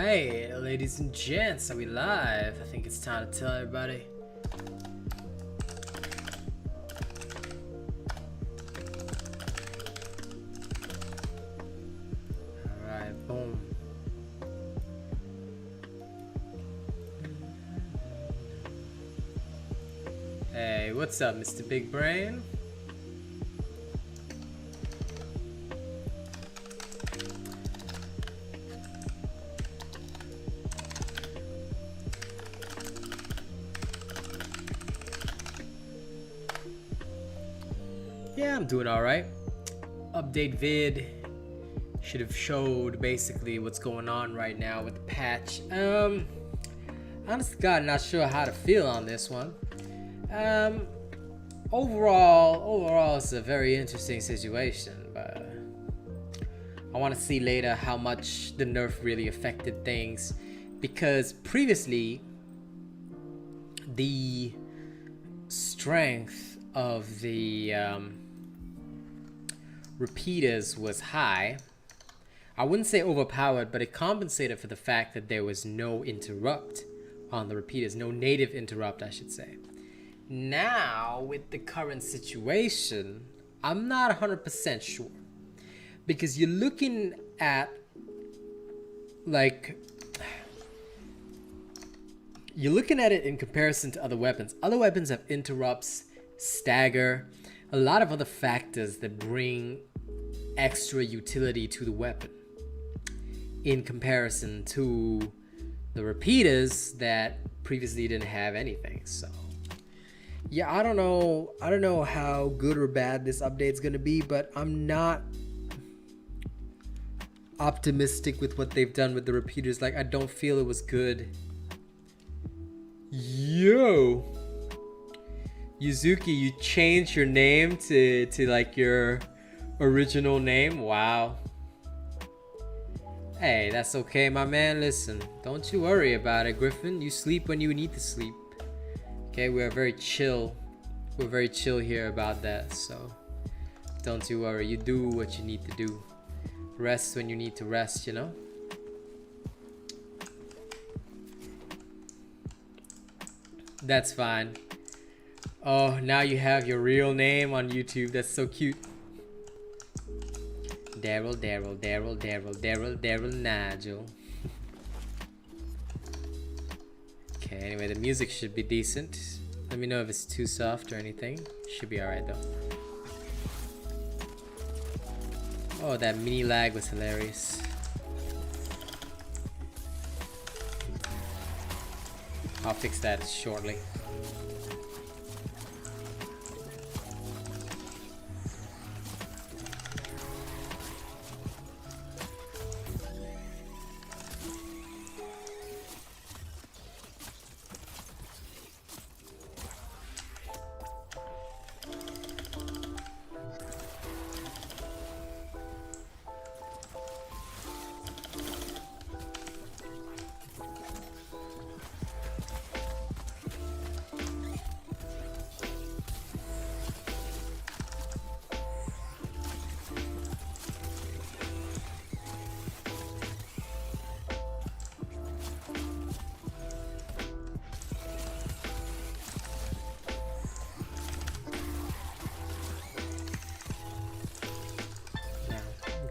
Alright, ladies and gents, are we live? I think it's time to tell everybody. Alright, boom. Hey, what's up, Mr. Big Brain? Yeah, I'm doing alright. Update vid should have showed basically what's going on right now with the patch. Honest to God, not sure how to feel on this one. Overall it's a very interesting situation, but I want to see later how much the nerf really affected things, because previously the strength of the repeaters was high. I wouldn't say overpowered, but it compensated for the fact that there was no interrupt on the repeaters, no native interrupt, I should say. Now, with the current situation, I'm not 100% sure, because you're looking at it in comparison to other weapons. Other weapons have interrupts, stagger, a lot of other factors that bring extra utility to the weapon in comparison to the repeaters that previously didn't have anything. So yeah, I don't know how good or bad this update's gonna be, but I'm not optimistic with what they've done with the repeaters. Like, I don't feel it was good. Yo, Yuzuki, you changed your name to like your original name. Wow. Hey, that's okay, my man. Listen, don't you worry about it, Griffin. You sleep when you need to sleep. Okay, we're very chill. We're very chill here about that, so don't you worry. You do what you need to do. Rest when you need to rest, you know? That's fine. Oh, now you have your real name on YouTube. That's so cute. Daryl Nigel. Okay, anyway, the music should be decent. Let me know if it's too soft or anything. Should be alright though. Oh, that mini lag was hilarious. I'll fix that shortly.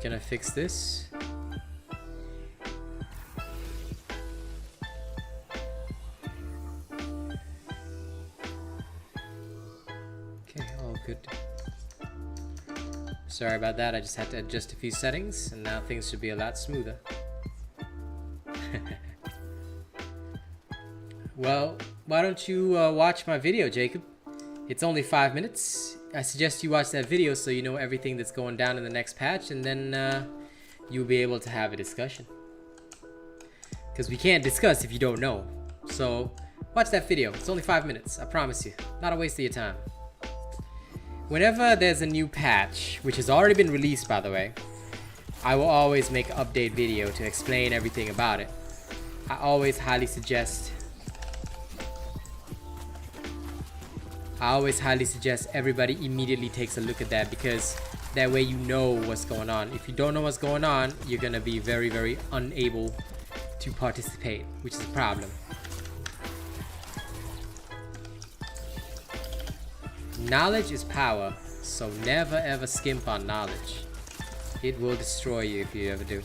Gonna fix this. Okay, all good. Sorry about that, I just had to adjust a few settings and now things should be a lot smoother. Well, why don't you watch my video, Jacob? It's only 5 minutes. I suggest you watch that video so you know everything that's going down in the next patch, and then you'll be able to have a discussion. Because we can't discuss if you don't know. So watch that video. It's only 5 minutes. I promise you. Not a waste of your time. Whenever there's a new patch, which has already been released by the way, I will always make an update video to explain everything about it. I always highly suggest everybody immediately takes a look at that, because that way you know what's going on. If you don't know what's going on, you're gonna be very, very unable to participate, which is a problem. Knowledge is power, so never ever skimp on knowledge. It will destroy you if you ever do.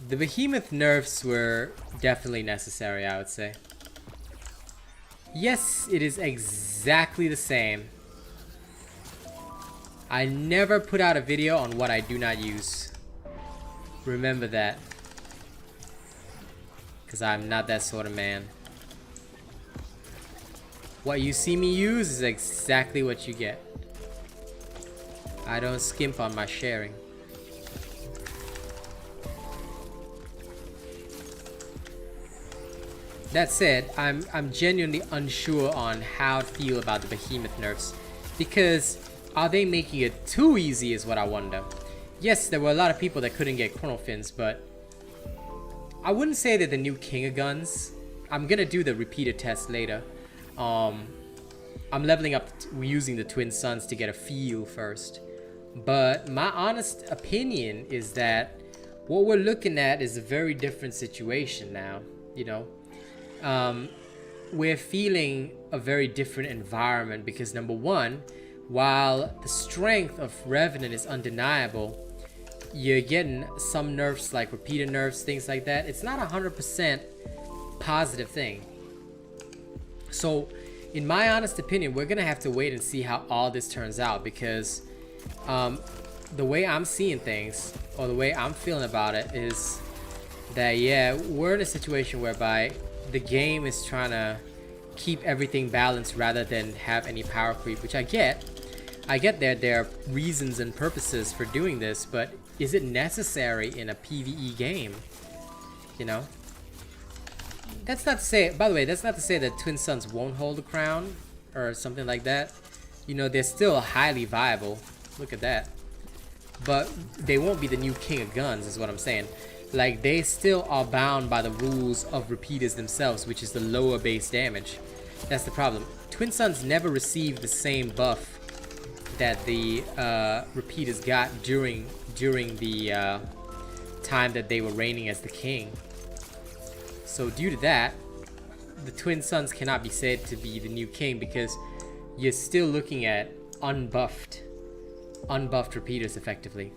The Behemoth nerfs were definitely necessary, I would say. Yes, it is exactly the same. I never put out a video on what I do not use. Remember that. Because I'm not that sort of man. What you see me use is exactly what you get. I don't skimp on my sharing. That said, I'm genuinely unsure on how to feel about the Behemoth nerfs. Because are they making it too easy is what I wonder. Yes, there were a lot of people that couldn't get chrono fins, but I wouldn't say they're the new king of guns. I'm gonna do the repeated test later. I'm leveling up using the Twin Suns to get a feel first. But my honest opinion is that what we're looking at is a very different situation now, you know. We're feeling a very different environment because number one, while the strength of Revenant is undeniable, you're getting some nerfs like repeated nerfs, things like that. It's not 100% positive thing. So in my honest opinion, we're gonna have to wait and see how all this turns out, because the way I'm seeing things, or the way I'm feeling about it, is that yeah, we're in a situation whereby the game is trying to keep everything balanced rather than have any power creep, which I get that there are reasons and purposes for doing this, but is it necessary in a PvE game? You know? That's not to say, by the way, that's not to say that Twin Suns won't hold the crown or something like that. You know, they're still highly viable. Look at that. But they won't be the new king of guns, is what I'm saying. Like, they still are bound by the rules of repeaters themselves, which is the lower base damage. That's the problem. Twin Suns never received the same buff that the repeaters got during the time that they were reigning as the king. So due to that, the Twin Suns cannot be said to be the new king, because you're still looking at unbuffed repeaters effectively.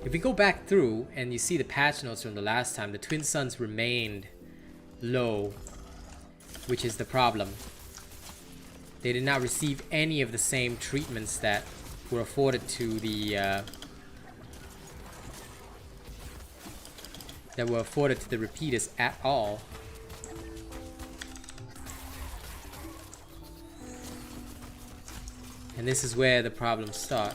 If we go back through and you see the patch notes from the last time, the Twin Suns remained low, which is the problem. They did not receive any of the same treatments that were afforded to the repeaters at all. And this is where the problems start.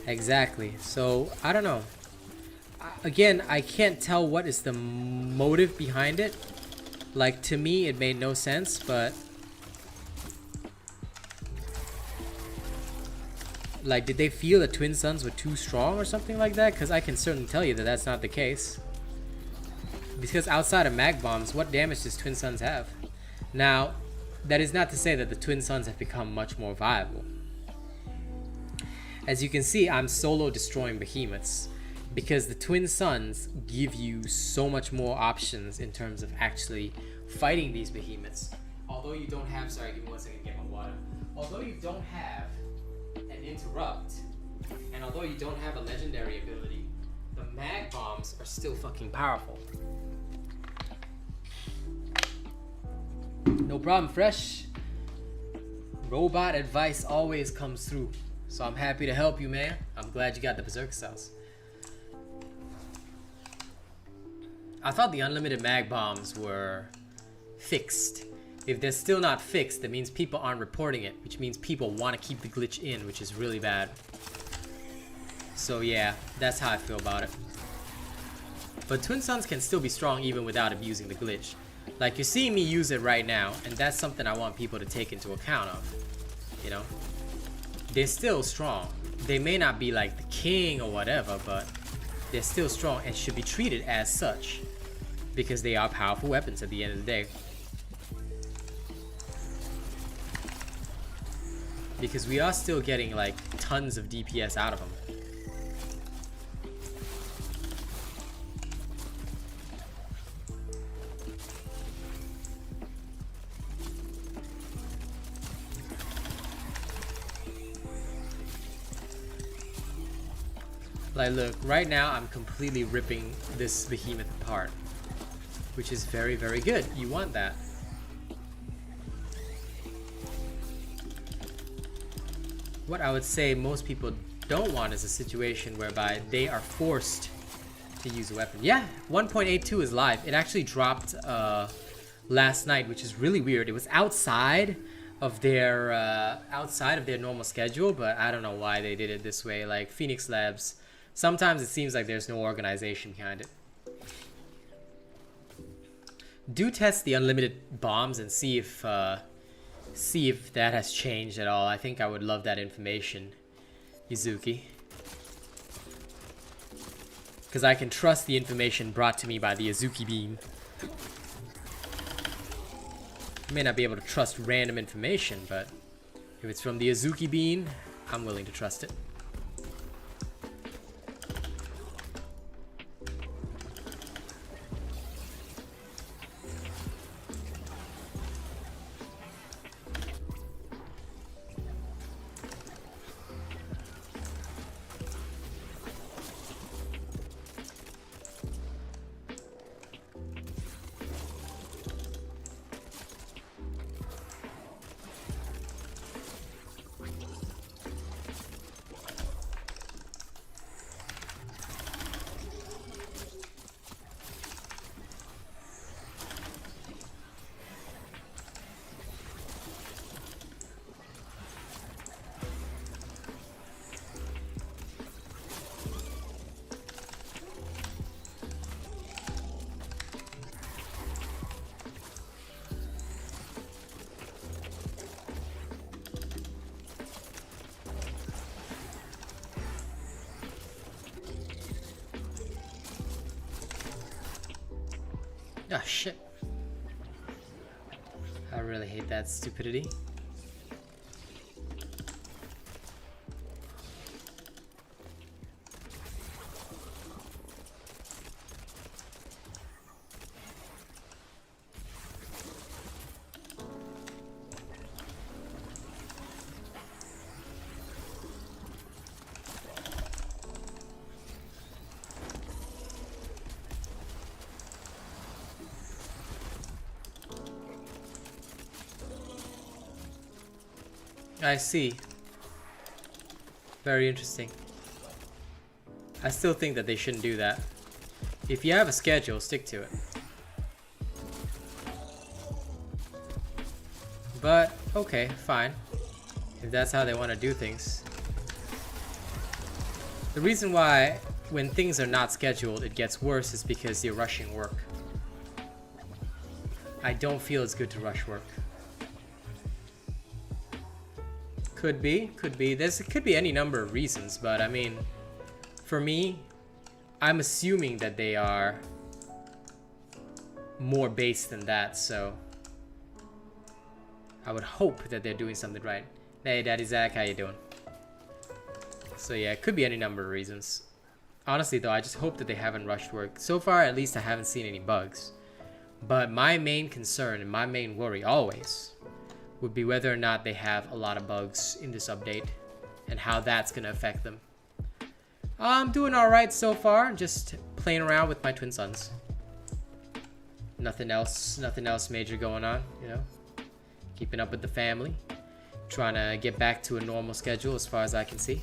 Exactly. So I don't know. Again, I can't tell what is the motive behind it. Like, to me, it made no sense, but like, did they feel the Twin Suns were too strong or something like that? Because I can certainly tell you that that's not the case. Because outside of mag bombs, what damage does Twin Suns have? Now, that is not to say that the Twin Suns have become much more viable. As you can see, I'm solo destroying behemoths, because the Twin Suns give you so much more options in terms of actually fighting these behemoths. Although you don't have, sorry, give me 1 second to get my water. Although you don't have an interrupt, and although you don't have a legendary ability, the mag bombs are still fucking powerful. No problem, Fresh. Robot advice always comes through. So I'm happy to help you, man. I'm glad you got the Berserker cells. I thought the unlimited mag bombs were fixed. If they're still not fixed, that means people aren't reporting it, which means people want to keep the glitch in, which is really bad. So yeah, that's how I feel about it. But Twin Suns can still be strong even without abusing the glitch. Like, you're seeing me use it right now, and that's something I want people to take into account of, you know? They're still strong. They may not be like the king or whatever, but they're still strong and should be treated as such. because they are powerful weapons at the end of the day. Because we are still getting like tons of DPS out of them. Like, look, right now I'm completely ripping this behemoth apart, which is very, very good. You want that. What I would say most people don't want is a situation whereby they are forced to use a weapon. Yeah, 1.82 is live. It actually dropped last night, which is really weird. It was outside of their normal schedule, but I don't know why they did it this way. Like Phoenix Labs, sometimes it seems like there's no organization behind it. Do test the unlimited bombs and see if that has changed at all. I think I would love that information, Yuzuki. Because I can trust the information brought to me by the Azuki beam. I may not be able to trust random information, but if it's from the Azuki beam, I'm willing to trust it. Ah, shit. I really hate that stupidity. I see. Very interesting. I still think that they shouldn't do that. If you have a schedule, stick to it. But, okay, fine. If that's how they want to do things. The reason why, when things are not scheduled, it gets worse is because you're rushing work. I don't feel it's good to rush work. Could be, could be. It could be any number of reasons, but I mean, for me, I'm assuming that they are more based than that, so I would hope that they're doing something right. Hey, Daddy Zach, how you doing? So yeah, it could be any number of reasons. Honestly though, I just hope that they haven't rushed work. So far, at least I haven't seen any bugs. But my main concern and my main worry always would be whether or not they have a lot of bugs in this update and how that's gonna affect them. I'm doing alright so far, just playing around with my twin sons. Nothing else major going on, you know. Keeping up with the family. Trying to get back to a normal schedule as far as I can see.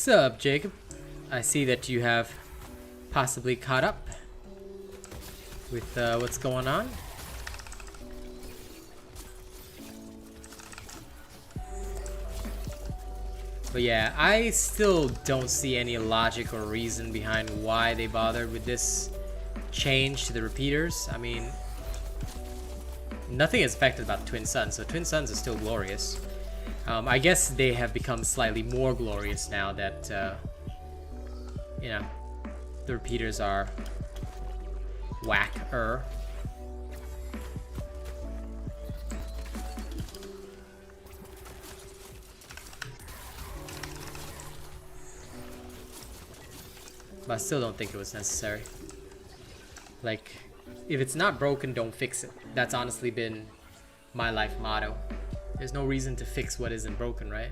What's up, Jacob? I see that you have possibly caught up with what's going on. But yeah, I still don't see any logic or reason behind why they bothered with this change to the repeaters. I mean, nothing is affected about Twin Suns, so Twin Suns are still glorious. I guess they have become slightly more glorious now that, you know, the repeaters are whacker. But I still don't think it was necessary. Like, if it's not broken, don't fix it. That's honestly been my life motto. There's no reason to fix what isn't broken, right?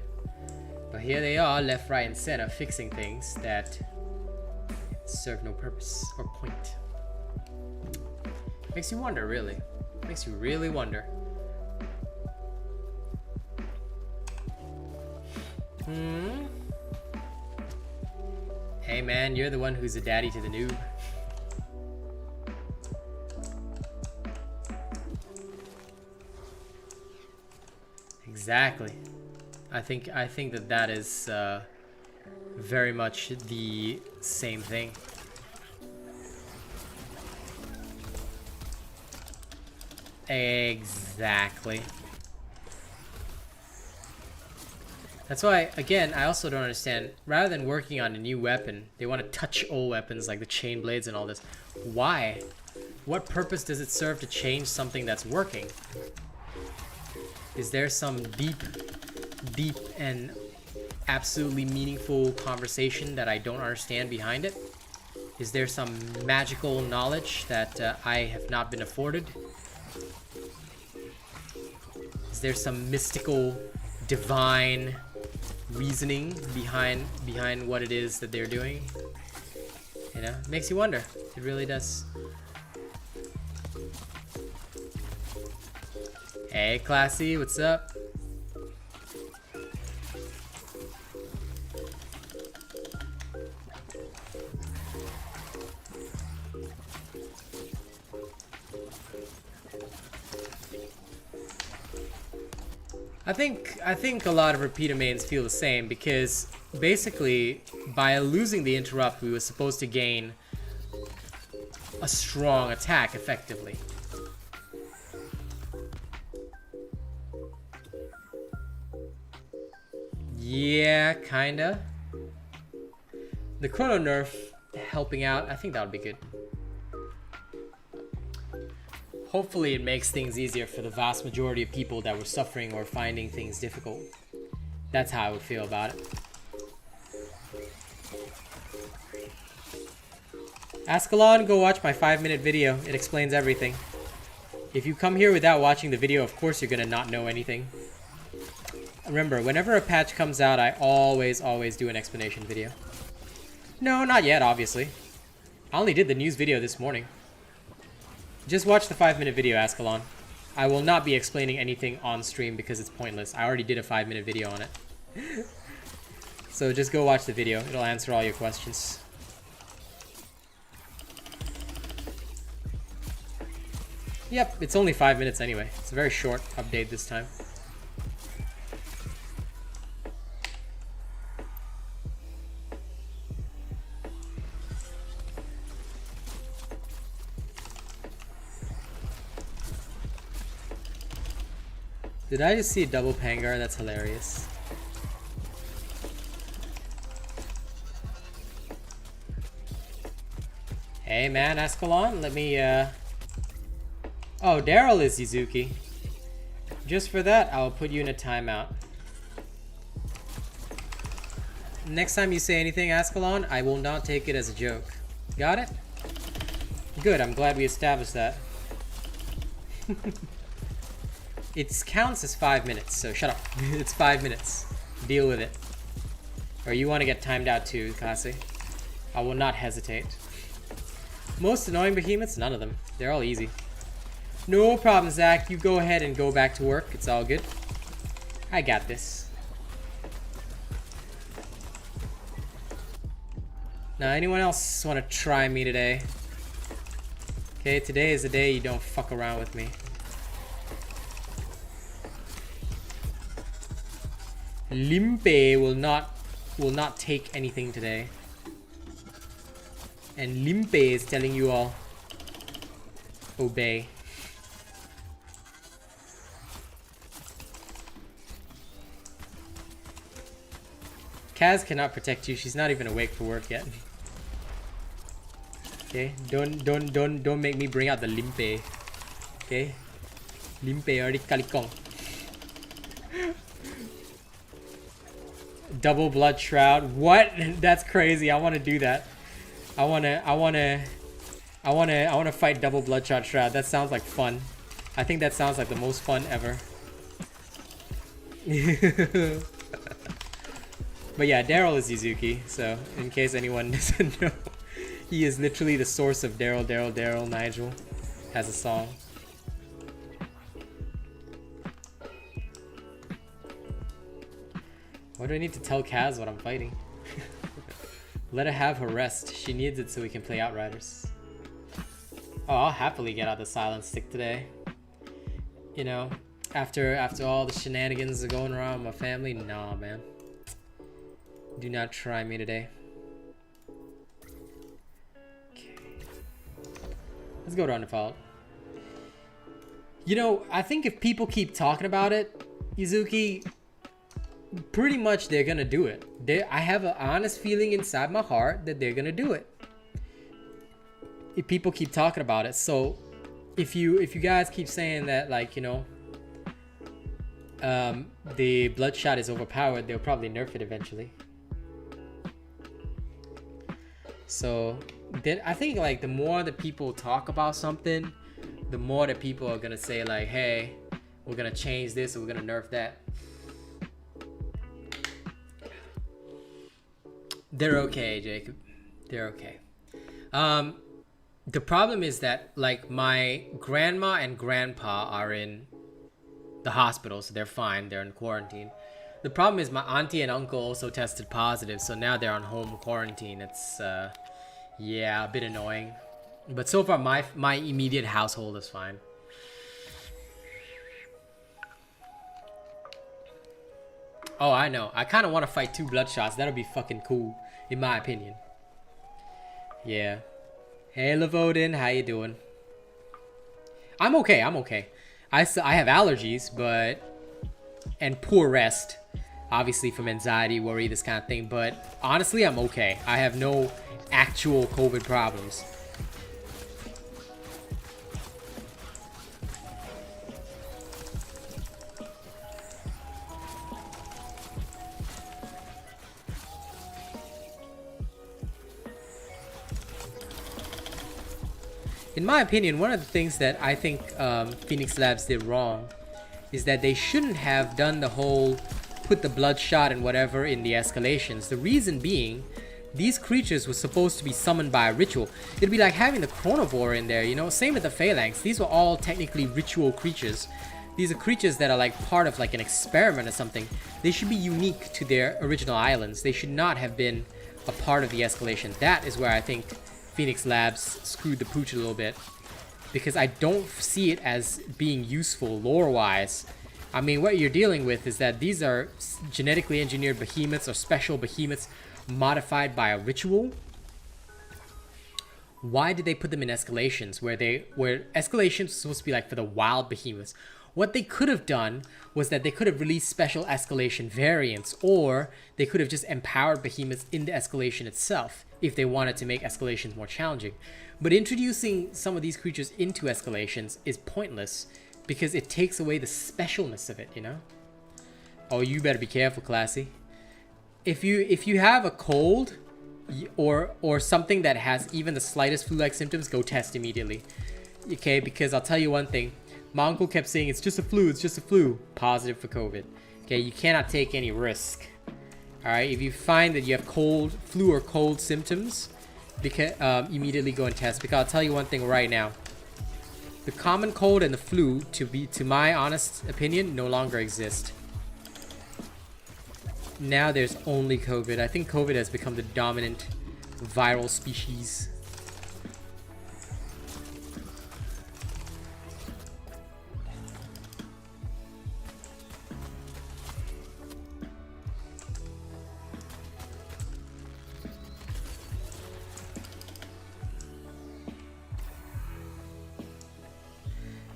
But here they are, left, right, and center, fixing things that serve no purpose or point. Makes you wonder, really. Makes you really wonder. Hey man, you're the one who's a daddy to the noob. Exactly. I think that is very much the same thing. Exactly. That's why, again, I also don't understand. Rather than working on a new weapon, they want to touch old weapons like the chain blades and all this. Why? What purpose does it serve to change something that's working? Is there some deep and absolutely meaningful conversation that I don't understand behind it? Is there some magical knowledge that I have not been afforded? Is there some mystical, divine reasoning behind what it is that they're doing? You know, it makes you wonder. It really does. Hey, Classy, what's up? I think a lot of repeater mains feel the same, because basically by losing the interrupt we were supposed to gain a strong attack effectively. Yeah, kinda. The chrono nerf helping out, I think that would be good. Hopefully it makes things easier for the vast majority of people that were suffering or finding things difficult. That's how I would feel about it. Escalation, go watch my 5-minute video. It explains everything. If you come here without watching the video, of course you're gonna not know anything. Remember, whenever a patch comes out, I always do an explanation video. No, not yet, obviously. I only did the news video this morning. Just watch the 5-minute video, Escalation. I will not be explaining anything on stream because it's pointless. I already did a 5-minute video on it. So just go watch the video. It'll answer all your questions. Yep, it's only 5 minutes anyway. It's a very short update this time. Did I just see a double Pangar? That's hilarious. Hey man, Escalation, let me Oh, Daryl is Yuzuki. Just for that, I'll put you in a timeout. Next time you say anything, Escalation, I will not take it as a joke. Got it? Good, I'm glad we established that. It counts as 5 minutes, so shut up. It's 5 minutes. Deal with it. Or you want to get timed out too, Kasi. I will not hesitate. Most annoying behemoths? None of them. They're all easy. No problem, Zach. You go ahead and go back to work. It's all good. I got this. Now, anyone else want to try me today? Okay, today is the day you don't fuck around with me. Limpe will not take anything today. And Limpe is telling you all, obey. Kaz cannot protect you. She's not even awake for work yet. Okay, don't make me bring out the Limpe. Okay, Limpe already kalikong. Double blood shroud. What? That's crazy. I want to do that. I wanna fight double bloodshot shroud. That sounds like fun. I think that sounds like the most fun ever. But yeah, Daryl is Yuzuki, so in case anyone doesn't know, he is literally the source of Daryl. Nigel has a song. Why do I need to tell Kaz what I'm fighting? Let her have her rest. She needs it so we can play Outriders. Oh, I'll happily get out the silent stick today. You know, after all the shenanigans that are going around with my family, nah, man. Do not try me today. Okay. Let's go to Undefault. You know, I think if people keep talking about it, Yuzuki, pretty much they're gonna do it. I have an honest feeling inside my heart that they're gonna do it. If people keep talking about it. So if you guys keep saying that, like, you know, the bloodshot is overpowered, they'll probably nerf it eventually. So then I think, like, the more that people talk about something, the more that people are gonna say, like, hey, we're gonna change this or we're gonna nerf that. They're okay, Jacob. They're okay. The problem is that, like, my grandma and grandpa are in the hospital, so they're fine. They're in quarantine. The problem is my auntie and uncle also tested positive, so now they're on home quarantine. It's, yeah, a bit annoying. But so far, my immediate household is fine. Oh, I know. I kind of want to fight 2 Bloodshots. That'll be fucking cool, in my opinion. Yeah. Hey, Levodin, how you doing? I'm okay. I'm okay. I have allergies, but and poor rest, obviously from anxiety, worry, this kind of thing. But honestly, I'm okay. I have no actual COVID problems. In my opinion, one of the things that I think Phoenix Labs did wrong is that they shouldn't have done the whole put the bloodshot and whatever in the escalations. The reason being, these creatures were supposed to be summoned by a ritual. It'd be like having the chronivore in there, you know? Same with the phalanx. These were all technically ritual creatures. These are creatures that are like part of like an experiment or something. They should be unique to their original islands. They should not have been a part of the escalation. That is where I think Phoenix Labs screwed the pooch a little bit, because I don't see it as being useful lore-wise. I mean, what you're dealing with is that these are genetically engineered behemoths or special behemoths modified by a ritual. Why did they put them in escalations where escalations was supposed to be like for the wild behemoths? What they could have done was that they could have released special escalation variants, or they could have just empowered behemoths in the escalation itself if they wanted to make escalations more challenging. But introducing some of these creatures into escalations is pointless because it takes away the specialness of it, you know? Oh, you better be careful, Classy. If you have a cold or something that has even the slightest flu-like symptoms, go test immediately. Okay, because I'll tell you one thing. My uncle kept saying, it's just a flu, it's just a flu. Positive for COVID. Okay, you cannot take any risk. Alright, if you find that you have flu or cold symptoms, immediately go and test. Because I'll tell you one thing right now. The common cold and the flu, to my honest opinion, no longer exist. Now there's only COVID. I think COVID has become the dominant viral species.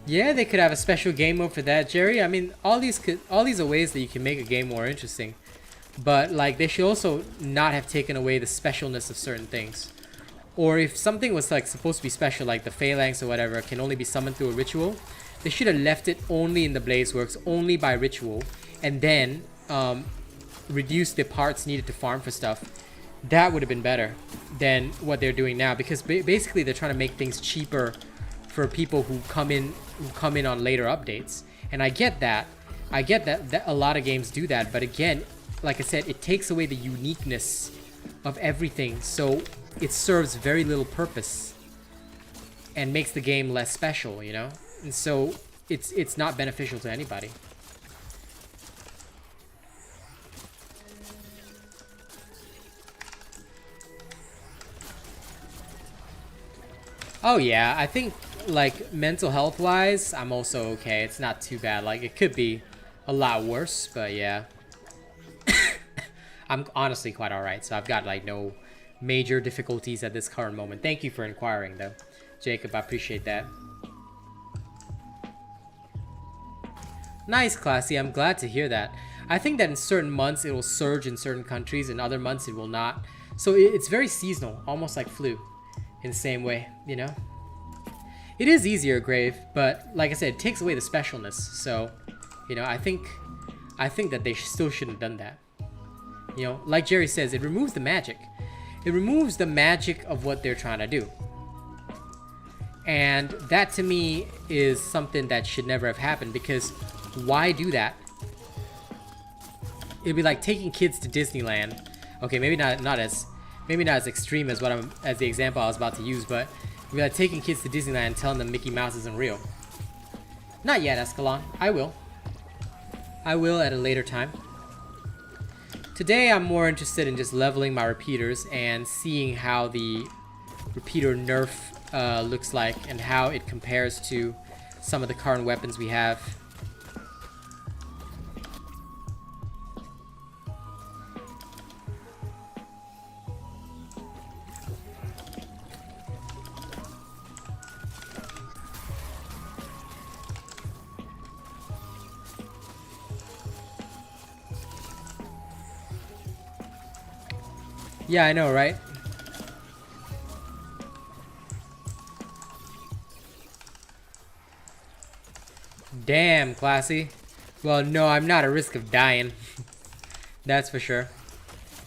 Yeah, they could have a special game mode for that, Jerry. I mean, all these are ways that you can make a game more interesting. But like, they should also not have taken away the specialness of certain things. Or if something was like supposed to be special, like the phalanx or whatever, can only be summoned through a ritual, they should have left it only in the Blazeworks, only by ritual, and then reduce the parts needed to farm for stuff. That would have been better than what they're doing now, because basically they're trying to make things cheaper for people who come in on later updates. And I get that a lot of games do that, but again, like I said, it takes away the uniqueness of everything, so it serves very little purpose and makes the game less special, you know? And so it's not beneficial to anybody. Oh yeah, I think like mental health wise, I'm also okay. It's not too bad. Like, it could be a lot worse, but yeah. I'm honestly quite alright, so I've got like no major difficulties at this current moment. Thank you for inquiring though, Jacob. I appreciate that. Nice, Classy. I'm glad to hear that. I think that in certain months it will surge in certain countries, in other months it will not. So it's very seasonal, almost like flu in the same way, you know? It is easier, Grave, but like I said, it takes away the specialness. So, you know, I think that they still shouldn't have done that. You know, like Jerry says, it removes the magic. It removes the magic of what they're trying to do. And that to me is something that should never have happened, because why do that? It'd be like taking kids to Disneyland. Okay, maybe not as extreme as as the example I was about to use, but it'd be like taking kids to Disneyland and telling them Mickey Mouse isn't real. Not yet, Escalon. I will. I will at a later time. Today I'm more interested in just leveling my repeaters and seeing how the repeater nerf looks like and how it compares to some of the current weapons we have. Yeah, I know, right? Damn, Classy. Well, no, I'm not at risk of dying. That's for sure.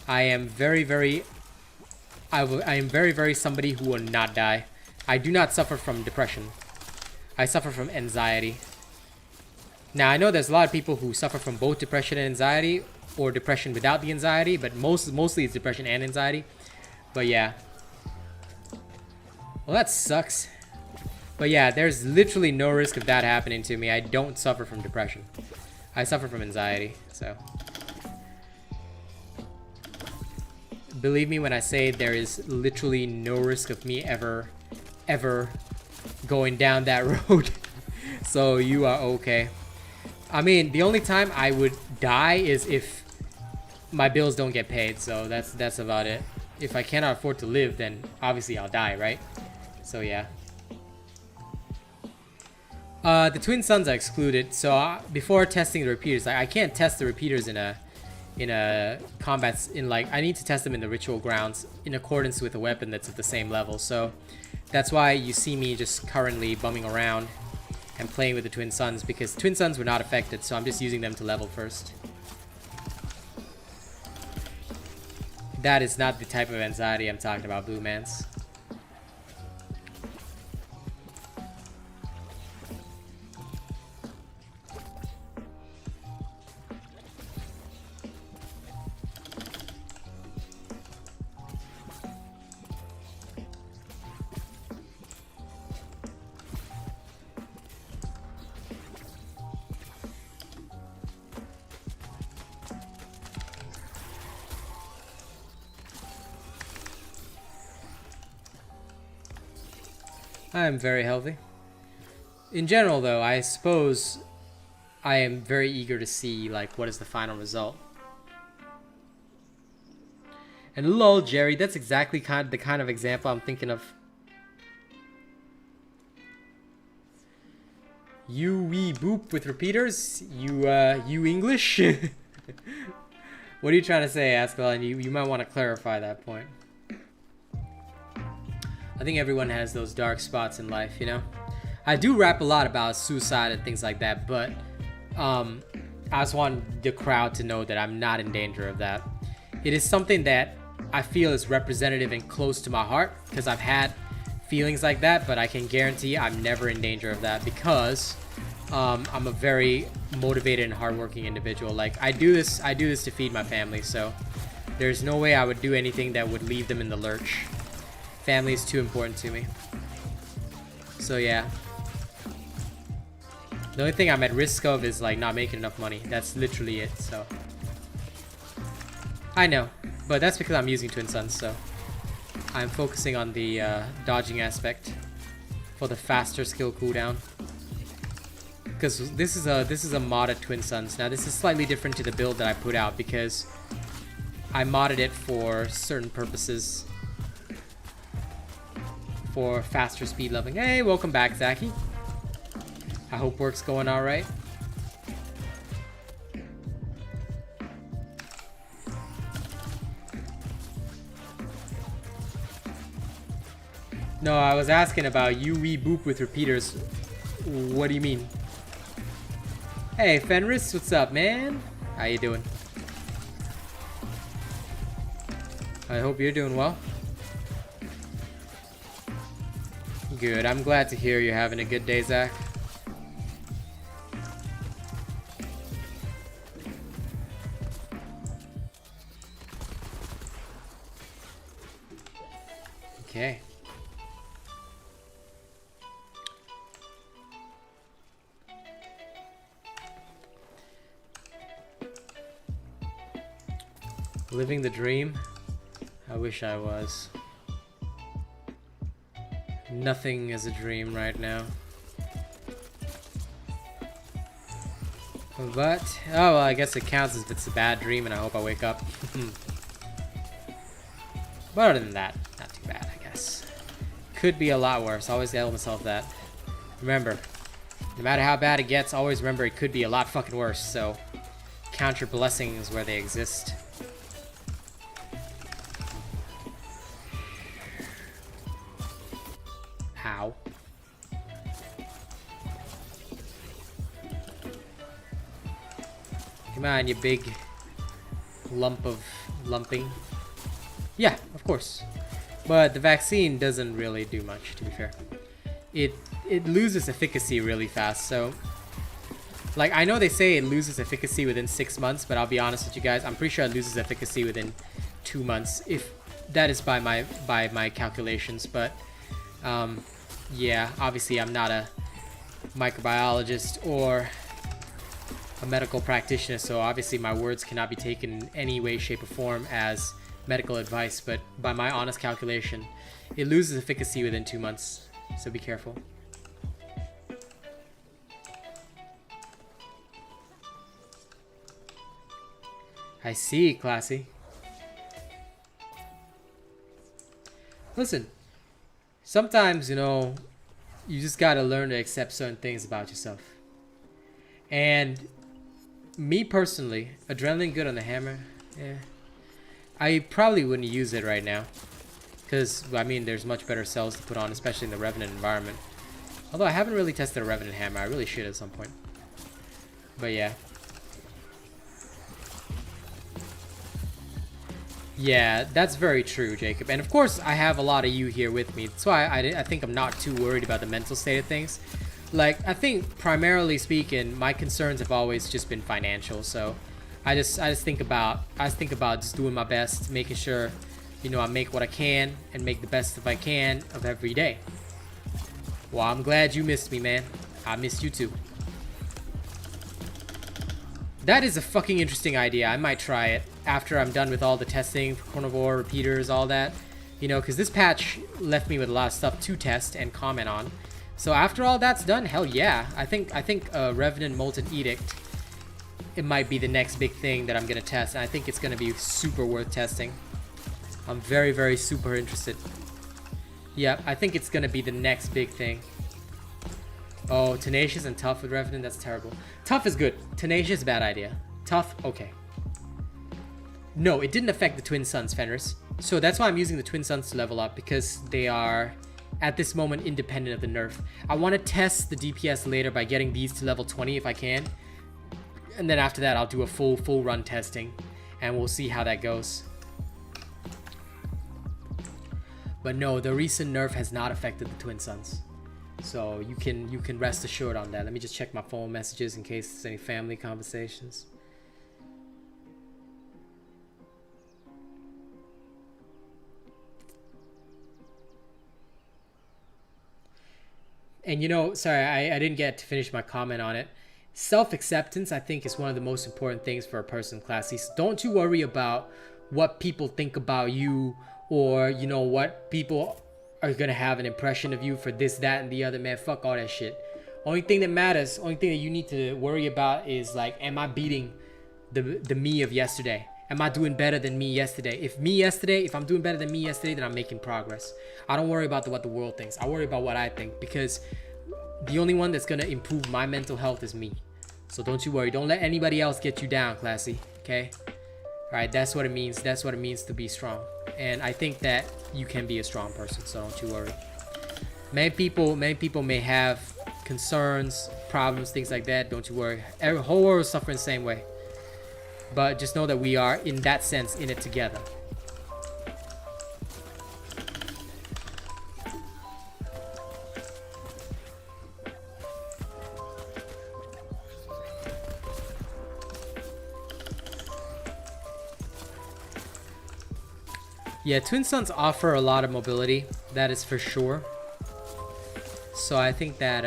I am very, very somebody who will not die. I do not suffer from depression. I suffer from anxiety. Now, I know there's a lot of people who suffer from both depression and anxiety, or depression without the anxiety, but mostly it's depression and anxiety. But yeah. Well, that sucks. But yeah, there's literally no risk of that happening to me. I don't suffer from depression. I suffer from anxiety, so. Believe me when I say there is literally no risk of me ever going down that road. So you are okay. I mean, the only time I would die is if my bills don't get paid, so that's about it. If I cannot afford to live, then obviously I'll die, right? So yeah. The twin suns are excluded, so before testing the repeaters, I can't test the repeaters in a combat, I need to test them in the ritual grounds in accordance with a weapon that's at the same level. So that's why you see me just currently bumming around and playing with the twin suns, because twin suns were not affected, so I'm just using them to level first. That is not the type of anxiety I'm talking about, Blue Mans. I am very healthy. In general, though, I suppose I am very eager to see, like, what is the final result. And lol, Jerry, that's exactly the kind of example I'm thinking of. You wee boop with repeaters? You English? What are you trying to say, Escalation? You might want to clarify that point. I think everyone has those dark spots in life, you know? I do rap a lot about suicide and things like that, but I just want the crowd to know that I'm not in danger of that. It is something that I feel is representative and close to my heart, because I've had feelings like that, but I can guarantee I'm never in danger of that, because I'm a very motivated and hardworking individual. Like, I do this to feed my family, so there's no way I would do anything that would leave them in the lurch. Family is too important to me. So yeah. The only thing I'm at risk of is like not making enough money. That's literally it, so. I know, but that's because I'm using Twin Suns, so I'm focusing on the dodging aspect for the faster skill cooldown. Because this is a modded Twin Suns. Now this is slightly different to the build that I put out because I modded it for certain purposes. For faster speed leveling. Hey, welcome back, Zaki. I hope work's going all right. No, I was asking about you wee boop with repeaters. What do you mean? Hey, Fenris, what's up, man? How you doing? I hope you're doing well. Good. I'm glad to hear you're having a good day, Zach. Okay. Living the dream? I wish I was. Nothing is a dream right now. But, oh well, I guess it counts if it's a bad dream and I hope I wake up. But other than that, not too bad, I guess. Could be a lot worse. Always tell myself that. Remember, no matter how bad it gets, always remember it could be a lot fucking worse, so count your blessings where they exist. How? Come on, you big lump of lumping. Yeah, of course. But the vaccine doesn't really do much, to be fair. It loses efficacy really fast, so... Like, I know they say it loses efficacy within 6 months, but I'll be honest with you guys, I'm pretty sure it loses efficacy within 2 months, if that is by my calculations, but... yeah, obviously I'm not a microbiologist or a medical practitioner, so obviously my words cannot be taken in any way, shape, or form as medical advice, but by my honest calculation, it loses efficacy within 2 months, so be careful. I see, Classy. Listen. Sometimes, you know, you just gotta learn to accept certain things about yourself. And me personally, adrenaline good on the hammer, yeah. I probably wouldn't use it right now. Because, I mean, there's much better cells to put on, especially in the Revenant environment. Although I haven't really tested a Revenant hammer, I really should at some point. But yeah. Yeah, that's very true, Jacob. And of course, I have a lot of you here with me. That's why I think I'm not too worried about the mental state of things. Like, I think primarily speaking, my concerns have always just been financial. So I just think about just doing my best, making sure, you know, I make what I can and make the best if I can of every day. Well, I'm glad you missed me, man. I missed you too. That is a fucking interesting idea. I might try it after I'm done with all the testing for carnivore, repeaters, all that. You know, because this patch left me with a lot of stuff to test and comment on. So after all that's done, hell yeah. I think Revenant Molten Edict, it might be the next big thing that I'm going to test. And I think it's going to be super worth testing. I'm very, very super interested. Yeah, I think it's going to be the next big thing. Oh, Tenacious and Tough with Revenant, that's terrible. Tough is good. Tenacious, bad idea. Tough, okay. No, it didn't affect the Twin Suns, Fenris. So that's why I'm using the Twin Suns to level up, because they are, at this moment, independent of the nerf. I want to test the DPS later by getting these to level 20 if I can. And then after that, I'll do a full run testing. And we'll see how that goes. But no, the recent nerf has not affected the Twin Suns. So you can rest assured on that. Let me just check my phone messages in case there's any family conversations. And you know, sorry, I didn't get to finish my comment on it. Self-acceptance, I think, is one of the most important things for a person in Class C. So don't you worry about what people think about you, or, you know, what people are going to have an impression of you for this, that, and the other. Man, fuck all that shit. Only thing that matters, only thing that you need to worry about is, like, am I beating the me of yesterday? Am I doing better than me yesterday? If I'm doing better than me yesterday, then I'm making progress. I don't worry about what the world thinks. I worry about what I think, because the only one that's going to improve my mental health is me. So don't you worry. Don't let anybody else get you down, Classy. Okay? Alright, that's what it means. That's what it means to be strong. And I think that you can be a strong person, so don't you worry. Many people may have concerns, problems, things like that. Don't you worry. Every whole world is suffering the same way. But just know that we are, in that sense, in it together. Yeah, Twin Suns offer a lot of mobility, that is for sure. So I think that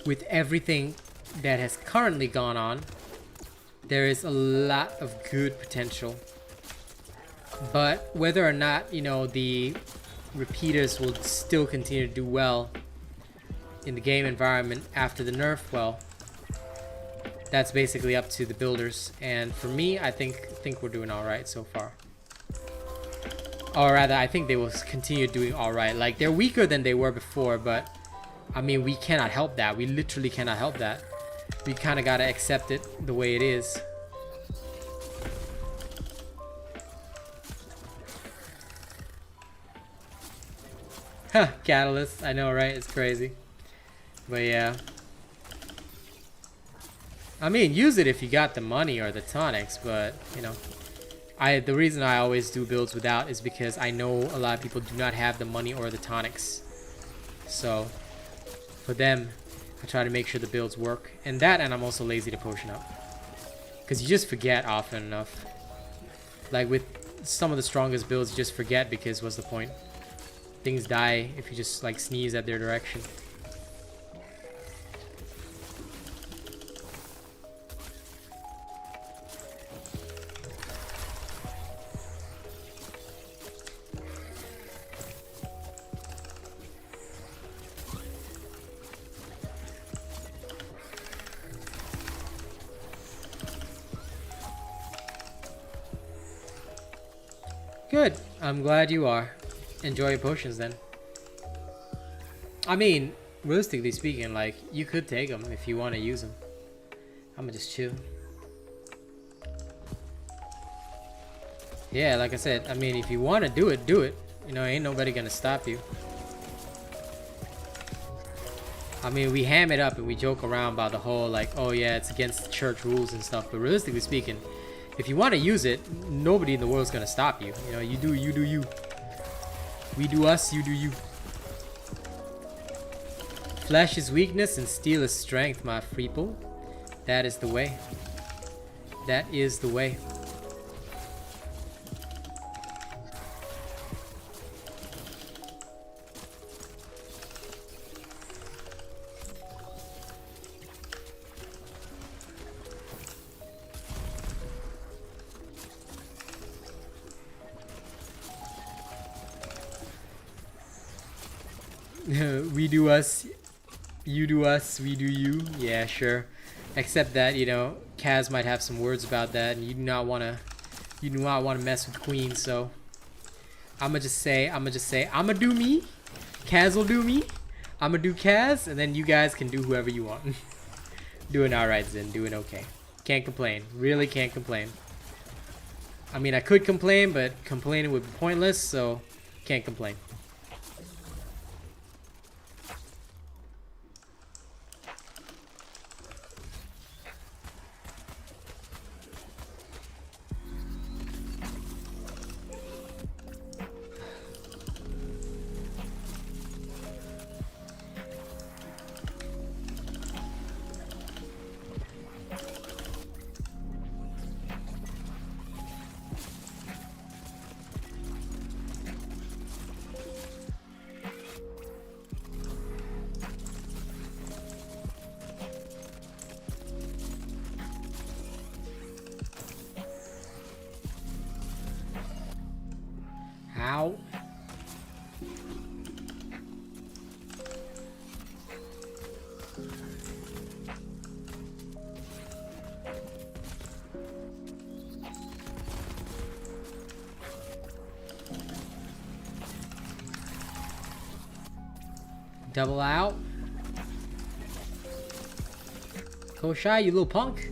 with everything that has currently gone on, there is a lot of good potential. But whether or not, you know, the repeaters will still continue to do well in the game environment after the nerf, well, that's basically up to the builders. And for me, I think we're doing all right so far. Or rather, I think they will continue doing all right. Like, they're weaker than they were before, but I mean, we cannot help that. We literally cannot help that. We kind of got to accept it the way it is. Huh, Catalyst. I know, right? It's crazy. But yeah. I mean, use it if you got the money or the tonics, but, you know, the reason I always do builds without is because I know a lot of people do not have the money or the tonics. So, for them, I try to make sure the builds work. And I'm also lazy to potion up. Because you just forget often enough. Like, with some of the strongest builds, you just forget because what's the point? Things die if you just, like, sneeze at their direction. Good. I'm glad you are. Enjoy your potions then. I mean, realistically speaking, like, you could take them if you want to use them. I'm gonna just chill. Yeah, like I said, I mean, if you want to do it, do it. You know, ain't nobody gonna stop you. I mean, we ham it up and we joke around about the whole, like, oh yeah, it's against the church rules and stuff. But realistically speaking, if you want to use it, nobody in the world is going to stop you. You know, you do you. We do us, you do you. Flesh is weakness and steel is strength, my freeple. That is the way. That is the way. We do us, you do us, we do you. Yeah, sure. Except that, you know, Kaz might have some words about that, and you do not want to mess with Queen. So I'ma just say, I'ma do me. Kaz will do me. I'ma do Kaz, and then you guys can do whoever you want. Doing alright, Zin. Doing okay. Can't complain. Really can't complain. I mean, I could complain, but complaining would be pointless, so can't complain. Ow. Double out. Go shy, you little punk.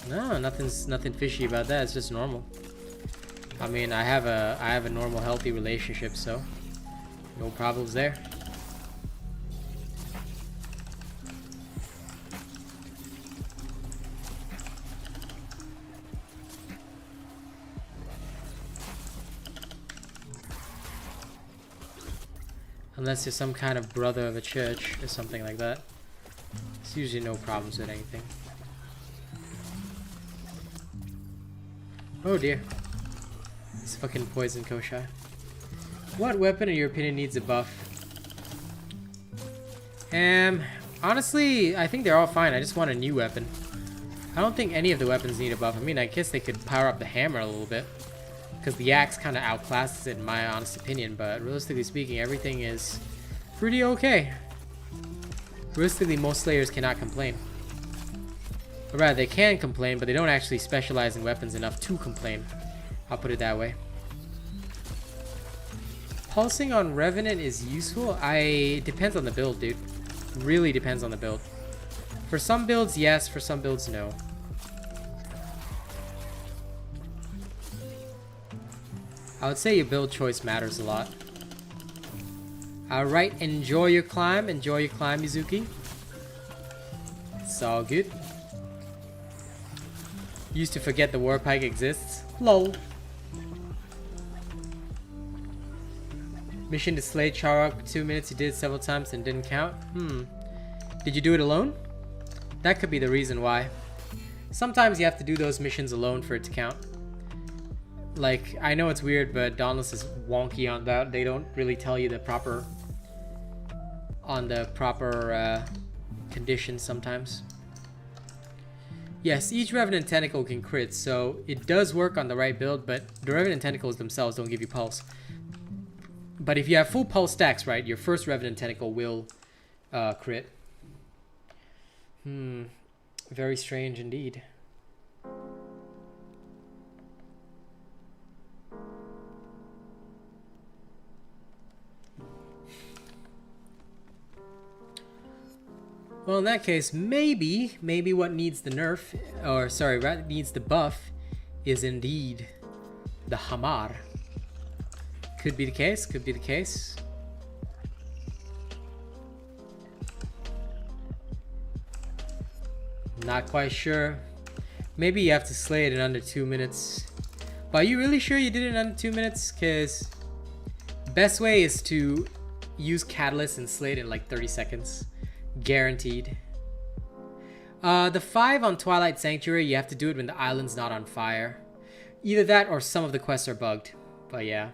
No, nothing fishy about that. It's just normal. I mean, I have a normal, healthy relationship, so no problems there. Unless you're some kind of brother of a church or something like that. It's usually no problems with anything. Oh dear. It's fucking poison Koshai. What weapon in your opinion needs a buff? Honestly, I think they're all fine. I just want a new weapon. I don't think any of the weapons need a buff. I mean, I guess they could power up the hammer a little bit, because the axe kind of outclasses it in my honest opinion, but realistically speaking, everything is pretty okay. Realistically, most slayers cannot complain. Or rather, they can complain, but they don't actually specialize in weapons enough to complain. I'll put it that way. Pulsing on Revenant is useful. Depends on the build, dude. Really depends on the build. For some builds, yes. For some builds, no. I would say your build choice matters a lot. Alright, enjoy your climb. Enjoy your climb, Mizuki. It's all good. Used to forget the war pike exists. Lol. Mission to slay Charok for 2 minutes. You did it several times and didn't count. Did you do it alone? That could be the reason why. Sometimes you have to do those missions alone for it to count. Like, I know it's weird, but Dauntless is wonky on that. They don't really tell you the proper conditions sometimes. Yes, each Revenant Tentacle can crit, so it does work on the right build, but the Revenant Tentacles themselves don't give you pulse. But if you have full pulse stacks, right, your first Revenant Tentacle will crit. Very strange indeed. Well, in that case, maybe what needs the nerf, or sorry, what needs the buff, is indeed the Hamar. Could be the case, could be the case. Not quite sure. Maybe you have to slay it in under 2 minutes. But are you really sure you did it in under 2 minutes? Because best way is to use Catalyst and slay it in like 30 seconds. Guaranteed. The 5 on Twilight Sanctuary, you have to do it when the island's not on fire. Either that or some of the quests are bugged. But yeah.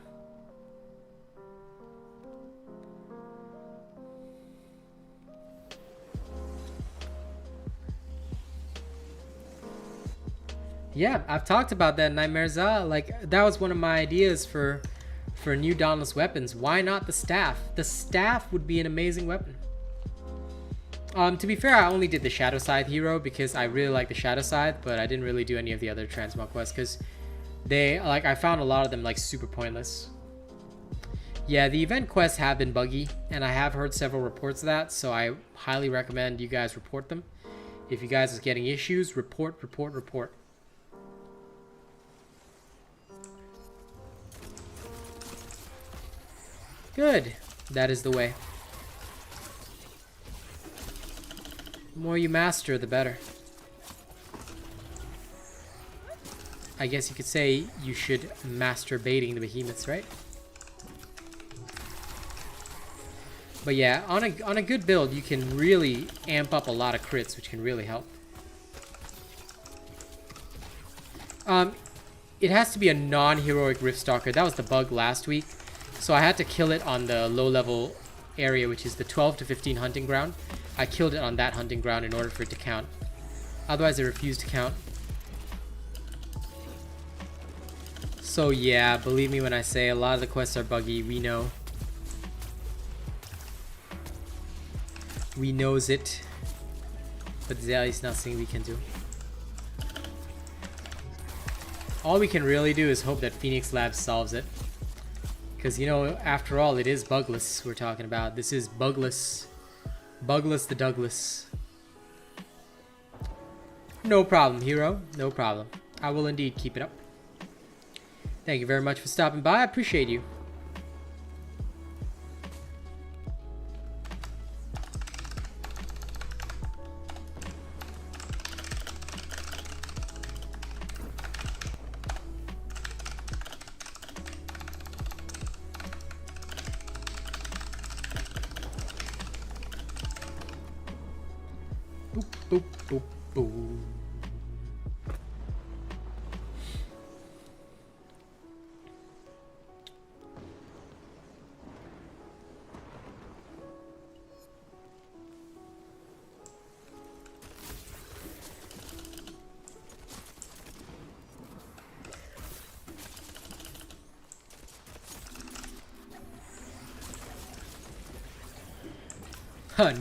Yeah, I've talked about that, Nightmare Za. Like, that was one of my ideas for for new Dauntless weapons. Why not the staff? The staff would be an amazing weapon. To be fair, I only did the Shadow Scythe hero because I really like the Shadow Scythe, but I didn't really do any of the other transmog quests because I found a lot of them like super pointless. Yeah, the event quests have been buggy, and I have heard several reports of that, so I highly recommend you guys report them. If you guys are getting issues, report. Good. That is the way. The more you master, the better. I guess you could say you should master baiting the behemoths, right? But yeah, on a good build, you can really amp up a lot of crits, which can really help. It has to be a non-heroic Riftstalker. That was the bug last week. So I had to kill it on the low-level area, which is the 12 to 15 hunting ground. I killed it on that hunting ground in order for it to count. Otherwise, it refused to count. So yeah, believe me when I say a lot of the quests are buggy. We know. We knows it. But there is nothing we can do. All we can really do is hope that Phoenix Labs solves it. Because, you know, after all, it is bugless we're talking about. This is bugless. Bugless the Douglas. No problem, hero. No problem. I will indeed keep it up. Thank you very much for stopping by. I appreciate you. Boop, boop, boop, boop.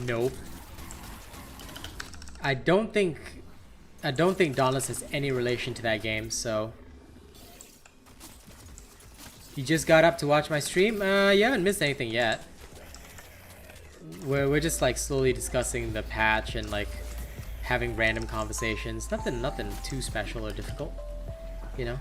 Nope. I don't think Dauntless has any relation to that game, so. You just got up to watch my stream? You haven't missed anything yet. We're just like slowly discussing the patch and like having random conversations. Nothing too special or difficult, you know?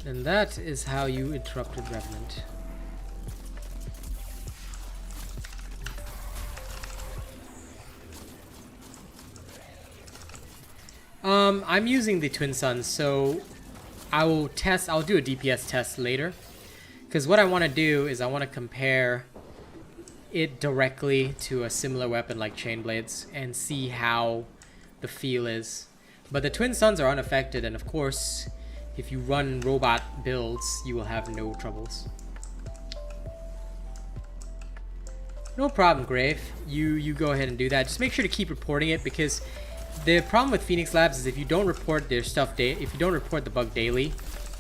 And that is how you interrupted Revenant. I'm using the Twin Suns, so I'll do a DPS test later. Because what I want to do is I want to compare it directly to a similar weapon like Chain Blades and see how the feel is. But the Twin Suns are unaffected, and of course, if you run robot builds, you will have no troubles. No problem, Grave. You go ahead and do that. Just make sure to keep reporting it, because the problem with Phoenix Labs is if you don't report their stuff if you don't report the bug daily,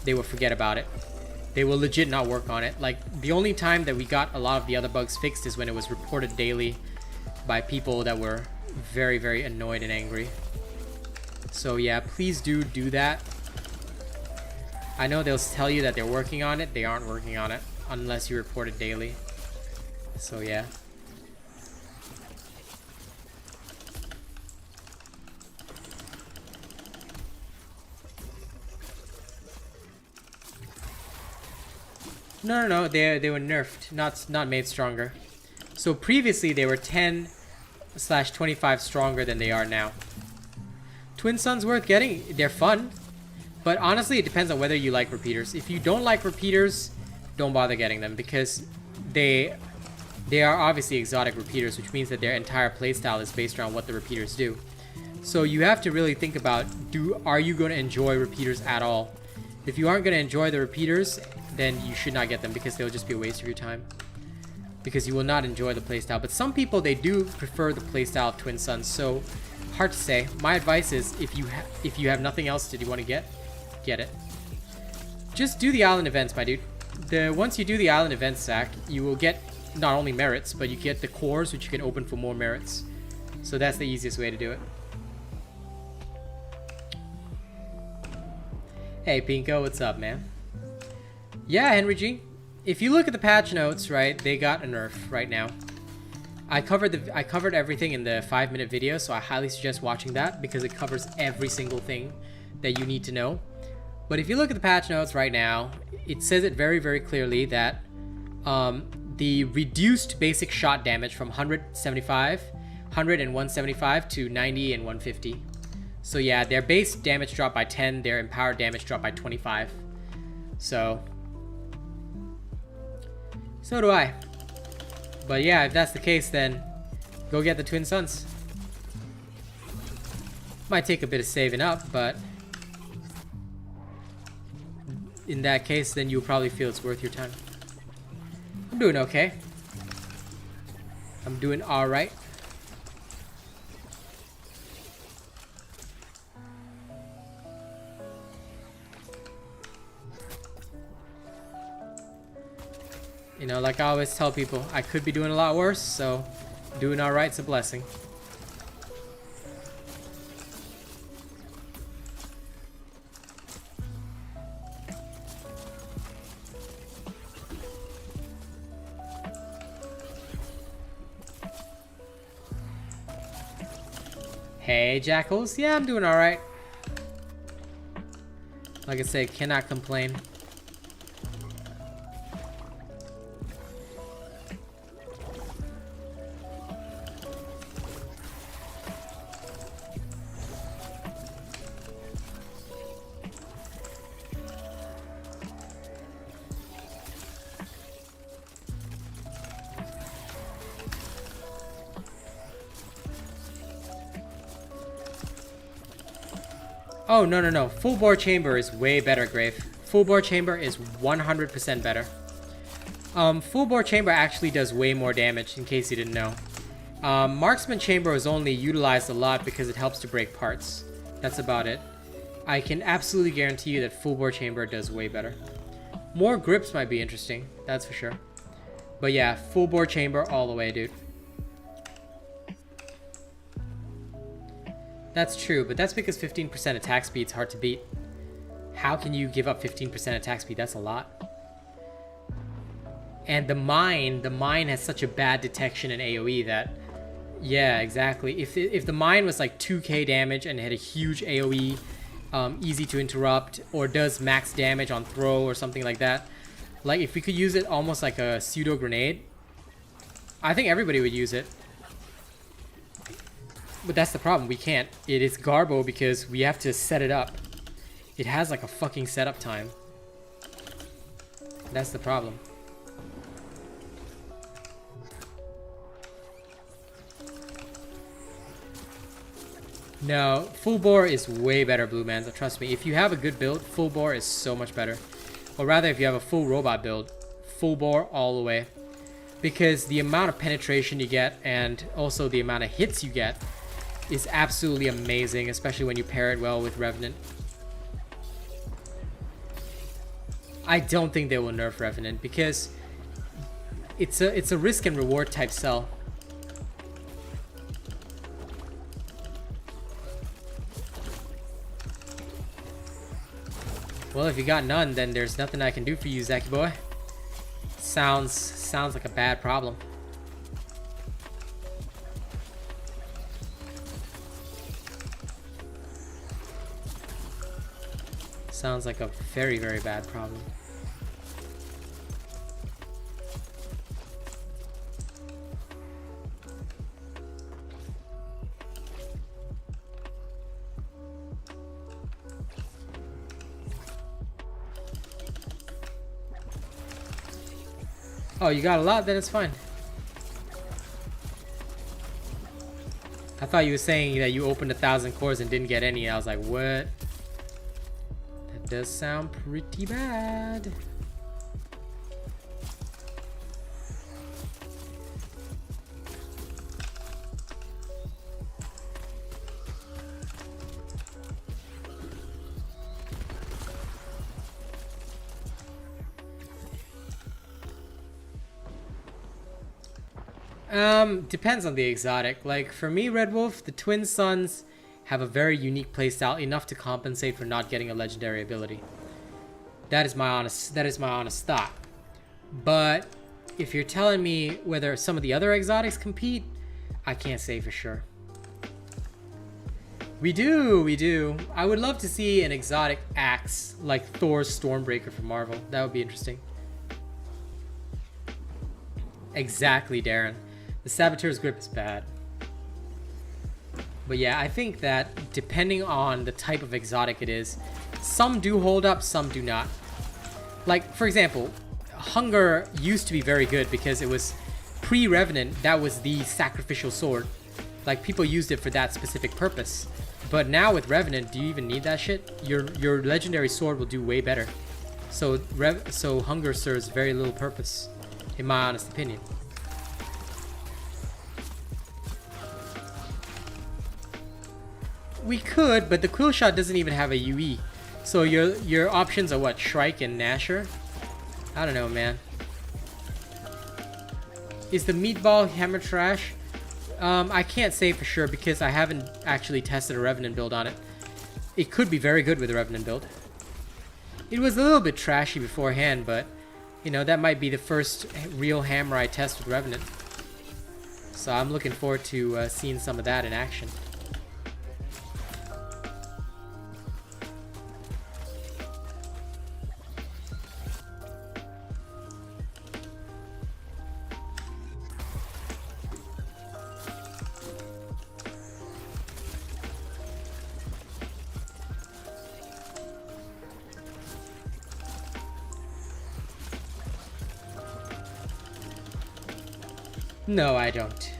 they will forget about it. They will legit not work on it. Like, the only time that we got a lot of the other bugs fixed is when it was reported daily by people that were very, very annoyed and angry. So yeah, please do that. I know they'll tell you that they're working on it. They aren't working on it unless you report it daily. So yeah. No, they were nerfed, not made stronger. So previously they were 10/25 stronger than they are now. Twin Suns worth getting. They're fun. But honestly, it depends on whether you like repeaters. If you don't like repeaters, don't bother getting them, because they are obviously exotic repeaters, which means that their entire playstyle is based around what the repeaters do. So you have to really think about, are you going to enjoy repeaters at all? If you aren't going to enjoy the repeaters, then you should not get them, because they'll just be a waste of your time. Because you will not enjoy the playstyle. But some people, they do prefer the playstyle of Twin Suns. So hard to say. My advice is, if you have nothing else that you want to get it. Just do the island events, my dude. Once you do the island events, Zach, you will get not only merits, but you get the cores, which you can open for more merits. So that's the easiest way to do it. Hey Pinko, what's up, man? Yeah, Henry G. If you look at the patch notes, right, they got a nerf right now. I covered everything in the 5-minute video, so I highly suggest watching that because it covers every single thing that you need to know. But if you look at the patch notes right now, it says it very, very clearly that the reduced basic shot damage from 100 and 175 to 90 and 150. So yeah, their base damage dropped by 10, their empowered damage dropped by 25. So do I. But yeah, if that's the case, then go get the Twin Suns. Might take a bit of saving up, but in that case, then you'll probably feel it's worth your time. I'm doing okay. I'm doing alright. You know, like I always tell people, I could be doing a lot worse, so doing alright's a blessing. Hey, Jackals. Yeah, I'm doing alright. Like I say, cannot complain. Oh, no. Full bore chamber is way better, Grave. Full bore chamber is 100% better. Full bore chamber actually does way more damage, in case you didn't know. Marksman chamber is only utilized a lot because it helps to break parts. That's about it. I can absolutely guarantee you that full bore chamber does way better. More grips might be interesting, that's for sure. But yeah, full bore chamber all the way, dude. That's true, but that's because 15% attack speed is hard to beat. How can you give up 15% attack speed? That's a lot. And the mine has such a bad detection in AoE that, yeah, exactly. If the mine was like 2k damage and had a huge AoE, easy to interrupt, or does max damage on throw or something like that, like if we could use it almost like a pseudo grenade, I think everybody would use it. But that's the problem, we can't. It is garbo because we have to set it up. It has like a fucking setup time. That's the problem. No, full bore is way better, Blue Man. So trust me, if you have a good build, full bore is so much better. Or rather, if you have a full robot build, full bore all the way. Because the amount of penetration you get and also the amount of hits you get is absolutely amazing, especially when you pair it well with Revenant. I don't think they will nerf Revenant because it's a risk and reward type sell. Well, if you got none, then there's nothing I can do for you, Zaki boy. Sounds like a bad problem. Sounds like a very, very bad problem. Oh, you got a lot? Then it's fine. I thought you were saying that you opened 1,000 cores and didn't get any. I was like, what? That does sound pretty bad. Depends on the exotic. Like for me, Red Wolf, the Twin Suns have a very unique playstyle, enough to compensate for not getting a legendary ability. That is my honest thought. But if you're telling me whether some of the other exotics compete, I can't say for sure. We do. I would love to see an exotic axe like Thor's Stormbreaker from Marvel. That would be interesting. Exactly, Darren. The Saboteur's Grip is bad. But yeah, I think that depending on the type of exotic it is, some do hold up, some do not. Like, for example, Hunger used to be very good because it was pre-Revenant, that was the sacrificial sword. Like, people used it for that specific purpose. But now with Revenant, do you even need that shit? Your legendary sword will do way better. So Hunger serves very little purpose, in my honest opinion. We could, but the Quill Shot doesn't even have a UE. So your options are what? Shrike and Nasher? I don't know, man. Is the Meatball Hammer trash? I can't say for sure because I haven't actually tested a Revenant build on it. It could be very good with a Revenant build. It was a little bit trashy beforehand, but you know, that might be the first real hammer I test with Revenant. So I'm looking forward to seeing some of that in action. No, I don't.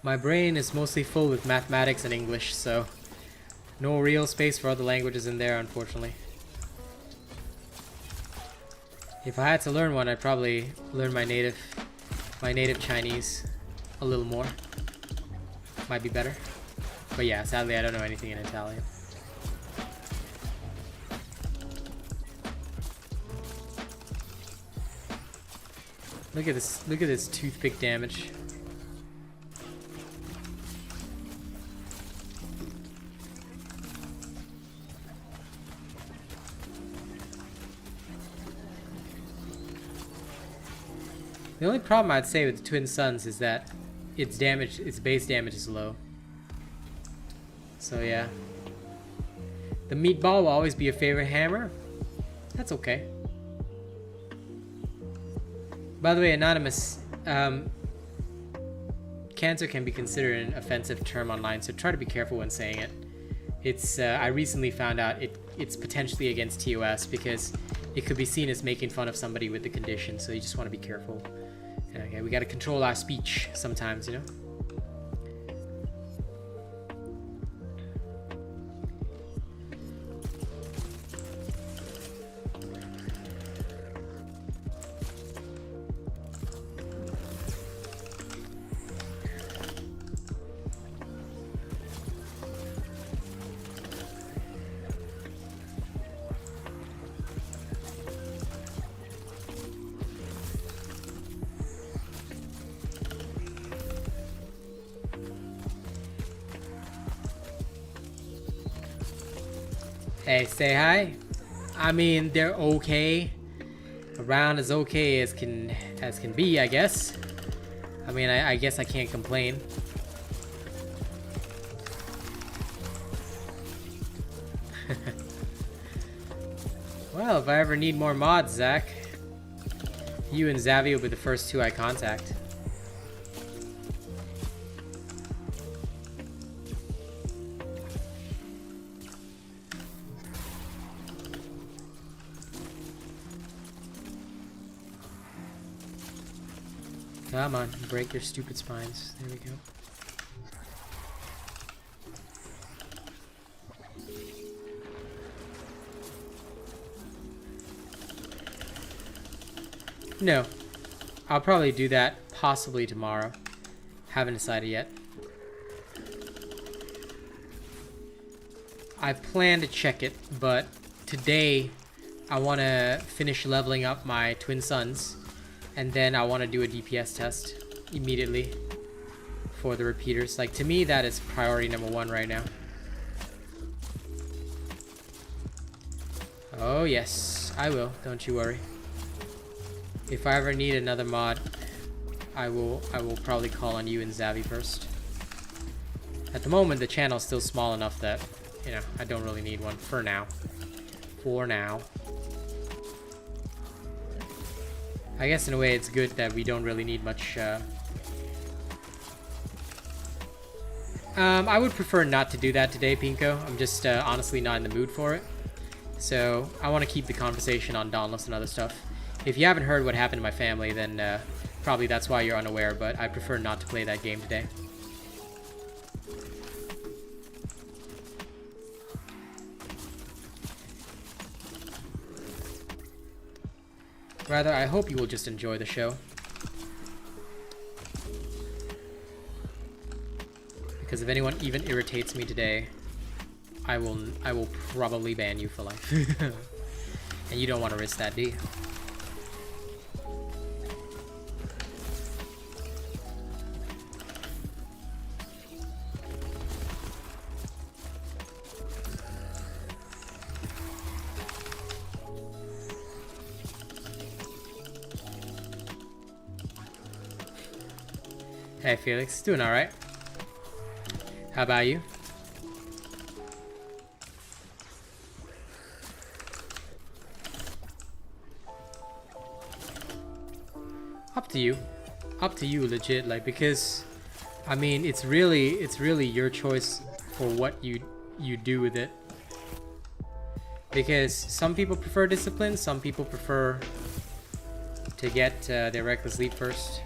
My brain is mostly full with mathematics and English, so no real space for other languages in there, unfortunately. If I had to learn one, I'd probably learn my native Chinese a little more. Might be better. But yeah, sadly I don't know anything in Italian. Look at this toothpick damage. The only problem I'd say with the Twin Suns is that its base damage is low. So yeah. The Meatball will always be a favorite hammer. That's okay. By the way, Anonymous, cancer can be considered an offensive term online, so try to be careful when saying it. It's I recently found out it's potentially against TOS because it could be seen as making fun of somebody with the condition, so you just want to be careful. Okay, we gotta control our speech sometimes, you know? Hey, say hi. I mean, they're okay. Around as okay as can be, I guess. I mean, I guess I can't complain. Well, if I ever need more mods, Zach, you and Zavi will be the first two I contact. Come on, break your stupid spines. There we go. No. I'll probably do that possibly tomorrow. Haven't decided yet. I plan to check it, but today I want to finish leveling up my twin sons, and then I want to do a DPS test immediately for the repeaters. Like, to me, that is priority number 1 right now. Oh yes, I will. Don't you worry. If I ever need another mod, I will probably call on you and Zavi first. At the moment, the channel's still small enough that, you know, I don't really need one for now. For now. I guess in a way it's good that we don't really need much. I would prefer not to do that today, Pinko. I'm just honestly not in the mood for it. So I want to keep the conversation on Dauntless and other stuff. If you haven't heard what happened to my family, then probably that's why you're unaware, but I prefer not to play that game today. Rather, I hope you will just enjoy the show. Because if anyone even irritates me today, I will probably ban you for life. And you don't want to risk that, do you? Hey Felix, doing alright. How about you? Up to you. Up to you, legit, like, because I mean it's really your choice for what you do with it. Because some people prefer discipline, some people prefer to get their reckless leap first.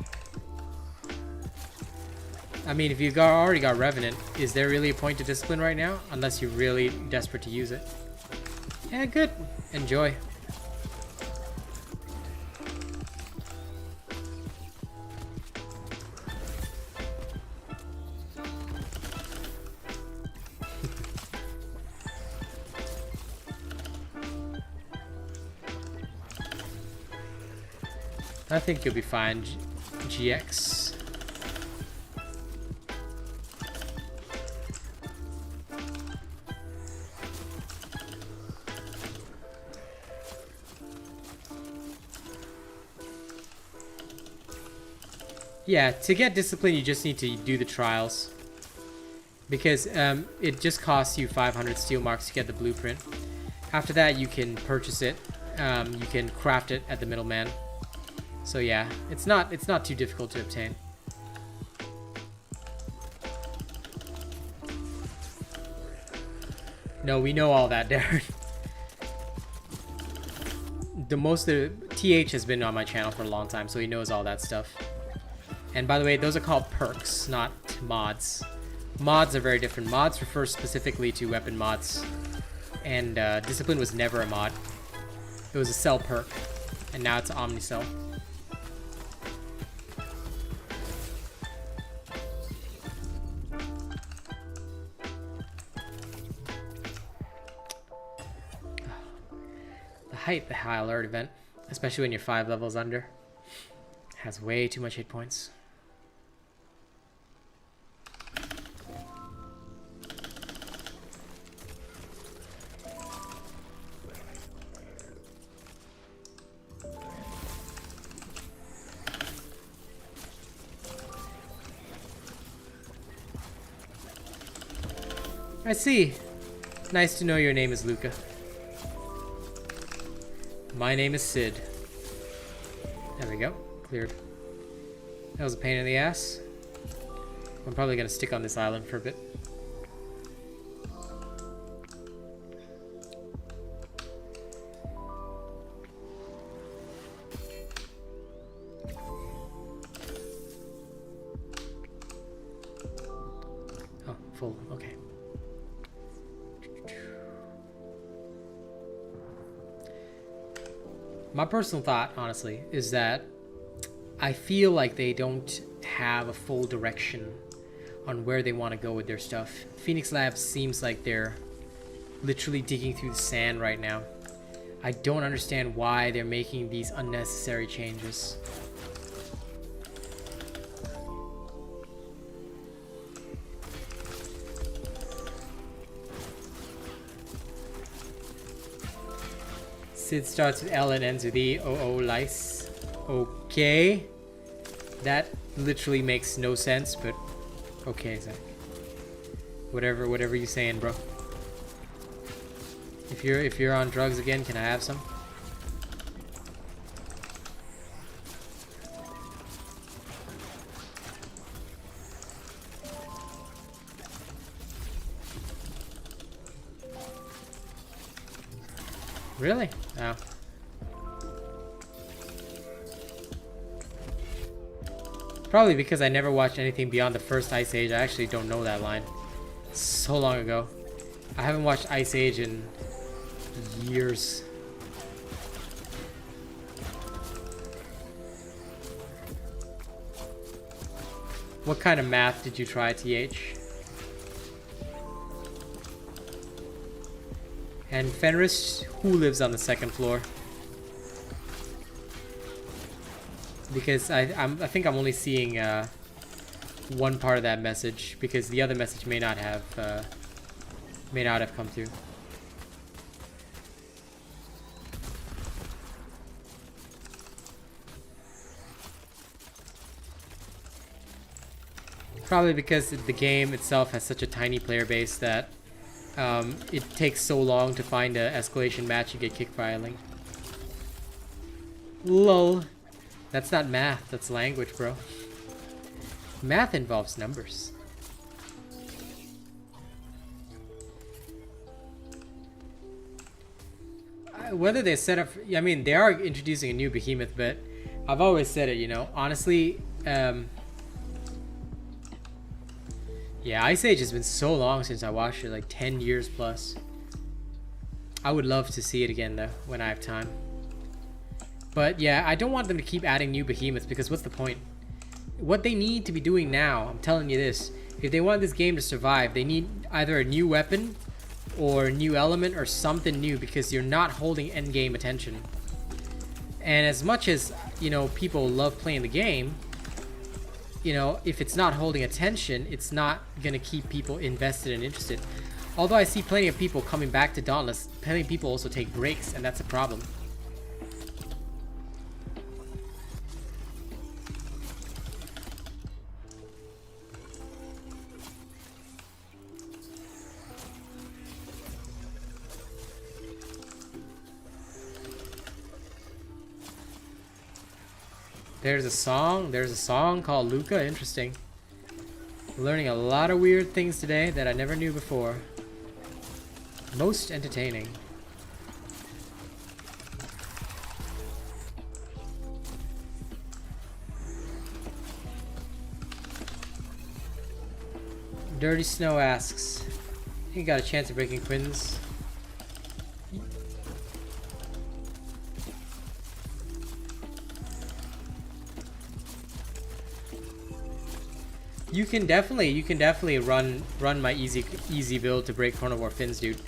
I mean, if you already got Revenant, is there really a point to discipline right now? Unless you're really desperate to use it. Yeah, good. Enjoy. I think you'll be fine, GX. Yeah, to get discipline, you just need to do the trials. Because it just costs you 500 steel marks to get the blueprint. After that, you can purchase it. You can craft it at the middleman. So yeah, it's not too difficult to obtain. No, we know all that, Darren. The TH has been on my channel for a long time, so he knows all that stuff. And by the way, those are called perks, not mods. Mods are very different. Mods refer specifically to weapon mods. And Discipline was never a mod. It was a cell perk. And now it's Omnicell. The high alert event, especially when you're 5 levels under, has way too much hit points. I see. Nice to know your name is Luca. My name is Sid. There we go. Cleared. That was a pain in the ass. I'm probably gonna stick on this island for a bit. Full. Okay. My personal thought, honestly, is that I feel like they don't have a full direction on where they want to go with their stuff. Phoenix Labs seems like they're literally digging through the sand right now. I don't understand why they're making these unnecessary changes. Sid starts with L and ends with E. Lice. Okay. That literally makes no sense, but okay, Zach. Whatever you saying, bro. If you're on drugs again, can I have some? Really? Oh. Probably because I never watched anything beyond the first Ice Age. I actually don't know that line. So long ago. I haven't watched Ice Age in years. What kind of math did you try, TH? And Fenris, who lives on the second floor? Because I think I'm only seeing one part of that message, because the other message may not have come through. Probably because the game itself has such a tiny player base that it takes so long to find an escalation match and get kick filing. Lol. That's not math, that's language, bro. Math involves numbers. Whether they set up... I mean, they are introducing a new Behemoth, but I've always said it, you know. Honestly, yeah, Ice Age has been so long since I watched it, like 10 years plus. I would love to see it again, though, when I have time. But yeah, I don't want them to keep adding new Behemoths, because what's the point? What they need to be doing now, I'm telling you this, if they want this game to survive, they need either a new weapon or a new element or something new, because you're not holding endgame attention. And as much as, you know, people love playing the game, you know, if it's not holding attention, it's not going to keep people invested and interested. Although I see plenty of people coming back to Dauntless, plenty of people also take breaks, and that's a problem. There's a song called Luca. Interesting. Learning a lot of weird things today that I never knew before. Most entertaining. Dirty Snow asks, you got a chance of breaking Quinn's? You can definitely run my easy build to break Carnivore Fins, dude.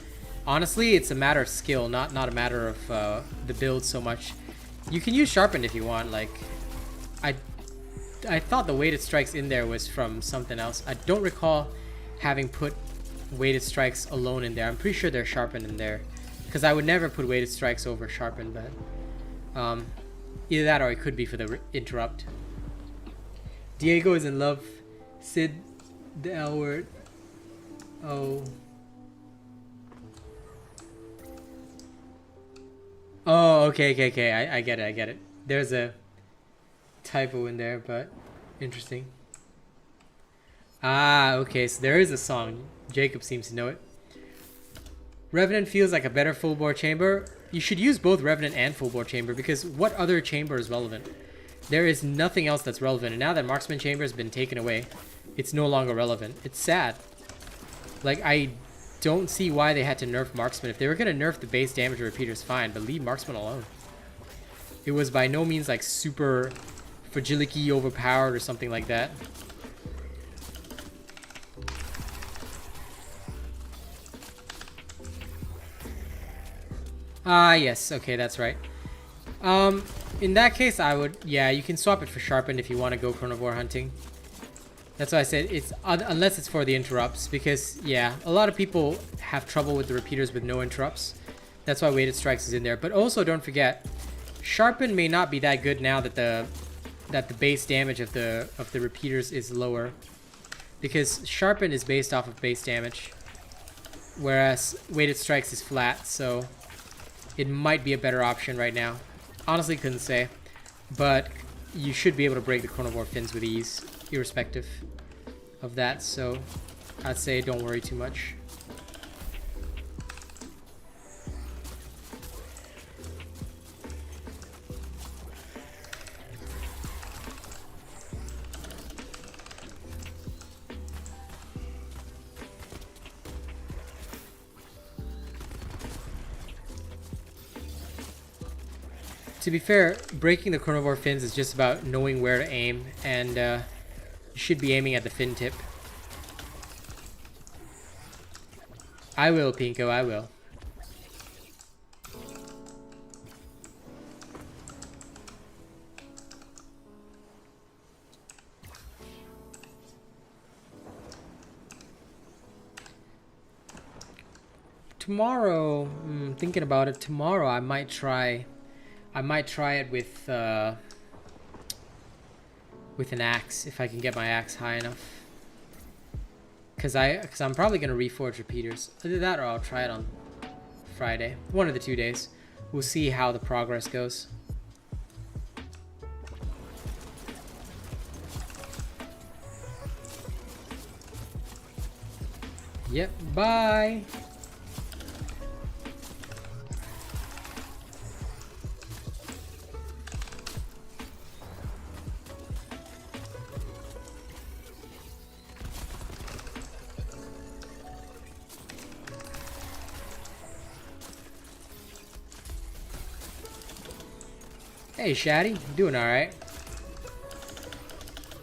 Honestly, it's a matter of skill, not a matter of the build so much. You can use Sharpened if you want. Like, I thought the weighted strikes in there was from something else. I don't recall having put weighted strikes alone in there. I'm pretty sure they're sharpened in there, because I would never put weighted strikes over sharpened. But either that or it could be for the interrupt. Diego is in love. Sid, the L word. Oh. Oh, okay. I get it. There's a typo in there, but interesting. Ah, okay, so there is a song. Jacob seems to know it. Revenant feels like a better full bore chamber. You should use both Revenant and full bore chamber, because what other chamber is relevant? There is nothing else that's relevant, and now that Marksman chamber has been taken away, it's no longer relevant. It's sad. Like, I don't see why they had to nerf marksman. If they were gonna nerf the base damage of repeaters, fine, but leave marksman alone. It was by no means like super fragility overpowered or something like that. Ah, yes, okay, that's right. In that case, I would, yeah, you can swap it for sharpened if you want to go chronivore hunting. That's why I said it's, unless it's for the interrupts, because, yeah, a lot of people have trouble with the repeaters with no interrupts. That's why weighted strikes is in there. But also, don't forget, sharpen may not be that good now that the base damage of the repeaters is lower, because sharpen is based off of base damage, whereas weighted strikes is flat. So it might be a better option right now. Honestly, couldn't say, but you should be able to break the chronivore fins with ease, irrespective of that. So I'd say don't worry too much. To be fair, breaking the chronivore fins is just about knowing where to aim, and you should be aiming at the fin tip. I will, Pinko, I will. Tomorrow, thinking about it, tomorrow I might try it with an axe if I can get my axe high enough. Cause I'm probably gonna reforge repeaters. Either that or I'll try it on Friday. One of the 2 days. We'll see how the progress goes. Yep, bye. Hey, Shaddy, doing all right.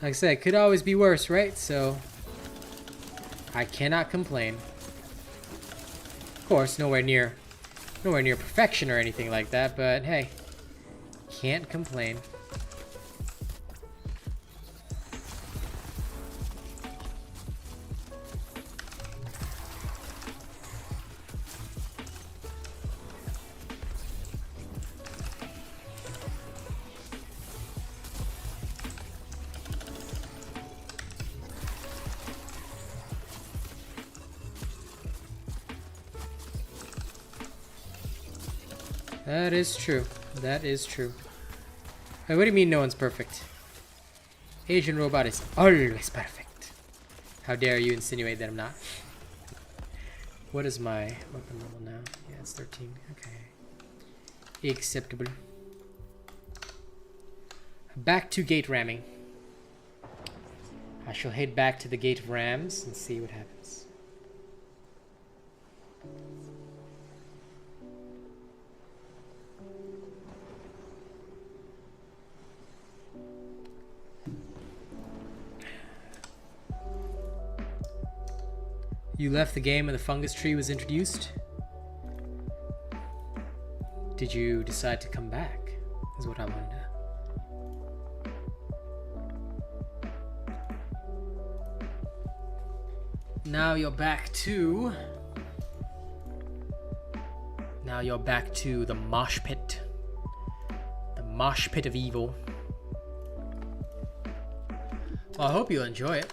Like I said, it could always be worse, right? So I cannot complain. Of course, nowhere near perfection or anything like that, but hey, can't complain. That is true. That is true. Wait, what do you mean no one's perfect? Asian robot is always perfect. How dare you insinuate that I'm not? What is my weapon level now? Yeah, it's 13. Okay. Acceptable. Back to gate ramming. I shall head back to the gate of rams and see what happens. You left the game when the fungus tree was introduced? Did you decide to come back? Is what I wanted to. Now you're back to the mosh pit. The mosh pit of evil. Well, I hope you'll enjoy it.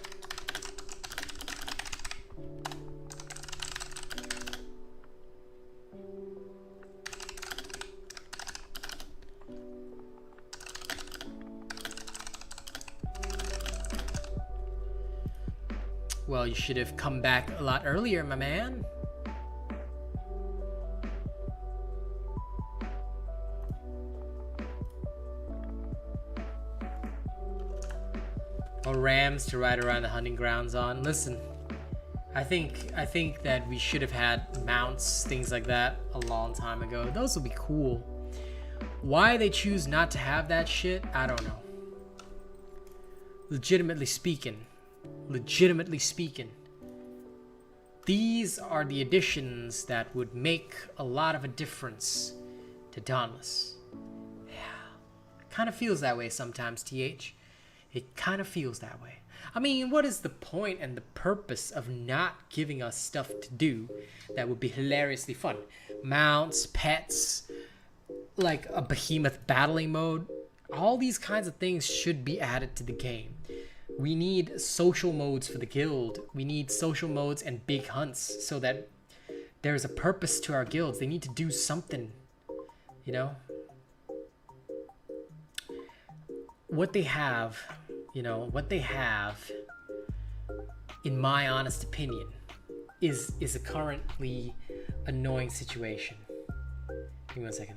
Well, you should have come back a lot earlier, my man. Or rams to ride around the hunting grounds on. Listen, I think that we should have had mounts, things like that, a long time ago. Those would be cool. Why they choose not to have that shit, I don't know. Legitimately speaking, these are the additions that would make a lot of a difference to Dauntless. Yeah, kind of feels that way sometimes, TH. It kind of feels that way. I mean, what is the point and the purpose of not giving us stuff to do that would be hilariously fun? Mounts, pets, like a Behemoth battling mode. All these kinds of things should be added to the game. We need social modes for the guild. We need social modes and big hunts so that there's a purpose to our guilds. They need to do something, you know? What they have, in my honest opinion, is a currently annoying situation. Give me 1 second.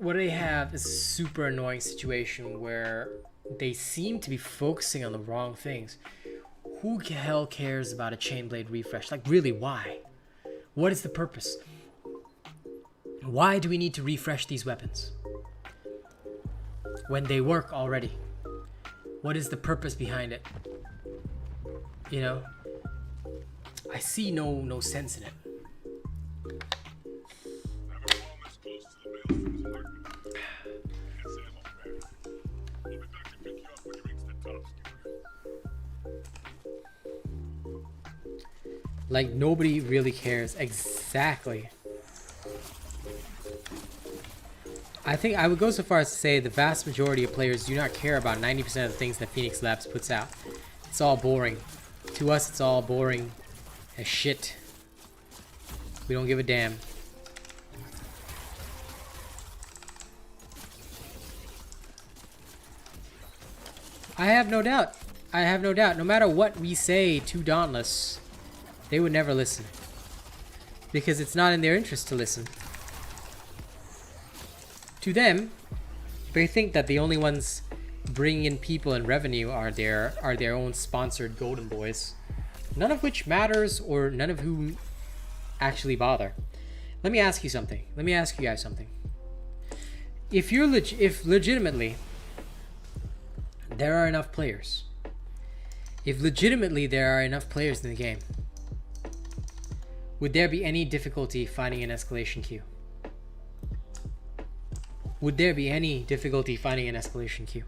What they have is a super annoying situation where they seem to be focusing on the wrong things. Who the hell cares about a Chainblade refresh? Like, really, why? What is the purpose? Why do we need to refresh these weapons when they work already? What is the purpose behind it? You know, I see no sense in it. Like, nobody really cares. Exactly. I think I would go so far as to say the vast majority of players do not care about 90% of the things that Phoenix Labs puts out. It's all boring. To us, it's all boring as shit. We don't give a damn. I have no doubt. No matter what we say to Dauntless, they would never listen. Because it's not in their interest to listen. To them, they think that the only ones bringing in people and revenue are their own sponsored golden boys. None of which matters, or none of whom actually bother. Let me ask you something. Let me ask you guys something. If legitimately there are enough players, in the game, would there be any difficulty finding an escalation queue? Would there be any difficulty finding an escalation queue?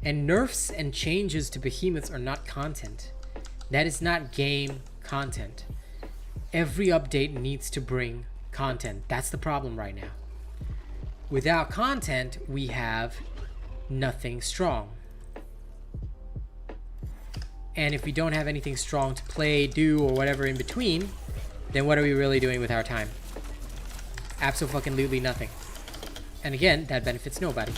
And nerfs and changes to behemoths are not content. That is not game content. Every update needs to bring content. That's the problem right now. Without content, we have nothing strong. And if we don't have anything strong to play, do, or whatever in between, then what are we really doing with our time? Absolutely nothing. And again, that benefits nobody.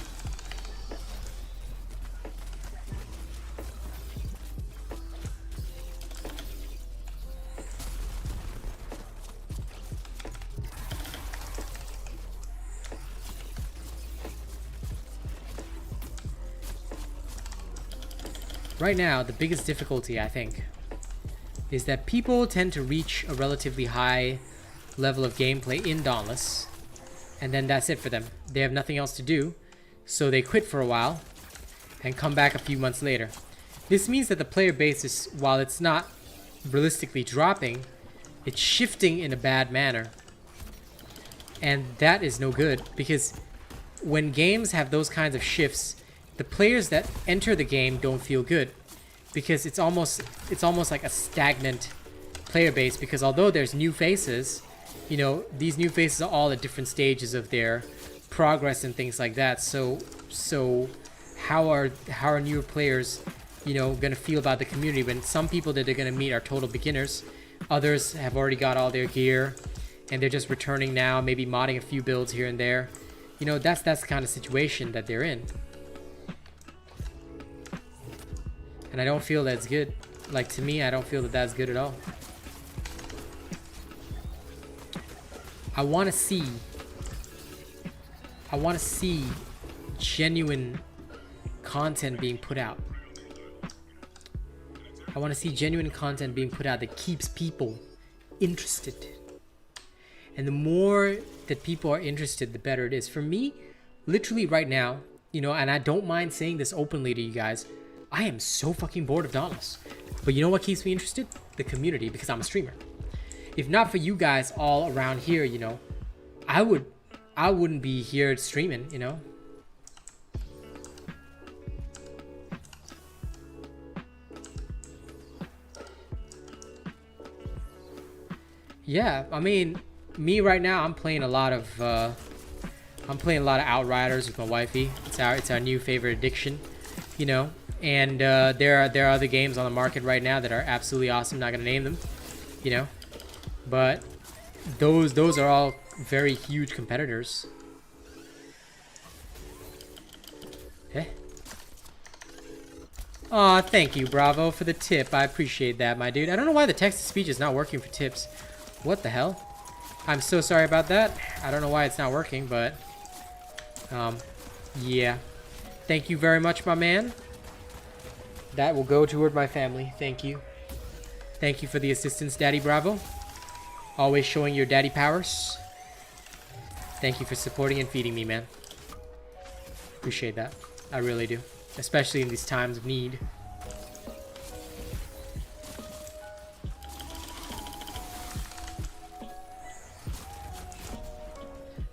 Right now, the biggest difficulty, I think, is that people tend to reach a relatively high level of gameplay in Dauntless, and then that's it for them. They have nothing else to do, so they quit for a while and come back a few months later. This means that the player base is, while it's not realistically dropping, it's shifting in a bad manner. And that is no good, because when games have those kinds of shifts, the players that enter the game don't feel good, because it's almost like a stagnant player base. Because although there's new faces, you know, these new faces are all at different stages of their progress and things like that. So how are newer players, you know, gonna feel about the community when some people that they're gonna meet are total beginners, others have already got all their gear and they're just returning now, maybe modding a few builds here and there. You know, that's the kind of situation that they're in. And I don't feel that's good. Like, to me, I don't feel that that's good at all. I want to see genuine content being put out. I want to see genuine content being put out that keeps people interested. And the more that people are interested, the better it is. For me, literally right now, you know, and I don't mind saying this openly to you guys, I am so fucking bored of Dauntless. But you know what keeps me interested? The community, because I'm a streamer. If not for you guys all around here, you know, I wouldn't be here streaming, you know. Yeah, I mean, me right now, I'm playing a lot of Outriders with my wifey. It's our new favorite addiction, you know. And there are other games on the market right now that are absolutely awesome. Not gonna name them, you know, but those are all very huge competitors. Eh? Aw, thank you, Bravo, for the tip. I appreciate that, my dude. I don't know why the text-to-speech is not working for tips. What the hell? I'm so sorry about that. I don't know why it's not working, but yeah. Thank you very much, my man. That will go toward my family. Thank you. Thank you for the assistance, Daddy Bravo. Always showing your daddy powers. Thank you for supporting and feeding me, man. Appreciate that. I really do. Especially in these times of need.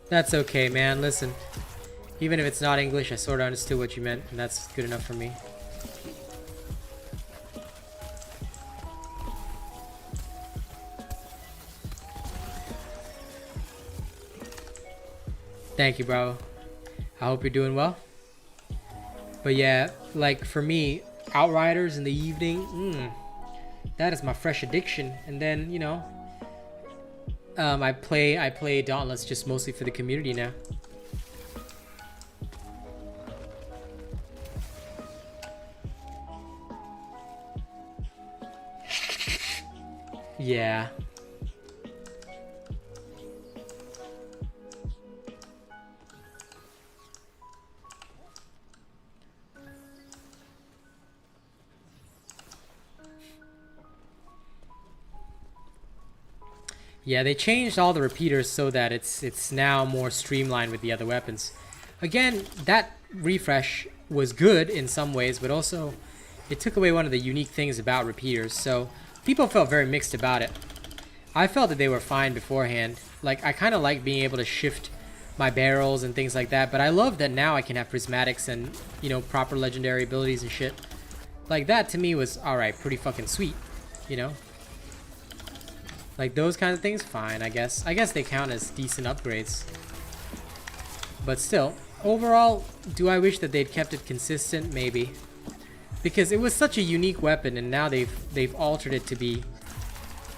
That's okay, man. Listen. Even if it's not English, I sort of understood what you meant, and that's good enough for me. Thank you, bro. I hope you're doing well. But yeah, like for me, Outriders in the evening, that is my fresh addiction. And then, you know, I play Dauntless just mostly for the community now. Yeah. Yeah, they changed all the repeaters so that it's now more streamlined with the other weapons. Again, that refresh was good in some ways, but also it took away one of the unique things about repeaters. So people felt very mixed about it. I felt that they were fine beforehand. Like, I kind of like being able to shift my barrels and things like that, but I love that now I can have prismatics and, you know, proper legendary abilities and shit. Like, that to me was, alright, pretty fucking sweet, you know? Like, those kind of things, fine, I guess. I guess they count as decent upgrades. But still, overall, do I wish that they'd kept it consistent? Maybe. Because it was such a unique weapon, and now they've altered it to be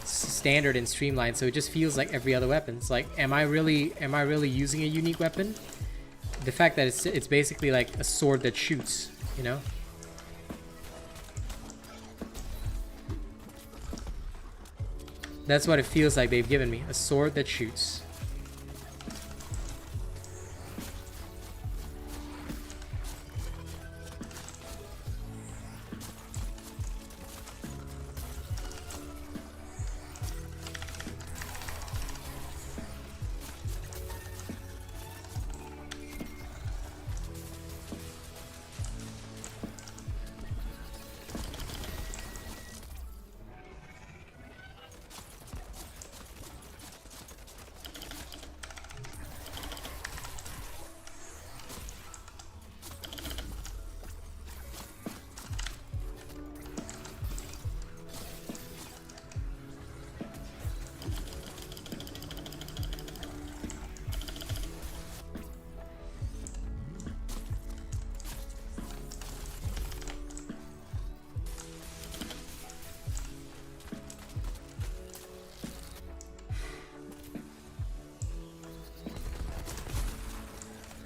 standard and streamlined, so it just feels like every other weapon. It's like, am I really using a unique weapon? The fact that it's basically like a sword that shoots, you know? That's what it feels like they've given me. A sword that shoots.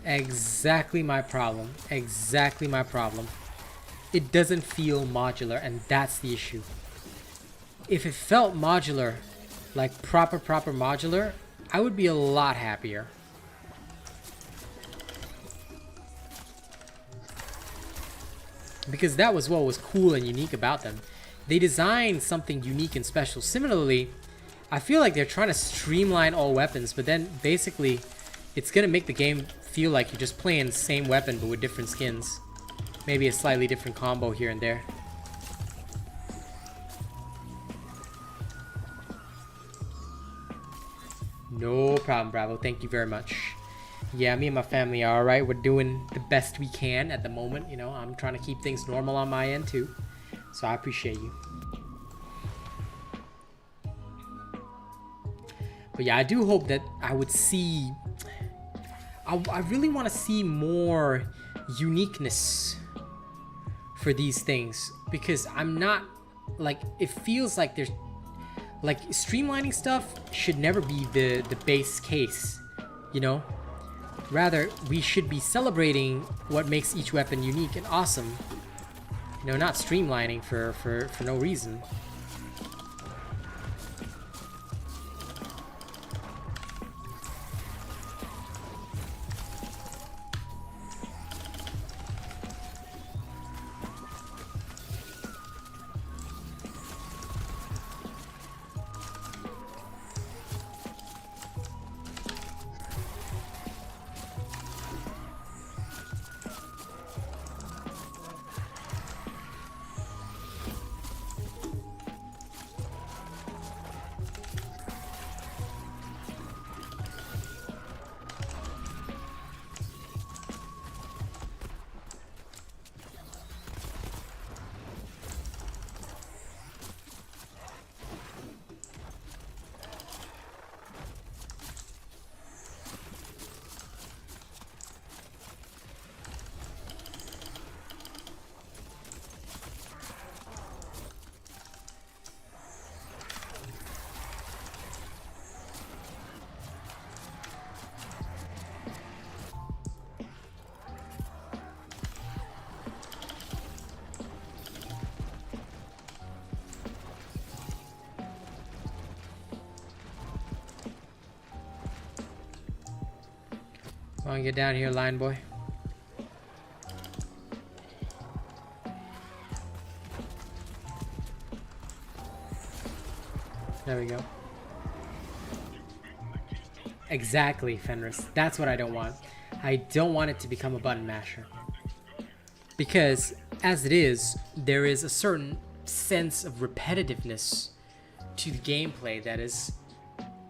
Exactly my problem. Exactly my problem. It doesn't feel modular, and that's the issue. If it felt modular, like proper modular, I would be a lot happier. Because that was what was cool and unique about them. They designed something unique and special. Similarly, I feel like they're trying to streamline all weapons, but then basically it's gonna make the game feel like you're just playing the same weapon but with different skins. Maybe a slightly different combo here and there. No problem, Bravo. Thank you very much. Yeah, me and my family are alright. We're doing the best we can at the moment. You know, I'm trying to keep things normal on my end too. So I appreciate you. But yeah, I do hope that I would see... I really want to see more uniqueness for these things. Because I'm not... Like, it feels like there's... Like, streamlining stuff should never be the base case, you know? Rather, we should be celebrating what makes each weapon unique and awesome. You know, not streamlining for no reason. Come on, get down here, lion boy. There we go. Exactly, Fenris. That's what I don't want. I don't want it to become a button masher. Because, as it is, there is a certain sense of repetitiveness to the gameplay that is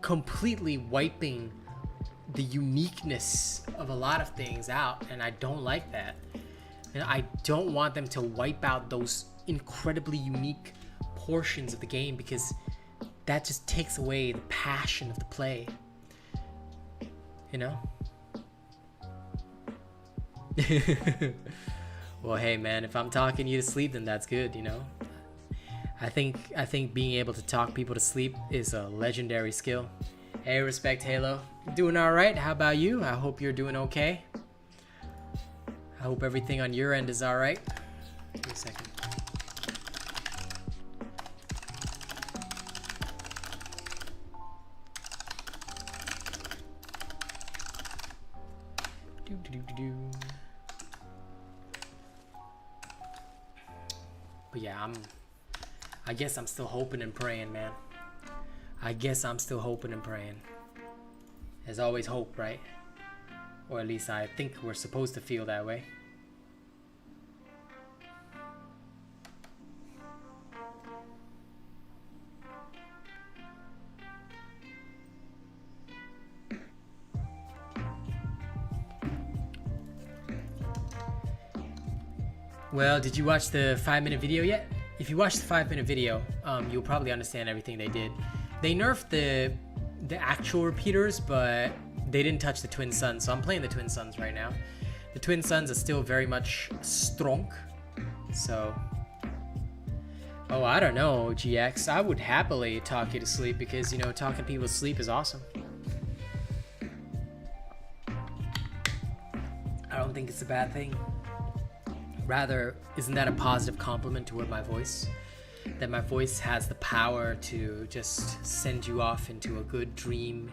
completely wiping the uniqueness of a lot of things out, and I don't like that. And I don't want them to wipe out those incredibly unique portions of the game, because that just takes away the passion of the play. You know? Well, hey man, if I'm talking you to sleep, then that's good, you know? I think being able to talk people to sleep is a legendary skill. Hey, respect Halo. Doing alright, how about you? I hope you're doing okay. I hope everything on your end is alright. Give me a second. But yeah, I guess I'm still hoping and praying, man. I guess I'm still hoping and praying. There's always hope, right? Or at least I think we're supposed to feel that way. Well, did you watch the 5-minute video yet? If you watched the 5-minute video, you'll probably understand everything they did. They nerfed the actual repeaters, but they didn't touch the Twin Suns, so I'm playing the Twin Suns right now. The Twin Suns are still very much strong, so... Oh, I don't know, GX. I would happily talk you to sleep because, you know, talking people to sleep is awesome. I don't think it's a bad thing. Rather, isn't that a positive compliment toward my voice? That my voice has the power to just send you off into a good dream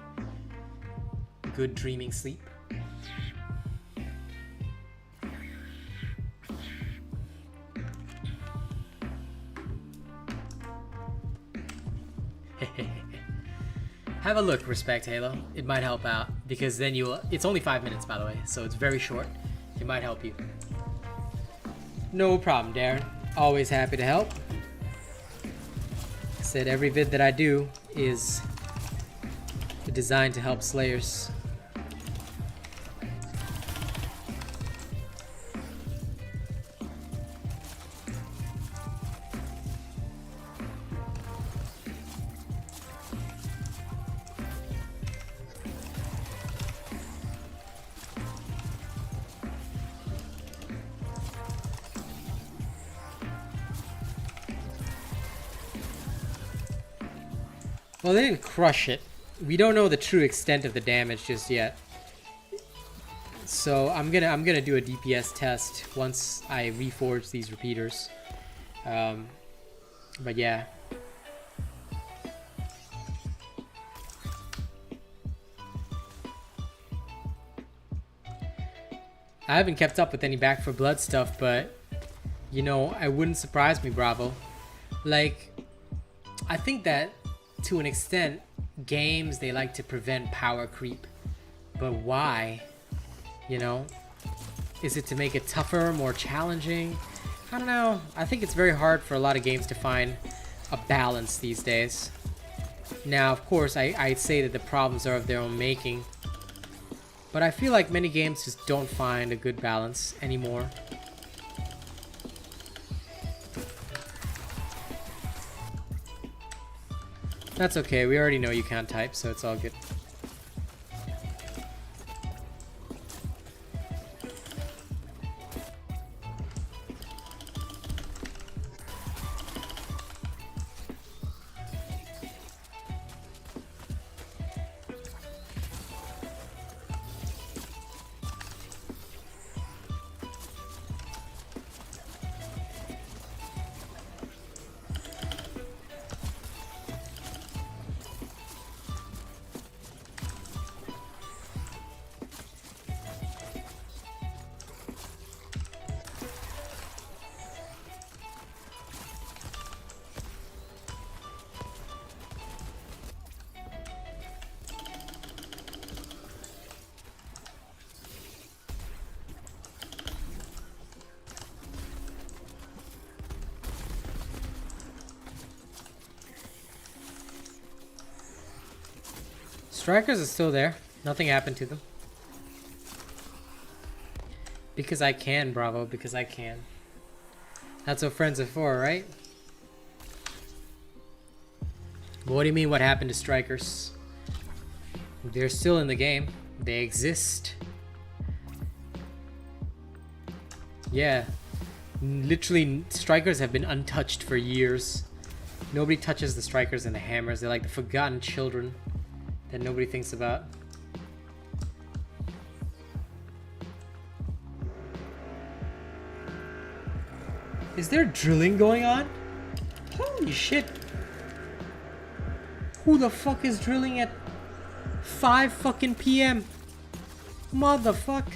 good dreaming sleep. Have a look, Respect Halo. It might help out because then you'll. It's only 5 minutes, by the way, so it's very short. It might help you. No problem, Darren. Always happy to help. Said every vid that I do is designed to help Slayers. Well, they didn't crush it. We don't know the true extent of the damage just yet. So I'm gonna do a DPS test once I reforge these repeaters. But yeah. I haven't kept up with any Back for Blood stuff, but you know, it wouldn't surprise me, Bravo. Like, I think that to an extent, games, they like to prevent power creep. But why? You know? Is it to make it tougher, more challenging? I don't know. I think it's very hard for a lot of games to find a balance these days. Now, of course, I'd say that the problems are of their own making. But I feel like many games just don't find a good balance anymore. That's okay, we already know you can't type, so it's all good. Strikers are still there. Nothing happened to them. Because I can, Bravo. Because I can. That's what friends are for, right? But what do you mean what happened to Strikers? They're still in the game. They exist. Yeah. Literally, Strikers have been untouched for years. Nobody touches the Strikers and the Hammers. They're like the forgotten children that nobody thinks about. Is there drilling going on? Holy shit. Who the fuck is drilling at 5 fucking PM? Motherfuck.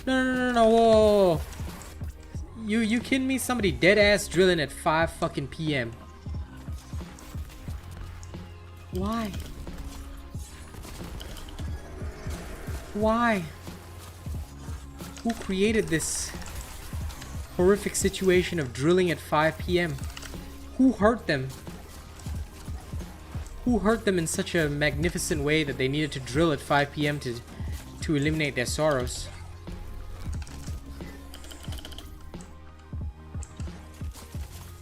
No, whoa. You kidding me? Somebody dead ass drilling at 5 fucking PM. Why? Why? Who created this horrific situation of drilling at 5 PM? Who hurt them? Who hurt them in such a magnificent way that they needed to drill at 5 PM to eliminate their sorrows?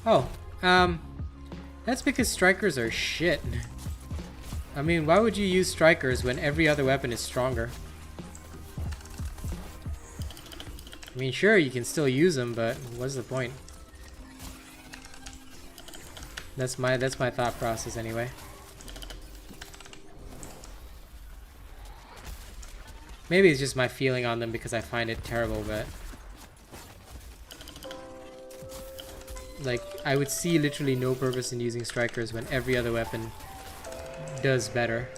Oh, that's because Strikers are shit. I mean, why would you use Strikers when every other weapon is stronger? I mean, sure, you can still use them, but what's the point? That's my thought process anyway. Maybe it's just my feeling on them because I find it terrible, but like, I would see literally no purpose in using Strikers when every other weapon does better.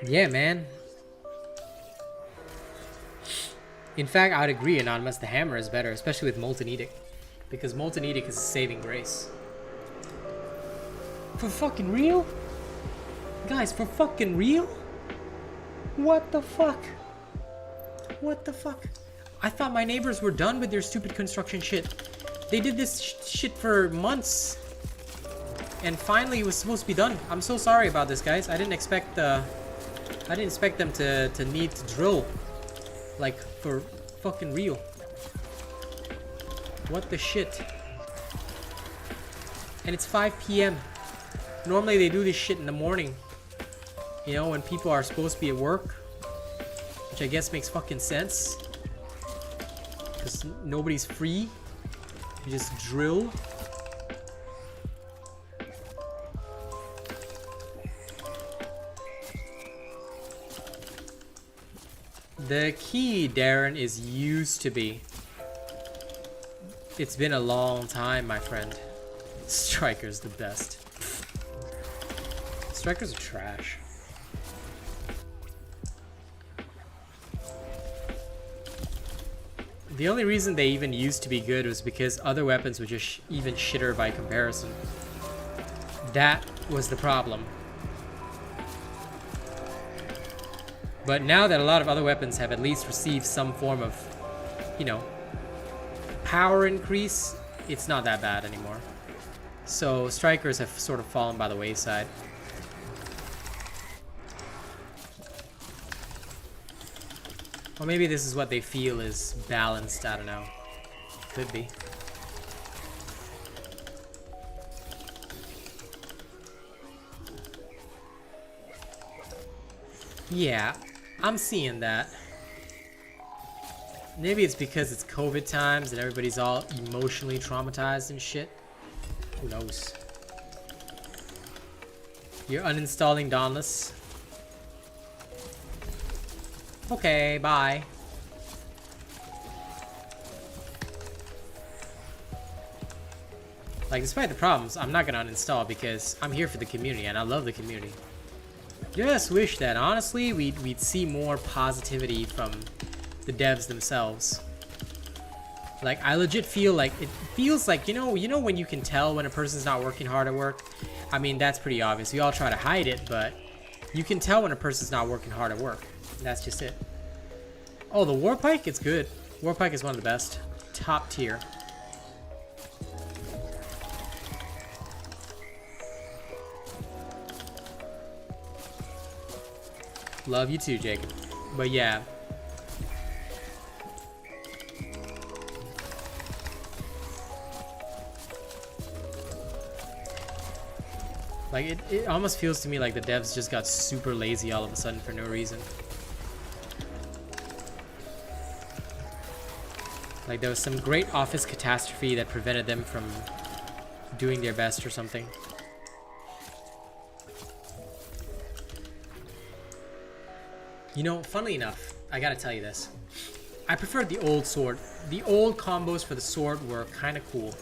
Yeah, man. In fact, I'd agree, Anonymous, the hammer is better, especially with Molten Edict. Because Molten Edict is a saving grace. For fucking real? Guys, for fucking real? What the fuck? What the fuck? I thought my neighbors were done with their stupid construction shit. They did this shit for months. And finally it was supposed to be done. I'm so sorry about this, guys. I didn't expect them to need to drill. Like, for fucking real. What the shit? And it's 5 p.m. Normally they do this shit in the morning. You know, when people are supposed to be at work. Which I guess makes fucking sense. Because nobody's free. You just drill. The key, Darren, is used to be. It's been a long time, my friend. Striker's the best. Strikers are trash. The only reason they even used to be good was because other weapons were just even shitter by comparison. That was the problem. But now that a lot of other weapons have at least received some form of, you know, power increase, it's not that bad anymore. So strikers have sort of fallen by the wayside. Or maybe this is what they feel is balanced, I don't know. Could be. Yeah, I'm seeing that. Maybe it's because it's COVID times and everybody's all emotionally traumatized and shit. Who knows? You're uninstalling Dauntless. Okay, bye. Like, despite the problems, I'm not gonna uninstall because I'm here for the community and I love the community. Just wish that, honestly, we'd see more positivity from the devs themselves. Like, I legit feel like, it feels like, you know when you can tell when a person's not working hard at work? I mean, that's pretty obvious. We all try to hide it, but you can tell when a person's not working hard at work. That's just it. Oh, the Warpike? It's good. Warpike is one of the best. Top tier. Love you too, Jacob. But yeah. Like, it almost feels to me like the devs just got super lazy all of a sudden for no reason. Like, there was some great office catastrophe that prevented them from doing their best or something. You know, funnily enough, I gotta tell you this. I preferred the old sword. The old combos for the sword were kind of cool.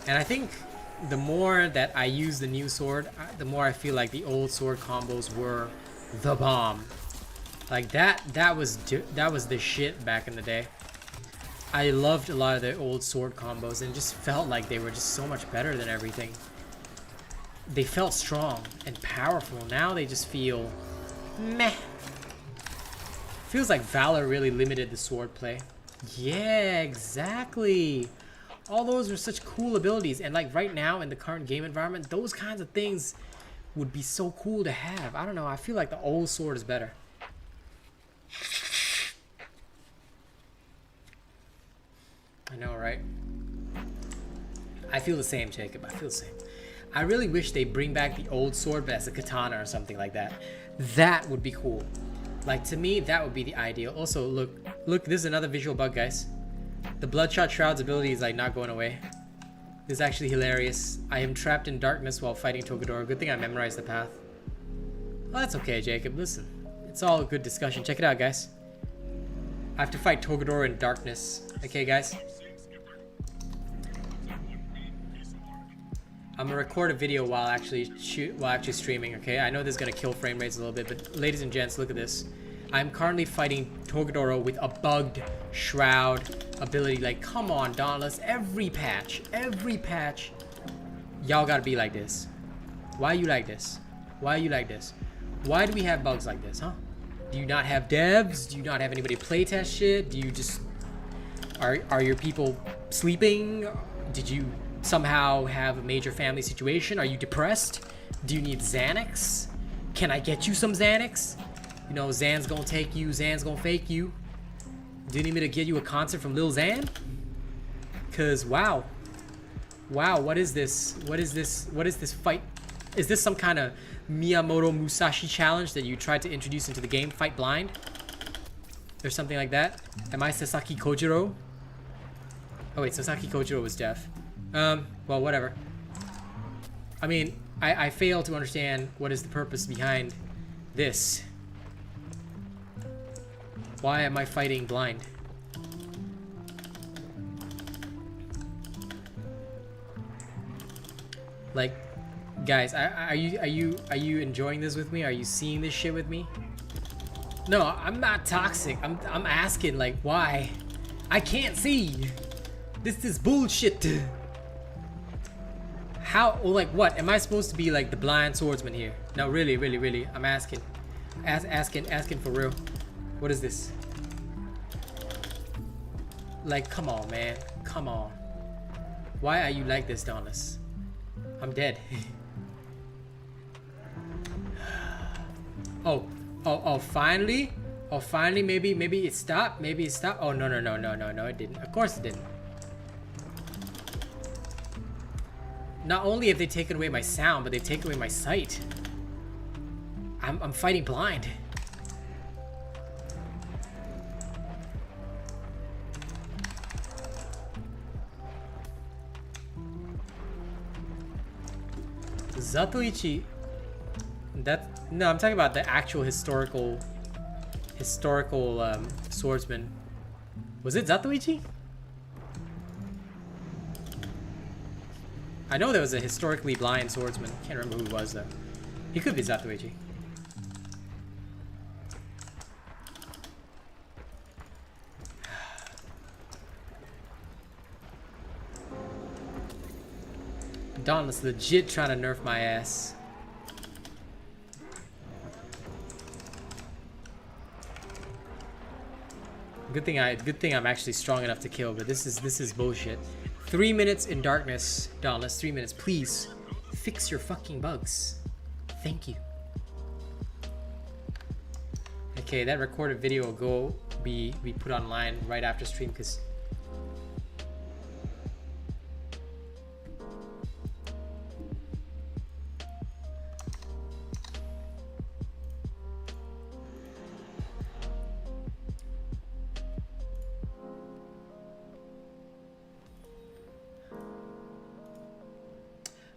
And I think the more that I use the new sword, the more I feel like the old sword combos were the bomb. Like, that was the shit back in the day. I loved a lot of the old sword combos and just felt like they were just so much better than everything. They felt strong and powerful. Now they just feel meh. Feels like Valor really limited the sword play. Yeah, exactly. All those are such cool abilities, and like right now in the current game environment, those kinds of things would be so cool to have. I don't know, I feel like the old sword is better. I know, right? I feel the same, Jacob. I feel the same. I really wish they bring back the old sword, but as a katana or something like that. That would be cool. Like, to me, that would be the ideal. Also, look, this is another visual bug, guys. The Bloodshot Shroud's ability is like not going away. This is actually hilarious. I am trapped in darkness while fighting Togedoro. Good thing I memorized the path. Well, that's okay, Jacob. Listen, it's all a good discussion. Check it out, guys. I have to fight Togedoro in darkness. Okay, guys? I'm gonna record a video while actually streaming, okay? I know this is gonna kill frame rates a little bit, but ladies and gents, look at this. I'm currently fighting Togedoro with a bugged shroud ability. Like, come on, Dauntless. Every patch, y'all gotta be like this. Why you like this? Why you like this? Why do we have bugs like this, huh? Do you not have devs? Do you not have anybody playtest shit? Do you just... Are your people sleeping? Did you somehow have a major family situation? Are you depressed? Do you need Xanax? Can I get you some Xanax? You know, Xan's gonna take you, Xan's gonna fake you. Do you need me to get you a concert from Lil Xan? Cause wow. Wow, what is this? What is this? What is this fight? Is this some kind of Miyamoto Musashi challenge that you tried to introduce into the game? Fight blind? Or something like that? Am I Sasaki Kojiro? Oh wait, Sasaki Kojiro was deaf. Well, whatever. I mean, I fail to understand what is the purpose behind this. Why am I fighting blind? Like, guys, are you enjoying this with me? Are you seeing this shit with me? No, I'm not toxic. I'm asking, like, why? I can't see. This is bullshit. How, or like, what? Am I supposed to be like the blind swordsman here? No, really, I'm asking. Asking for real. What is this? Like, come on, man. Come on. Why are you like this, Dauntless? I'm dead. Oh, finally? Oh, finally, maybe it stopped? Maybe it stopped? Oh, no, it didn't. Of course it didn't. Not only have they taken away my sound, but they've taken away my sight. I'm fighting blind. Zatoichi, no, I'm talking about the actual historical swordsman. Was it Zatoichi? I know there was a historically blind swordsman. Can't remember who it was though. He could be Zatoichi. Dauntless legit trying to nerf my ass. Good thing I'm actually strong enough to kill, but this is bullshit. 3 minutes in darkness, Dauntless. 3 minutes, please. Fix your fucking bugs. Thank you. Okay, that recorded video will be put online right after stream, because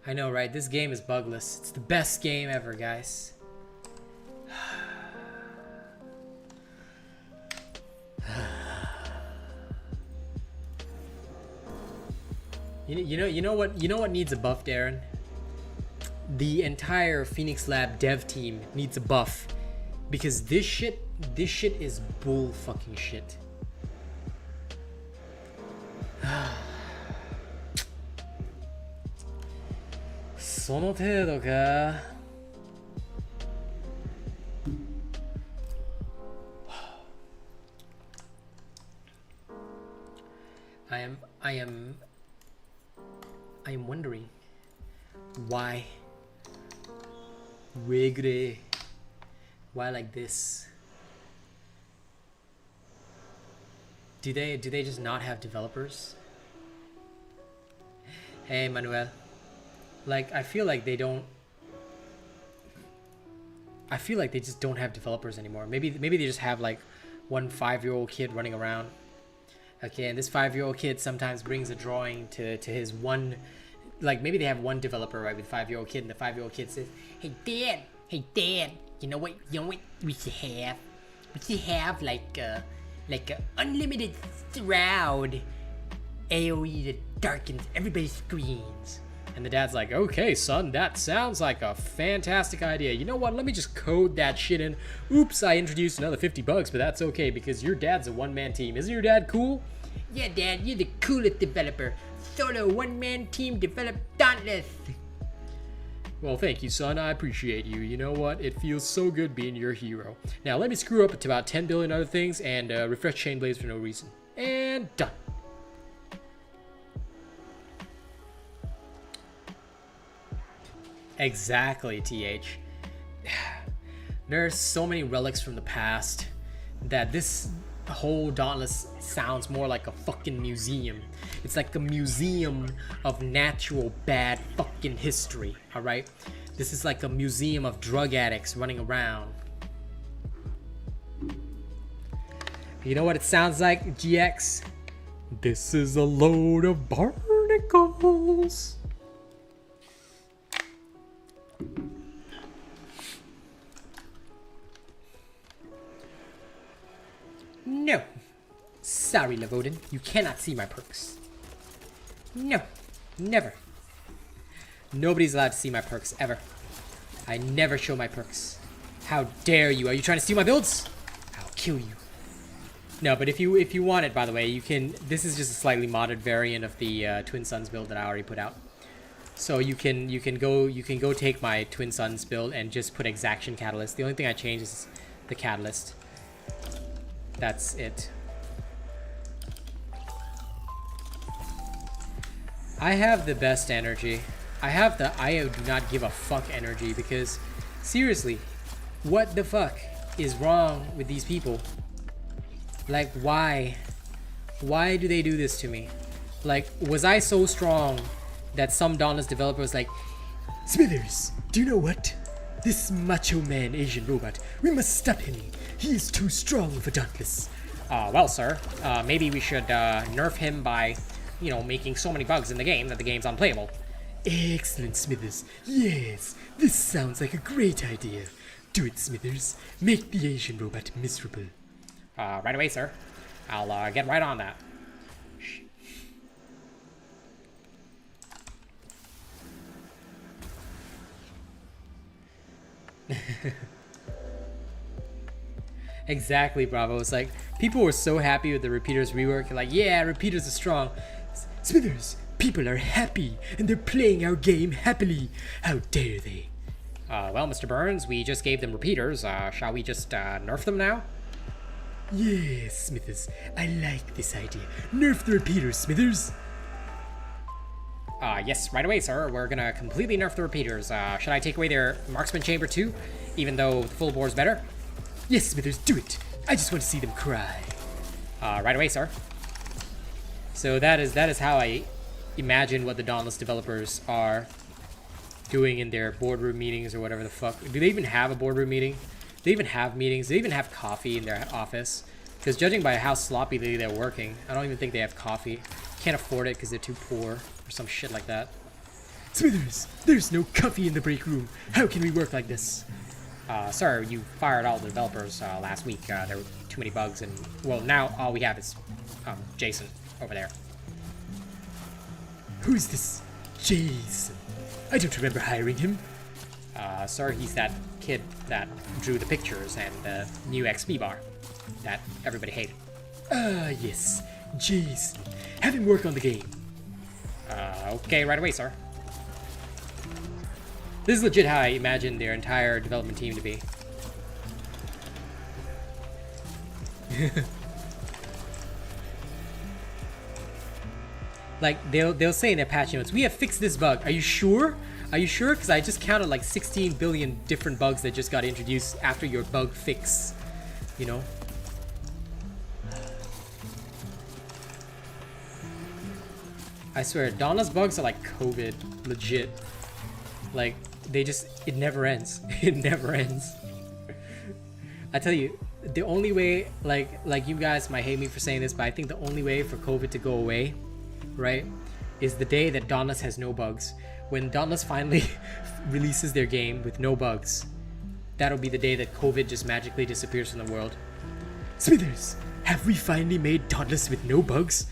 I know, right? This game is bugless. It's the best game ever, guys. You know what needs a buff, Darren? The entire Phoenix Lab dev team needs a buff, because this shit is bull fucking shit. I am wondering why like this? Do they just not have developers? Hey Manuel. Like, I feel like they just don't have developers anymore. Maybe they just have like one 5-year-old kid running around. Okay, and this 5-year-old kid sometimes brings a drawing to his one, like maybe they have one developer, right, with a 5-year-old kid, and the 5-year-old kid says, hey dad, you know what we should have? We should have like a unlimited shroud AoE that darkens everybody's screens. And the dad's like, okay, son, that sounds like a fantastic idea. You know what? Let me just code that shit in. Oops, I introduced another 50 bugs, but that's okay because your dad's a one-man team. Isn't your dad cool? Yeah, Dad, you're the coolest developer. Solo one-man team developed Dauntless. Well, thank you, son. I appreciate you. You know what? It feels so good being your hero. Now, let me screw up to about 10 billion other things and refresh chain blades for no reason. And done. Exactly, TH. There's so many relics from the past that this whole Dauntless sounds more like a fucking museum. It's like a museum of natural bad fucking history, alright? This is like a museum of drug addicts running around. You know what it sounds like, GX? This is a load of barnacles. No. Sorry, Levodin. You cannot see my perks. No. Never. Nobody's allowed to see my perks, ever. I never show my perks. How dare you? Are you trying to steal my builds? I'll kill you. No, but if you want it, by the way, you can... This is just a slightly modded variant of the Twin Suns build that I already put out. So you can go take my Twin Suns build and just put Exaction Catalyst. The only thing I changed is the Catalyst. That's it. I have the best energy. I have the I do not give a fuck energy because seriously, what the fuck is wrong with these people? Like, why? Why do they do this to me? Like, was I so strong that some Dauntless developer was like, Smithers, do you know what? This macho man Asian robot, we must stop him. He is too strong for Dauntless. Well, sir, maybe we should nerf him by, you know, making so many bugs in the game that the game's unplayable. Excellent, Smithers. Yes, this sounds like a great idea. Do it, Smithers. Make the Asian robot miserable. Right away, sir. I'll get right on that. Exactly, Bravo. It's like people were so happy with the repeaters rework. They're like, yeah, repeaters are strong. Smithers, people are happy and they're playing our game happily. How dare they? Well, Mr. Burns, we just gave them repeaters. Shall we just nerf them now? Yes, Smithers. I like this idea. Nerf the repeaters, Smithers. Yes, right away, sir. We're gonna completely nerf the repeaters. Should I take away their marksman chamber too, even though the full bore's better? Yes, Smithers, do it. I just want to see them cry. Right away, sir. So that is how I imagine what the Dauntless developers are doing in their boardroom meetings or whatever the fuck. Do they even have a boardroom meeting? Do they even have meetings? Do they even have coffee in their office? Because judging by how sloppily they're working, I don't even think they have coffee. Can't afford it because they're too poor or some shit like that. Smithers, there's no coffee in the break room. How can we work like this? Sir, you fired all the developers last week. There were too many bugs, and well, now all we have is Jason over there. Who's this Jason? I don't remember hiring him. Sir, he's that kid that drew the pictures and the new XP bar that everybody hated. Yes, Jason. Have him work on the game. Okay, right away, sir. This is legit how I imagine their entire development team to be. Like, they'll say in their patch notes, we have fixed this bug. Are you sure? Are you sure? Because I just counted like 16 billion different bugs that just got introduced after your bug fix. You know? I swear, Dauntless bugs are like COVID. Legit. Like, they just, it never ends. It never ends. I tell you, the only way, like you guys might hate me for saying this, but I think the only way for COVID to go away, right, is the day that Dauntless has no bugs. When Dauntless finally releases their game with no bugs, that'll be the day that COVID just magically disappears from the world. Smithers, have we finally made Dauntless with no bugs?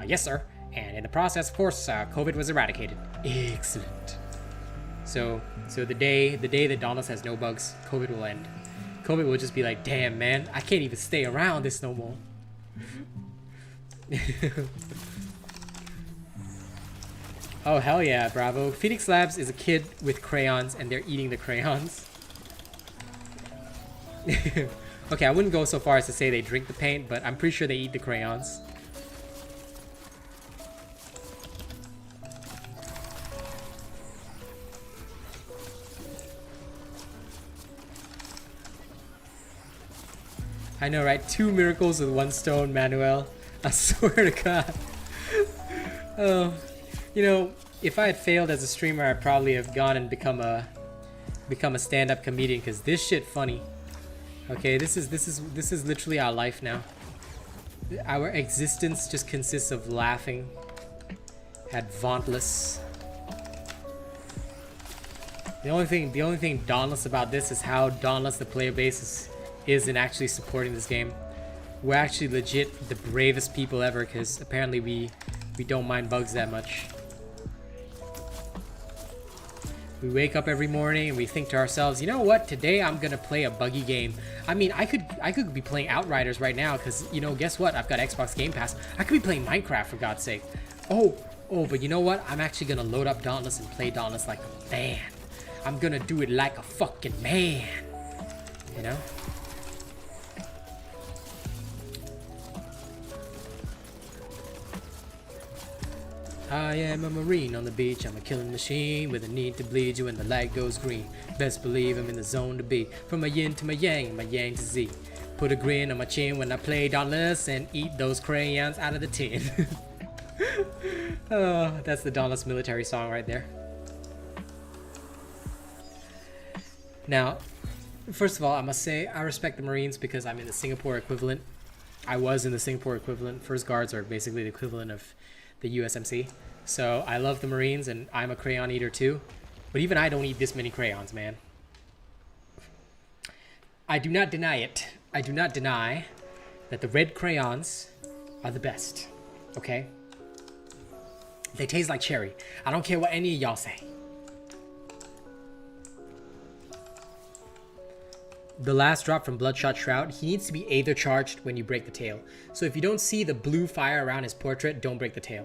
Yes, sir. And in the process, of course, COVID was eradicated. Excellent. So the day that Dauntless has no bugs, COVID will end. COVID will just be like, damn man, I can't even stay around this no more. Oh hell yeah, bravo. Phoenix Labs is a kid with crayons and they're eating the crayons. Okay, I wouldn't go so far as to say they drink the paint, but I'm pretty sure they eat the crayons. I know, right? 2 miracles with 1 stone, Manuel. I swear to God. Oh, you know, if I had failed as a streamer, I'd probably have gone and become a stand-up comedian, because this shit funny. Okay, this is literally our life now. Our existence just consists of laughing at Dauntless. The only thing Dauntless about this is how Dauntless the player base is in actually supporting this game. We're actually legit the bravest people ever, because apparently we don't mind bugs that much. We wake up every morning and we think to ourselves, you know what, today I'm gonna play a buggy game. I mean, I could be playing Outriders right now, because, you know, guess what, I've got Xbox Game Pass. I could be playing Minecraft, for God's sake. Oh, but you know what, I'm actually gonna load up Dauntless and play Dauntless like a man. I'm gonna do it like a fucking man, you know? I am a marine on the beach, I'm a killing machine with a need to bleed you when the light goes green. Best believe I'm in the zone to be, from my yin to my yang to Z. Put a grin on my chin when I play Dauntless and eat those crayons out of the tin. Oh, that's the Dauntless military song right there. Now, first of all, I must say I respect the Marines because I'm in the Singapore equivalent. I was in the Singapore equivalent. First Guards are basically the equivalent of the USMC. So I love the Marines and I'm a crayon eater too. But even I don't eat this many crayons, man. I do not deny it. I do not deny that the red crayons are the best. Okay? They taste like cherry. I don't care what any of y'all say. The last drop from Bloodshot Shroud, he needs to be Aether charged when you break the tail. So if you don't see the blue fire around his portrait, don't break the tail.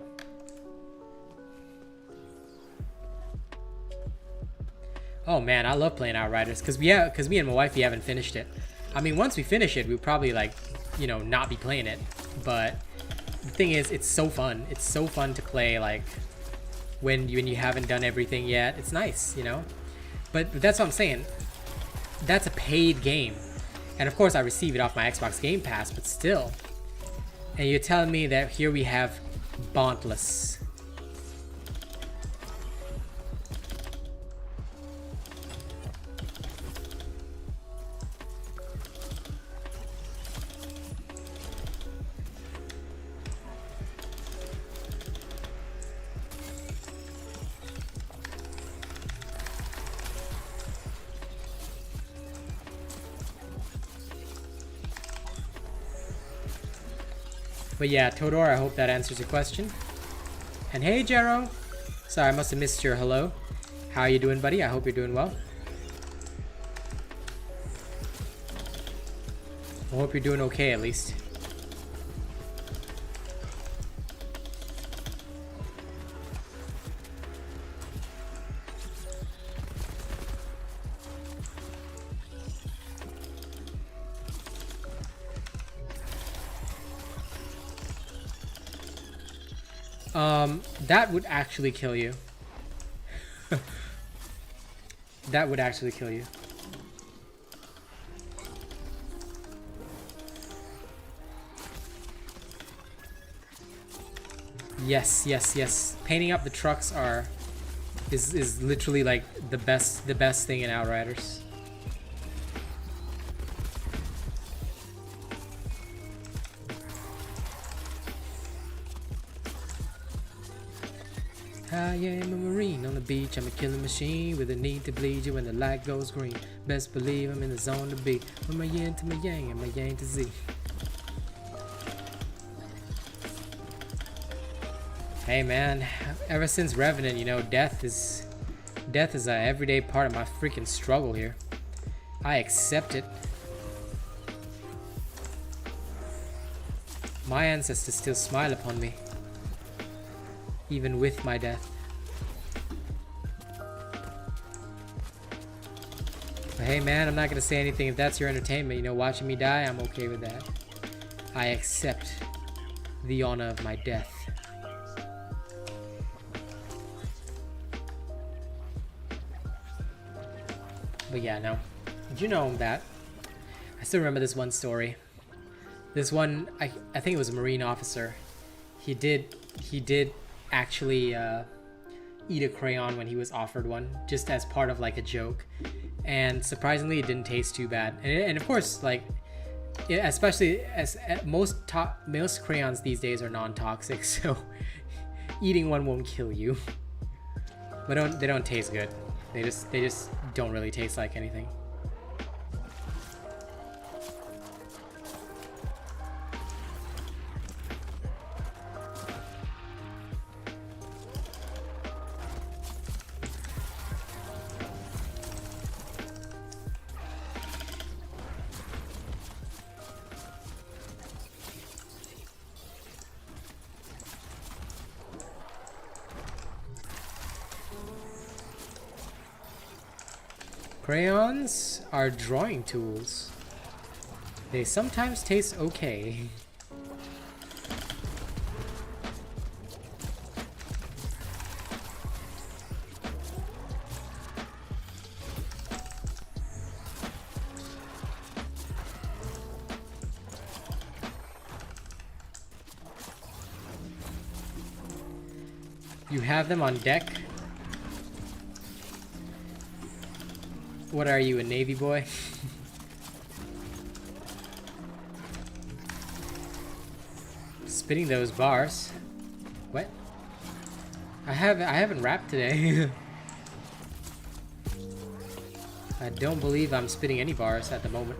Oh man, I love playing Outriders because me and my wifey haven't finished it. I mean, once we finish it, we'll probably, like, you know, not be playing it. But the thing is, it's so fun. It's so fun to play, like, when you haven't done everything yet. It's nice, you know. But that's what I'm saying. That's a paid game, and of course I receive it off my Xbox Game Pass, but still. And you're telling me that here we have Dauntless. But yeah, Todor, I hope that answers your question. And hey, Jero. Sorry, I must have missed your hello. How are you doing, buddy? I hope you're doing well. I hope you're doing okay, at least. That would actually kill you. That would actually kill you. Yes, yes, yes. Painting up the trucks is literally like the best thing in Outriders. I am a marine on the beach, I'm a killing machine with a need to bleed you when the light goes green. Best believe I'm in the zone to be, from my yin to my yang and my yang to Z. Hey man, ever since Revenant, you know, death is an everyday part of my freaking struggle here. I accept it. My ancestors still smile upon me, even with my death. But hey man, I'm not gonna say anything if that's your entertainment. You know, watching me die, I'm okay with that. I accept the honor of my death. But yeah, no. Did you know that? I still remember this one story. This one, I think it was a Marine officer. He did actually eat a crayon when he was offered one, just as part of like a joke. And surprisingly, it didn't taste too bad. And of course, like, especially as most crayons these days are non-toxic, so eating one won't kill you. But they don't taste good. They just don't really taste like anything. Crayons are drawing tools. They sometimes taste okay. You have them on deck? What are you, a Navy boy? Spitting those bars. What? I haven't rapped today. I don't believe I'm spitting any bars at the moment.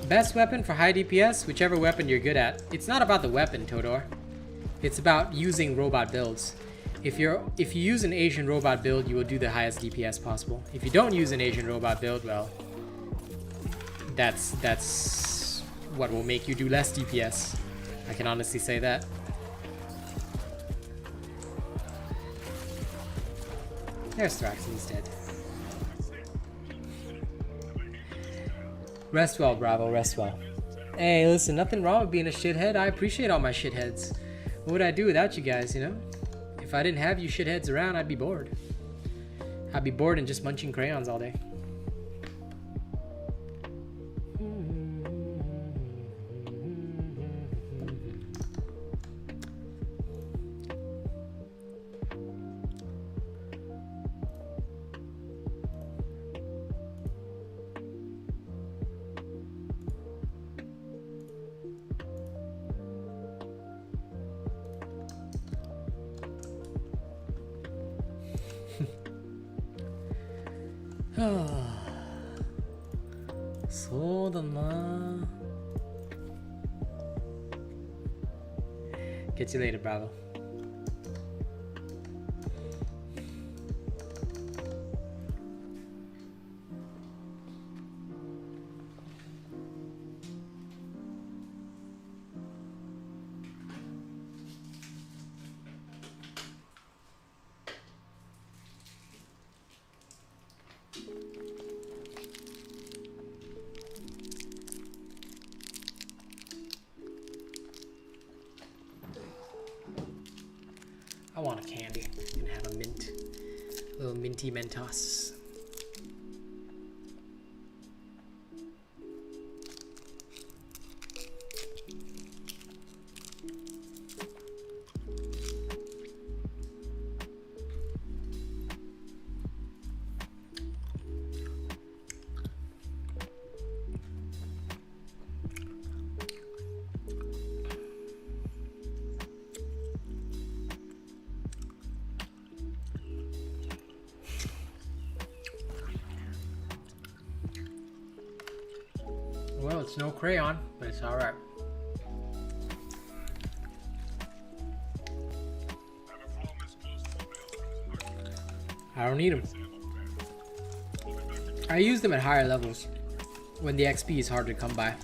Best weapon for high DPS, whichever weapon you're good at. It's not about the weapon, Todor. It's about using robot builds. If you use an Asian robot build, you will do the highest DPS possible. If you don't use an Asian robot build, well, that's what will make you do less DPS. I can honestly say that. There's Thrax, he's dead. Rest well, Bravo, rest well. Hey, listen, nothing wrong with being a shithead. I appreciate all my shitheads. What would I do without you guys, you know? If I didn't have you shitheads around, I'd be bored. I'd be bored and just munching crayons all day. So da na. Catch you later, Bravo. I want a candy and have a mint, a little minty Mentos. Well, it's no crayon, but it's alright. I don't need them. I use them at higher levels when the XP is hard to come by.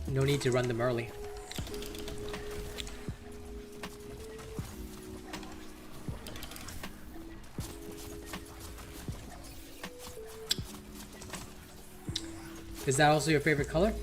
No need to run them early. Is that also your favorite color?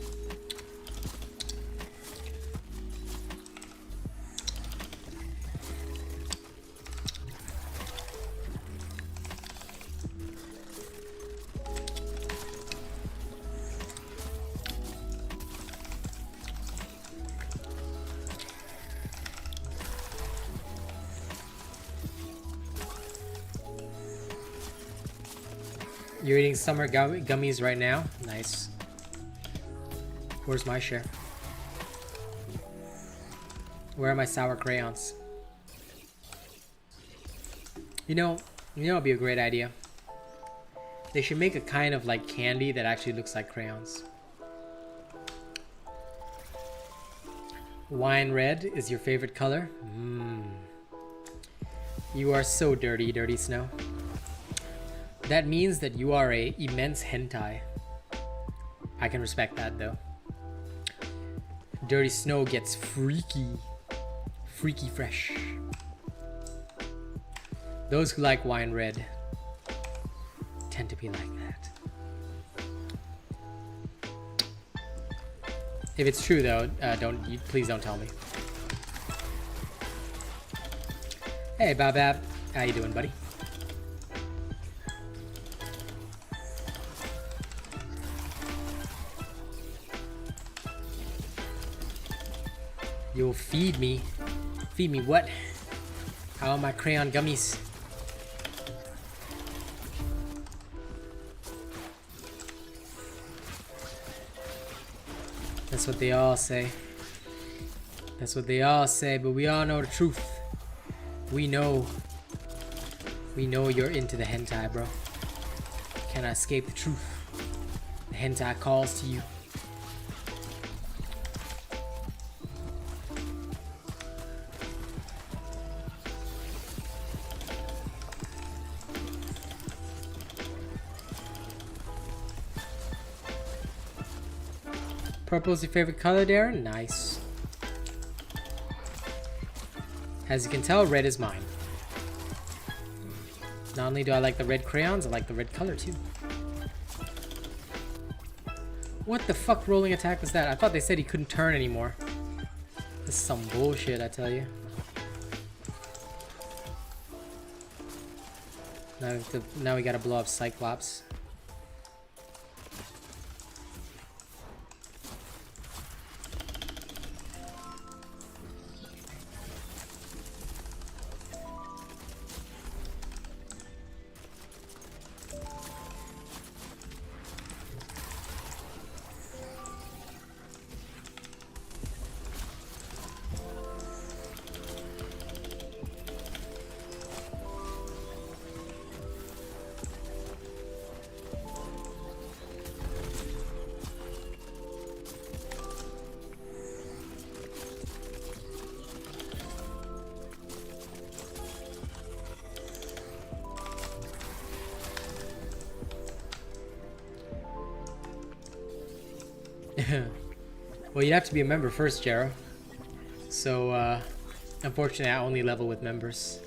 You're eating summer gummies right now? Nice. Where's my share? Where are my sour crayons? You know it'd be a great idea. They should make a kind of like candy that actually looks like crayons. Wine red is your favorite color? You are so dirty, Dirty Snow. That means that you are a immense hentai. I can respect that though. Dirty Snow gets freaky. Freaky fresh. Those who like wine red tend to be like that. If it's true though, please don't tell me. Hey Babab, how you doing, buddy? You'll feed me. Feed me what? How are my crayon gummies? That's what they all say. That's what they all say, but we all know the truth. We know you're into the hentai, bro. Cannot escape the truth. The hentai calls to you. Purple's your favorite color, Darren? Nice. As you can tell, red is mine. Not only do I like the red crayons, I like the red color too. What the fuck rolling attack was that? I thought they said he couldn't turn anymore. This is some bullshit, I tell you. Now we gotta blow up Cyclops. Well, you have to be a member first, Jero. So, unfortunately, I only level with members.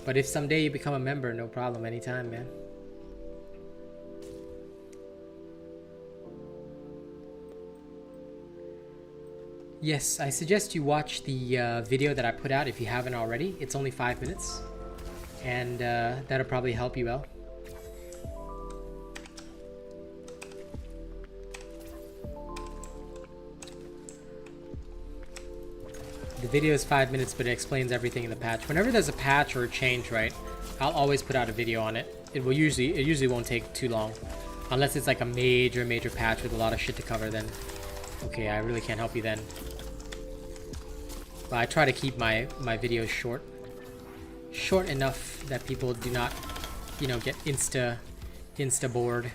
But if someday you become a member, no problem, anytime, man. Yes, I suggest you watch the video that I put out if you haven't already. It's only 5 minutes. And that'll probably help you out. The video is 5 minutes, but it explains everything in the patch. Whenever there's a patch or a change, right, I'll always put out a video on it. It usually won't take too long, unless it's like a major patch with a lot of shit to cover. Then, okay, I really can't help you then. But I try to keep my videos short enough that people do not, you know, get insta bored.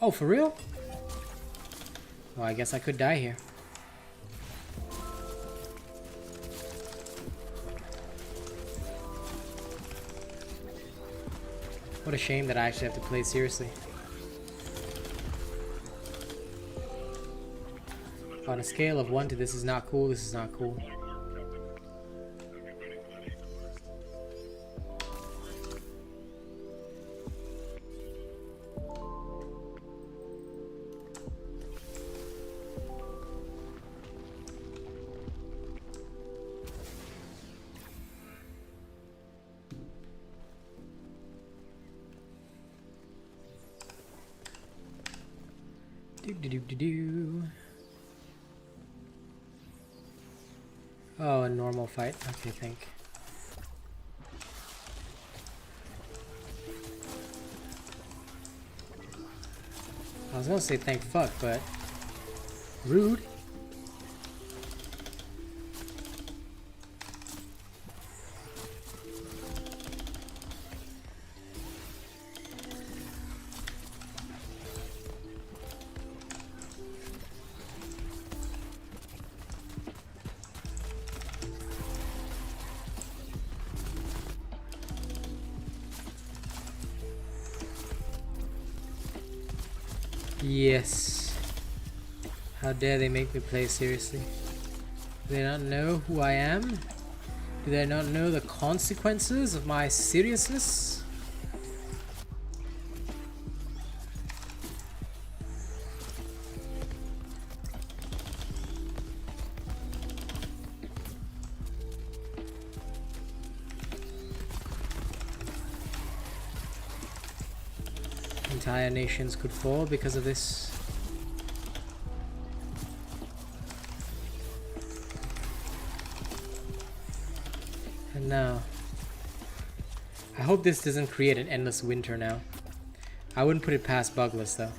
Oh, for real? Well, I guess I could die here. What a shame that I actually have to play seriously. On a scale of 1 to this is not cool, this is not cool. Do. Oh, a normal fight. Okay, think. I was gonna say thank fuck, but rude. Yes. How dare they make me play seriously? Do they not know who I am? Do they not know the consequences of my seriousness? Entire nations could fall because of this. And now, I hope this doesn't create an endless winter now. I wouldn't put it past Bugless though.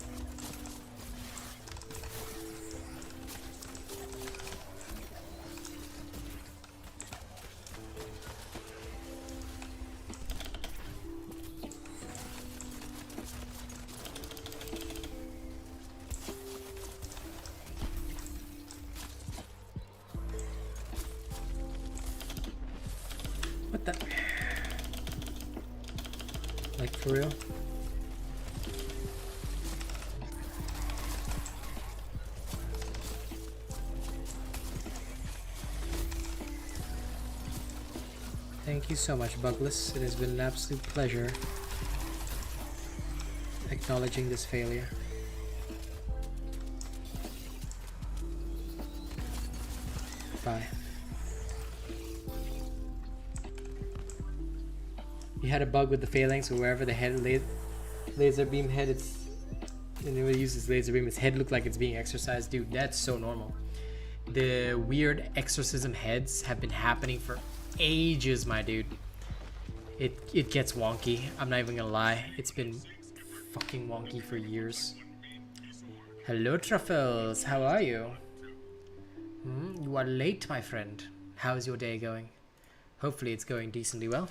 What the? Like, for real? Thank you so much, Bugless. It has been an absolute pleasure acknowledging this failure. Bye. You had a bug with the phalanx, so wherever the head laser beam head, and it uses laser beam, its head looked like it's being exercised. Dude, that's so normal. The weird exorcism heads have been happening for ages, my dude. It gets wonky. I'm not even gonna lie. It's been fucking wonky for years. Hello, Truffles. How are you? You are late, my friend. How is your day going? Hopefully it's going decently well.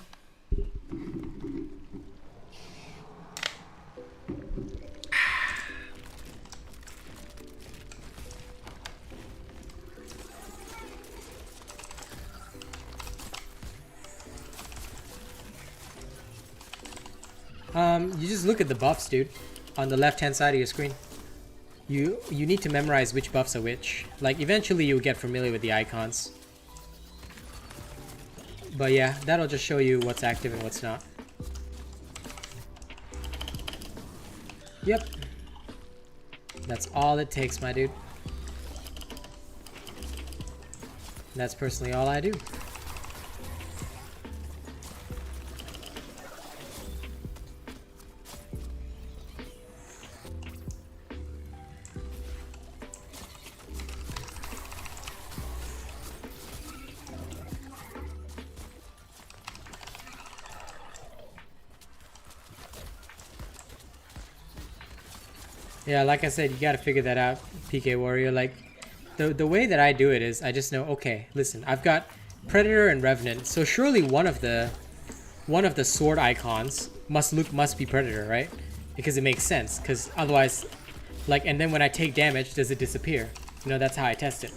You just look at the buffs, dude, on the left hand side of your screen. You need to memorize which buffs are which. Like, eventually you'll get familiar with the icons. But yeah, that'll just show you what's active and what's not. Yep. That's all it takes, my dude. That's personally all I do. Yeah, like I said, you gotta figure that out, PK Warrior. Like, the way that I do it is I just know, okay, listen, I've got Predator and Revenant, so surely one of the sword icons must be Predator, right? Because it makes sense, because otherwise Like, and then when I take damage, does it disappear? You know, that's how I test it.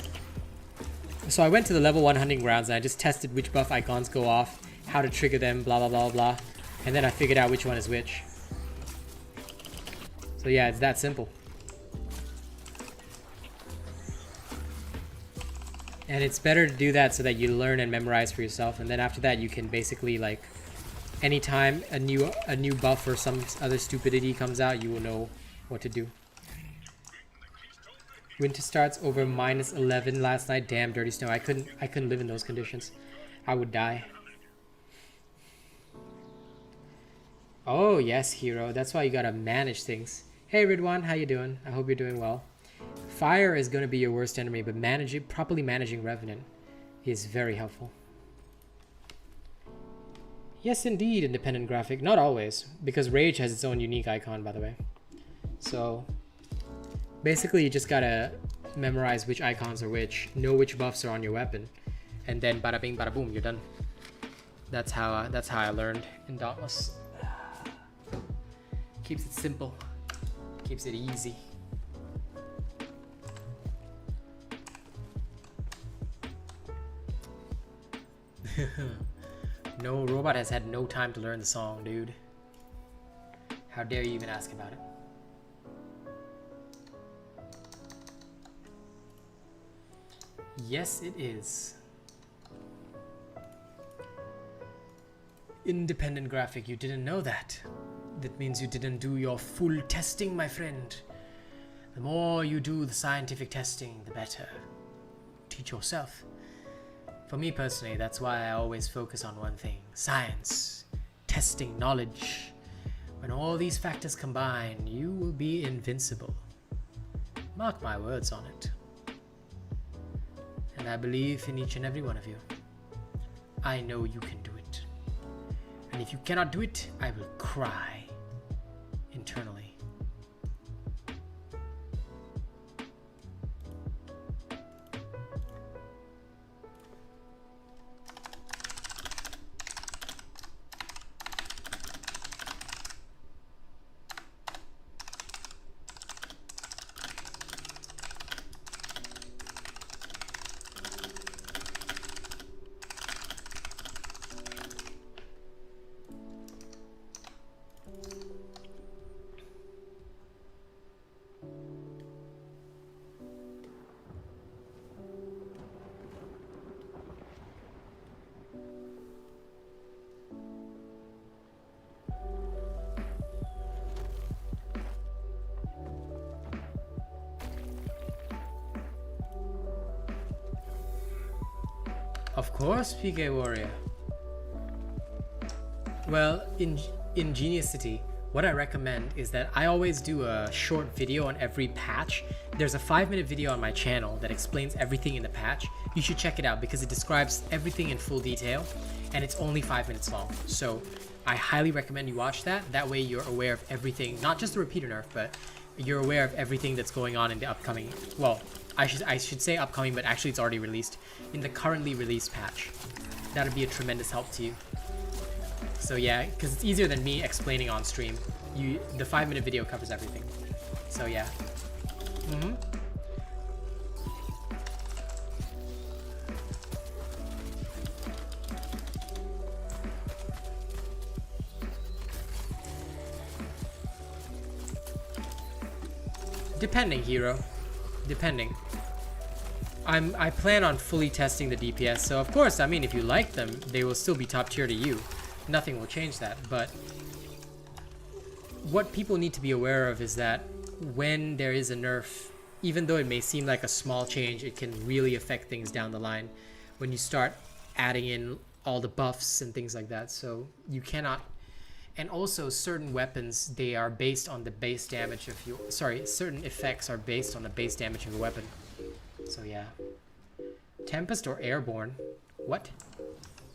So I went to the level 1 hunting grounds and I just tested which buff icons go off, how to trigger them, blah, blah, blah, blah. And then I figured out which one is which. So yeah, it's that simple. And it's better to do that so that you learn and memorize for yourself. And then after that, you can basically, like, anytime a new buff or some other stupidity comes out, you will know what to do. Winter starts over -11 last night. Damn, dirty snow. I couldn't live in those conditions. I would die. Oh yes, hero. That's why you gotta manage things. Hey Ridwan, how you doing? I hope you're doing well. Fire is gonna be your worst enemy, but properly managing Revenant is very helpful. Yes, indeed, independent graphic. Not always, because Rage has its own unique icon, by the way. So basically, you just gotta memorize which icons are which, know which buffs are on your weapon, and then bada bing, bada boom, you're done. That's how I learned in Dauntless. Keeps it simple, keeps it easy. No, Robot has had no time to learn the song, dude. How dare you even ask about it? Yes, it is. Independent graphic, you didn't know that. That means you didn't do your full testing, my friend. The more you do the scientific testing, the better. Teach yourself. For me personally, that's why I always focus on one thing. Science. Testing knowledge. When all these factors combine, you will be invincible. Mark my words on it. And I believe in each and every one of you. I know you can do it. And if you cannot do it, I will cry internally. Of course, PK Warrior. Well, in Geniusity, what I recommend is that I always do a short video on every patch. There's a 5-minute video on my channel that explains everything in the patch. You should check it out because it describes everything in full detail and it's only 5 minutes long. So I highly recommend you watch that. That way you're aware of everything, not just the repeater nerf, but you're aware of everything that's going on in the upcoming, well, I should say upcoming, but actually it's already released in the currently released patch. That'd be a tremendous help to you. So yeah, because it's easier than me explaining on stream. The 5-minute video covers everything. So yeah. Depending, hero. Depending. I plan on fully testing the DPS, so of course, I mean, if you like them, they will still be top tier to you. Nothing will change that, but what people need to be aware of is that when there is a nerf, even though it may seem like a small change, it can really affect things down the line when you start adding in all the buffs and things like that. So you cannot, and also certain weapons, they are based on the base damage of your, certain effects are based on the base damage of a weapon. So yeah. Tempest or Airborne? What?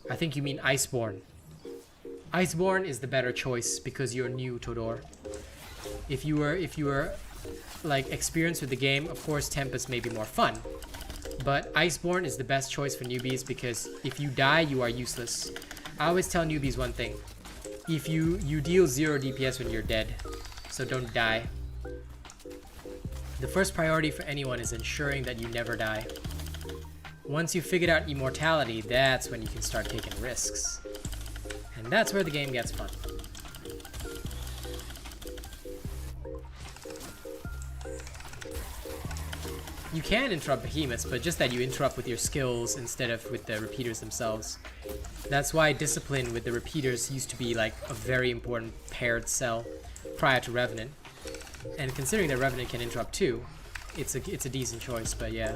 I think you mean Iceborne. Iceborne is the better choice because you're new, Todor. If you were like experienced with the game, of course Tempest may be more fun. But Iceborne is the best choice for newbies because if you die, you are useless. I always tell newbies one thing. If you deal 0 DPS when you're dead, so don't die. The first priority for anyone is ensuring that you never die. Once you've figured out immortality, that's when you can start taking risks. And that's where the game gets fun. You can interrupt behemoths, but just that you interrupt with your skills instead of with the repeaters themselves. That's why discipline with the repeaters used to be like a very important paired cell prior to Revenant. And considering that Revenant can interrupt too, it's a decent choice, but yeah.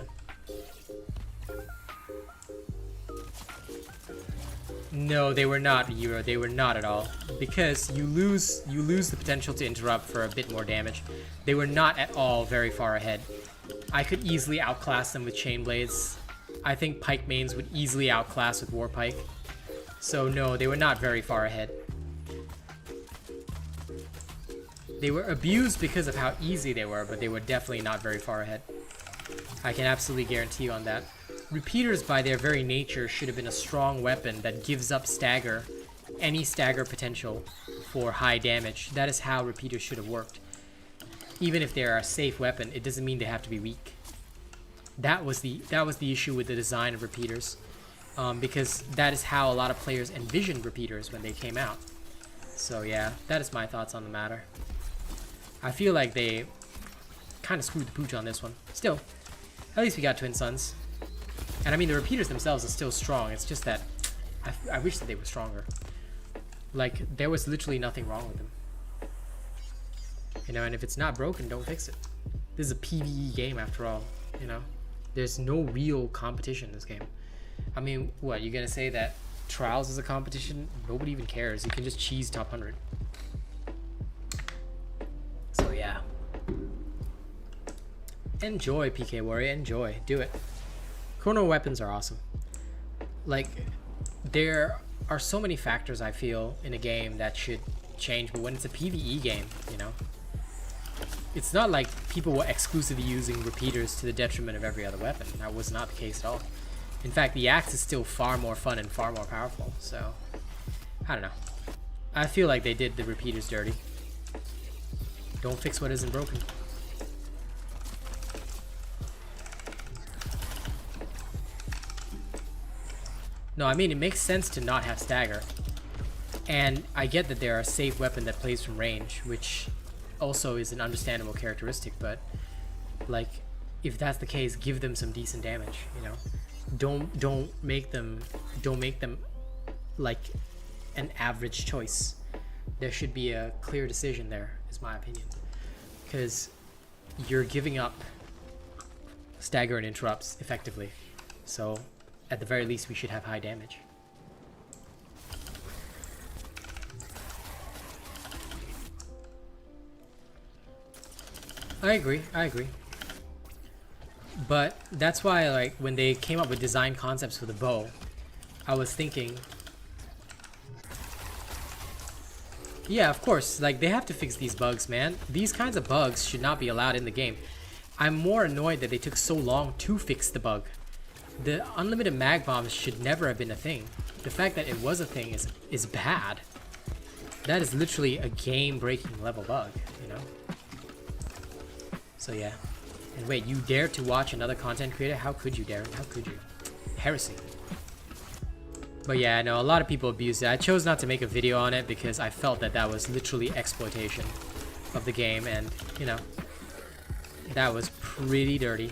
No, they were not, Euro. They were not at all. Because you lose the potential to interrupt for a bit more damage. They were not at all very far ahead. I could easily outclass them with Chain Blades. I think Pike mains would easily outclass with War Pike. So no, they were not very far ahead. They were abused because of how easy they were, but they were definitely not very far ahead. I can absolutely guarantee you on that. Repeaters, by their very nature, should have been a strong weapon that gives up stagger, any stagger potential for high damage. That is how repeaters should have worked. Even if they're a safe weapon, it doesn't mean they have to be weak. That was the issue with the design of repeaters, because that is how a lot of players envisioned repeaters when they came out. So yeah, that is my thoughts on the matter. I feel like they kind of screwed the pooch on this one. Still, at least we got Twin Suns. And I mean, the repeaters themselves are still strong. It's just that I wish that they were stronger. Like, there was literally nothing wrong with them. You know, and if it's not broken, don't fix it. This is a PvE game after all, you know? There's no real competition in this game. I mean, what, you're gonna say that Trials is a competition? Nobody even cares. You can just cheese top 100. So yeah. Enjoy, PK Warrior, enjoy. Do it. Chrono weapons are awesome. Like, there are so many factors I feel in a game that should change, but when it's a PvE game, you know, it's not like people were exclusively using repeaters to the detriment of every other weapon. That was not the case at all. In fact, the axe is still far more fun and far more powerful, so I don't know. I feel like they did the repeaters dirty. Don't fix what isn't broken. No, I mean, it makes sense to not have stagger. And I get that they're a safe weapon that plays from range, which also is an understandable characteristic, but like, if that's the case, give them some decent damage, you know? Don't make them like an average choice. There should be a clear decision there, is my opinion. Because you're giving up stagger and interrupts effectively. So at the very least, we should have high damage. I agree. But that's why, like, when they came up with design concepts for the bow, I was thinking, yeah, of course, like, they have to fix these bugs, man. These kinds of bugs should not be allowed in the game. I'm more annoyed that they took so long to fix the bug. The unlimited mag bombs should never have been a thing. The fact that it was a thing is bad. That is literally a game-breaking level bug, you know? So yeah. And wait, you dare to watch another content creator? How could you, Darren? How could you? Heresy. But yeah, no, a lot of people abuse it. I chose not to make a video on it because I felt that that was literally exploitation of the game, and, you know, that was pretty dirty.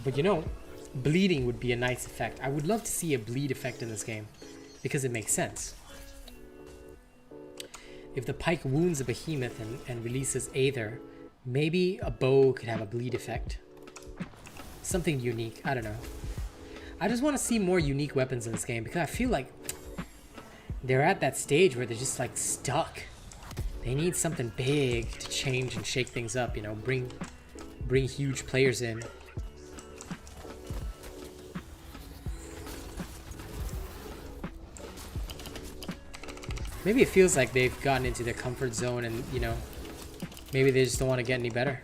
But you know, bleeding would be a nice effect. I would love to see a bleed effect in this game, because it makes sense. If the pike wounds a behemoth and releases Aether, maybe a bow could have a bleed effect. Something unique, I don't know. I just want to see more unique weapons in this game, because I feel like they're at that stage where they're just like stuck. They need something big to change and shake things up, you know, bring huge players in. Maybe it feels like they've gotten into their comfort zone and, you know, maybe they just don't want to get any better.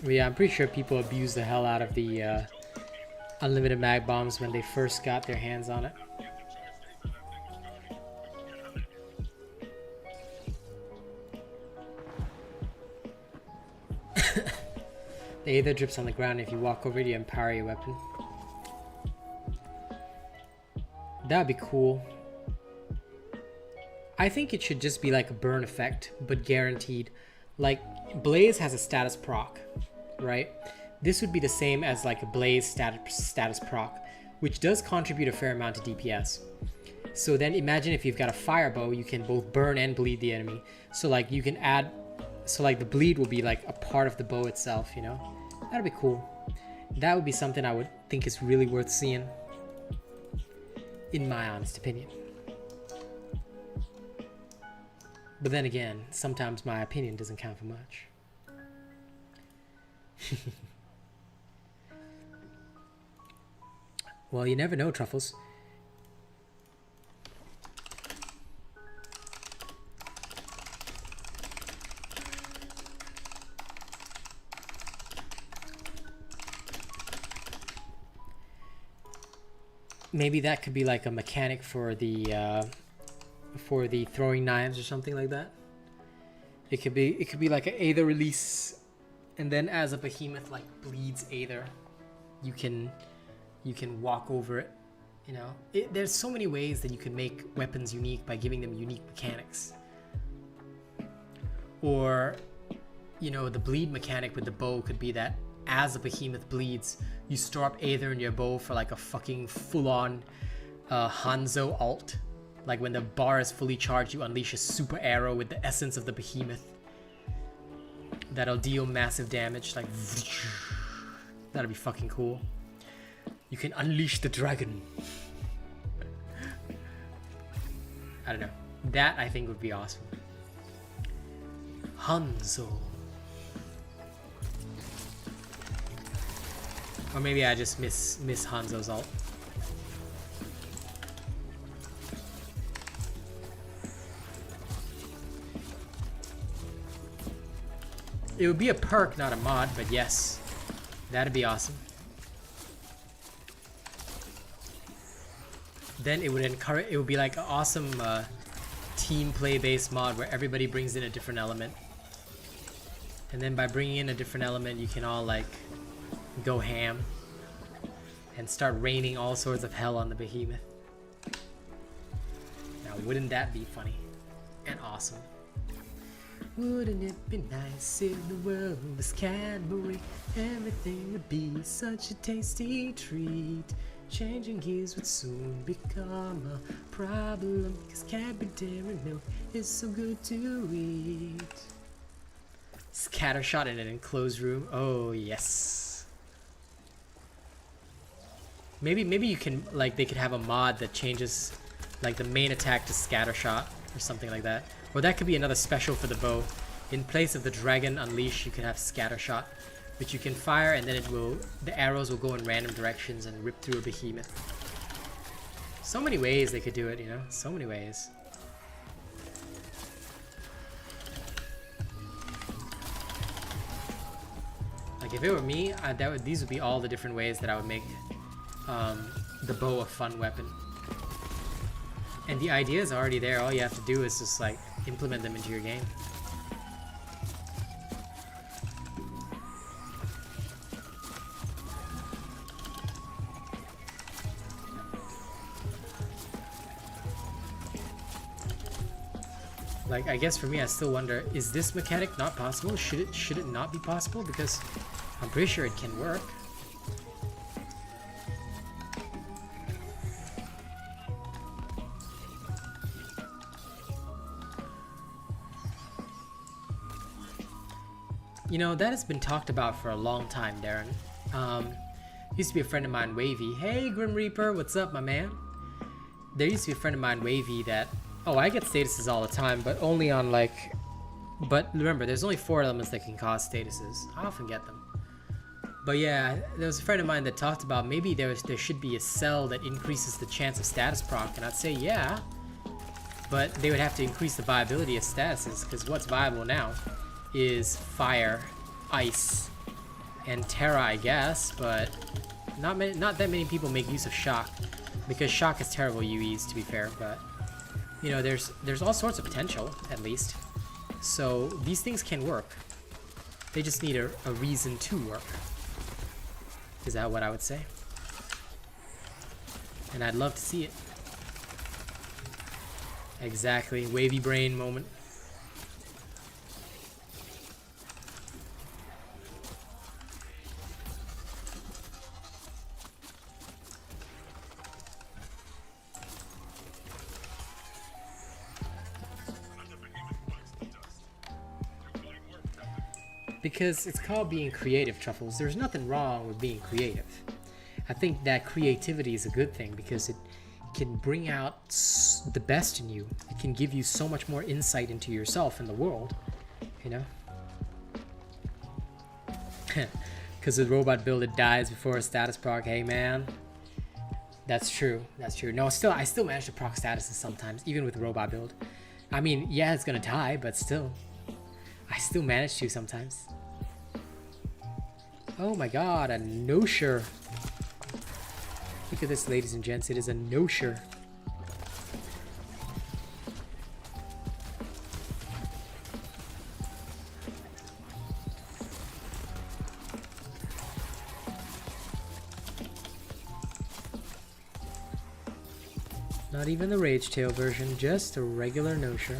But yeah, I'm pretty sure people abuse the hell out of the unlimited mag bombs when they first got their hands on it. The Aether drips on the ground if you walk over it, you empower your weapon. That would be cool. I think it should just be like a burn effect, but guaranteed. Like, Blaze has a status proc, right? This would be the same as like a Blaze status proc, which does contribute a fair amount to DPS. So then imagine if you've got a fire bow, you can both burn and bleed the enemy. So like you can add, so like the bleed will be like a part of the bow itself, you know? That'd be cool. That would be something I would think is really worth seeing, in my honest opinion. But then again, sometimes my opinion doesn't count for much. Well, you never know, Truffles. Maybe that could be like a mechanic for the throwing knives or something like that. It could be like an Aether release, and then as a behemoth like bleeds Aether, you can walk over it. You know, there's so many ways that you can make weapons unique by giving them unique mechanics. Or, you know, the bleed mechanic with the bow could be that as a behemoth bleeds, you store up Aether in your bow for like a fucking full-on Hanzo ult. Like when the bar is fully charged, you unleash a super arrow with the essence of the behemoth. That'll deal massive damage. Like, that'll be fucking cool. You can unleash the dragon. I don't know. That I think would be awesome. Hanzo. Or maybe I just miss Hanzo's ult. It would be a perk, not a mod, but yes, that'd be awesome. Then it would encourage. It would be like an awesome team play based mod where everybody brings in a different element, and then by bringing in a different element, you can all like go ham and start raining all sorts of hell on the behemoth. Now, wouldn't that be funny and awesome? Wouldn't it be nice if the world was Cadbury? Everything would be such a tasty treat. Changing gears would soon become a problem, because Cadbury milk is so good to eat. Scattershot in an enclosed room. Oh yes. Maybe you can, like, they could have a mod that changes like the main attack to scattershot or something like that. Or that could be another special for the bow. In place of the dragon unleash, you could have scattershot, which you can fire and then the arrows will go in random directions and rip through a behemoth. So many ways they could do it, you know? So many ways. Like if it were me, these would be all the different ways that I would make the bow a fun weapon. And the idea is already there. All you have to do is just like implement them into your game. Like, I guess for me, I still wonder, is this mechanic not possible? Should it not be possible? Because I'm pretty sure it can work. You know, that has been talked about for a long time, Darren. Used to be a friend of mine, Wavy. Hey, Grim Reaper, what's up, my man? There used to be a friend of mine, Wavy, that... Oh, I get statuses all the time, but only on, like... But remember, there's only 4 elements that can cause statuses. I often get them. But yeah, there was a friend of mine that talked about maybe there should be a cell that increases the chance of status proc, and I'd say, yeah. But they would have to increase the viability of statuses, because what's viable now is fire, ice, and Terra, I guess, but not that many people make use of Shock, because Shock is terrible UEs, to be fair. But you know, there's all sorts of potential, at least. So these things can work. They just need a reason to work. Is that what I would say? And I'd love to see it. Exactly, wavy brain moment. Because it's called being creative, Truffles. There's nothing wrong with being creative. I think that creativity is a good thing because it can bring out the best in you. It can give you so much more insight into yourself and the world, you know? Because the robot builder dies before a status proc. Hey, man. That's true. That's true. No, I still manage to proc statuses sometimes, even with robot build. I mean, yeah, it's gonna die, but still. I still manage to sometimes. Oh my god, a no-sure. Look at this, ladies and gents. It is a no-sure. Not even the Rage Tail version, just a regular no-sure.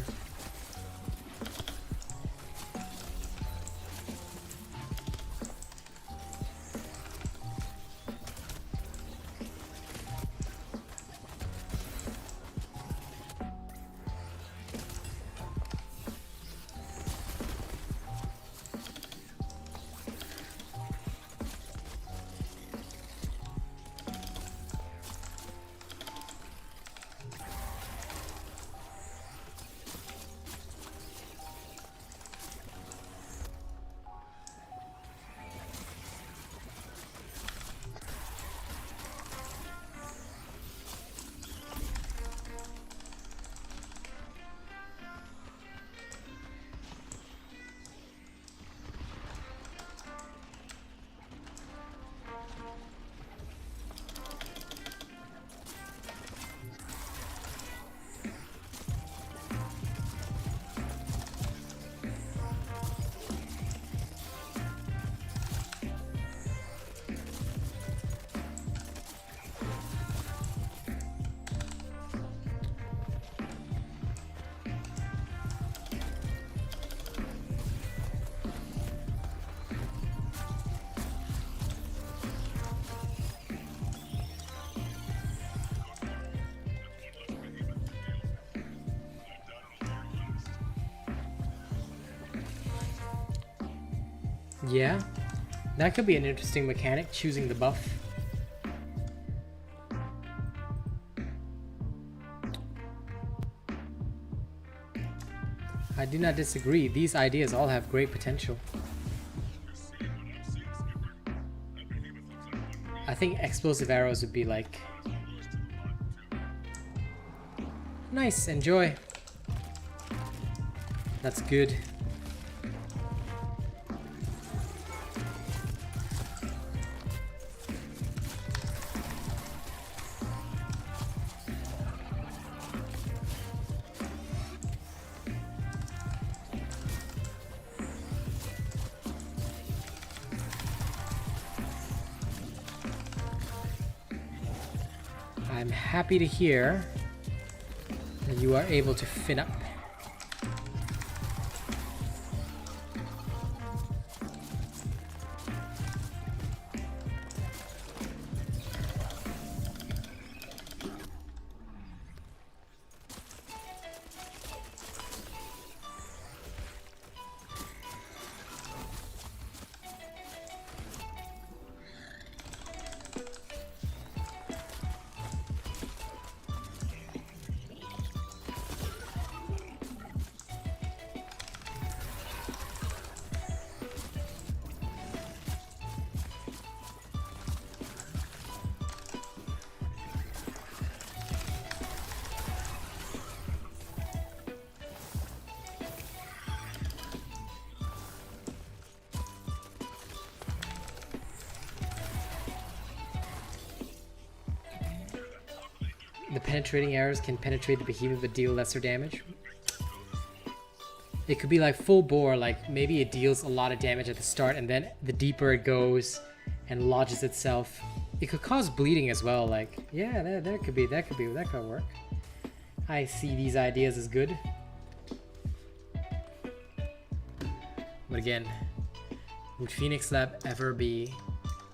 Yeah, that could be an interesting mechanic, choosing the buff. I do not disagree. These ideas all have great potential. I think explosive arrows would be like... Nice, enjoy. That's good. I'm happy to hear that you are able to fin up. The penetrating arrows can penetrate the behemoth but deal lesser damage. It could be like full bore, like maybe it deals a lot of damage at the start and then the deeper it goes and lodges itself. It could cause bleeding as well, like, yeah, that could work. I see these ideas as good. But again, would Phoenix Lab ever be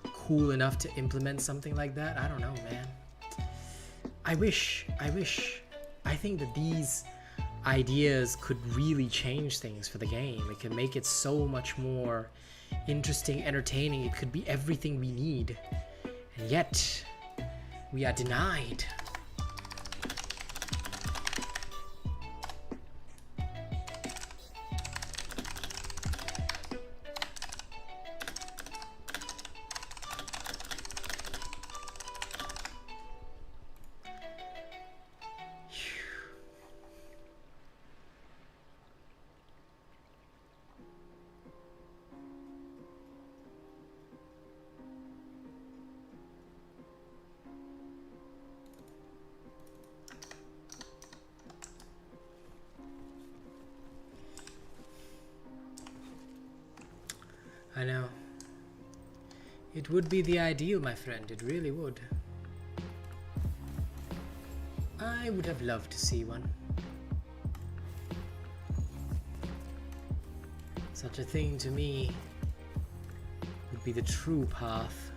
cool enough to implement something like that? I don't know, man. I wish. I think that these ideas could really change things for the game. It could make it so much more interesting, entertaining. It could be everything we need. And yet, we are denied. I know. It would be the ideal, my friend. It really would. I would have loved to see one. Such a thing to me would be the true path.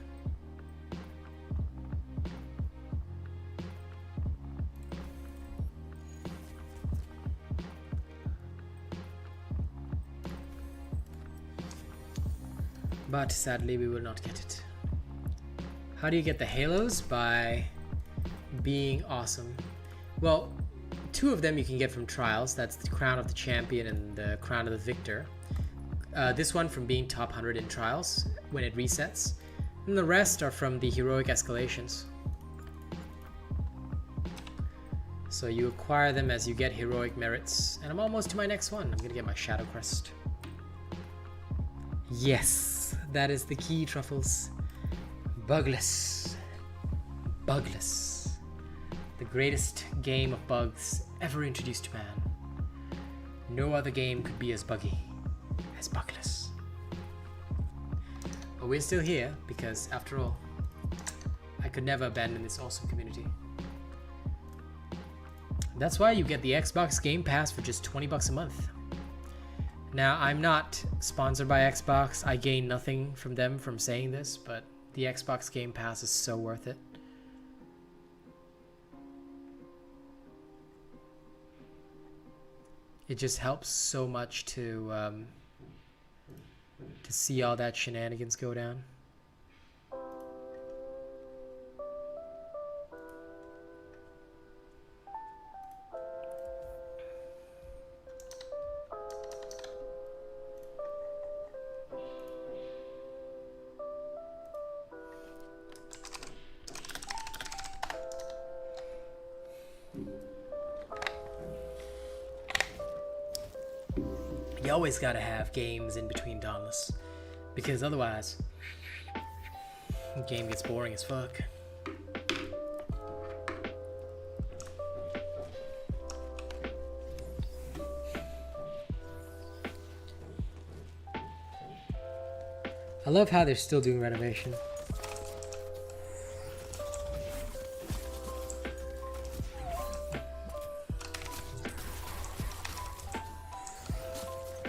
But sadly, we will not get it. How do you get the halos? By being awesome. Well, 2 of them you can get from trials. That's the Crown of the Champion and the Crown of the Victor. This one from being top 100 in trials when it resets. And the rest are from the heroic escalations. So you acquire them as you get heroic merits. And I'm almost to my next one. I'm gonna get my Shadow Crest. Yes! That is the key, Truffles. Bugless. Bugless. The greatest game of bugs ever introduced to man. No other game could be as buggy as Bugless. But we're still here because, after all, I could never abandon this awesome community. That's why you get the Xbox Game Pass for just 20 bucks a month. Now, I'm not sponsored by Xbox. I gain nothing from them from saying this, but the Xbox Game Pass is so worth it. It just helps so much to see all that shenanigans go down. You always gotta have games in between Dauntless, because otherwise the game gets boring as fuck. I love how they're still doing renovation.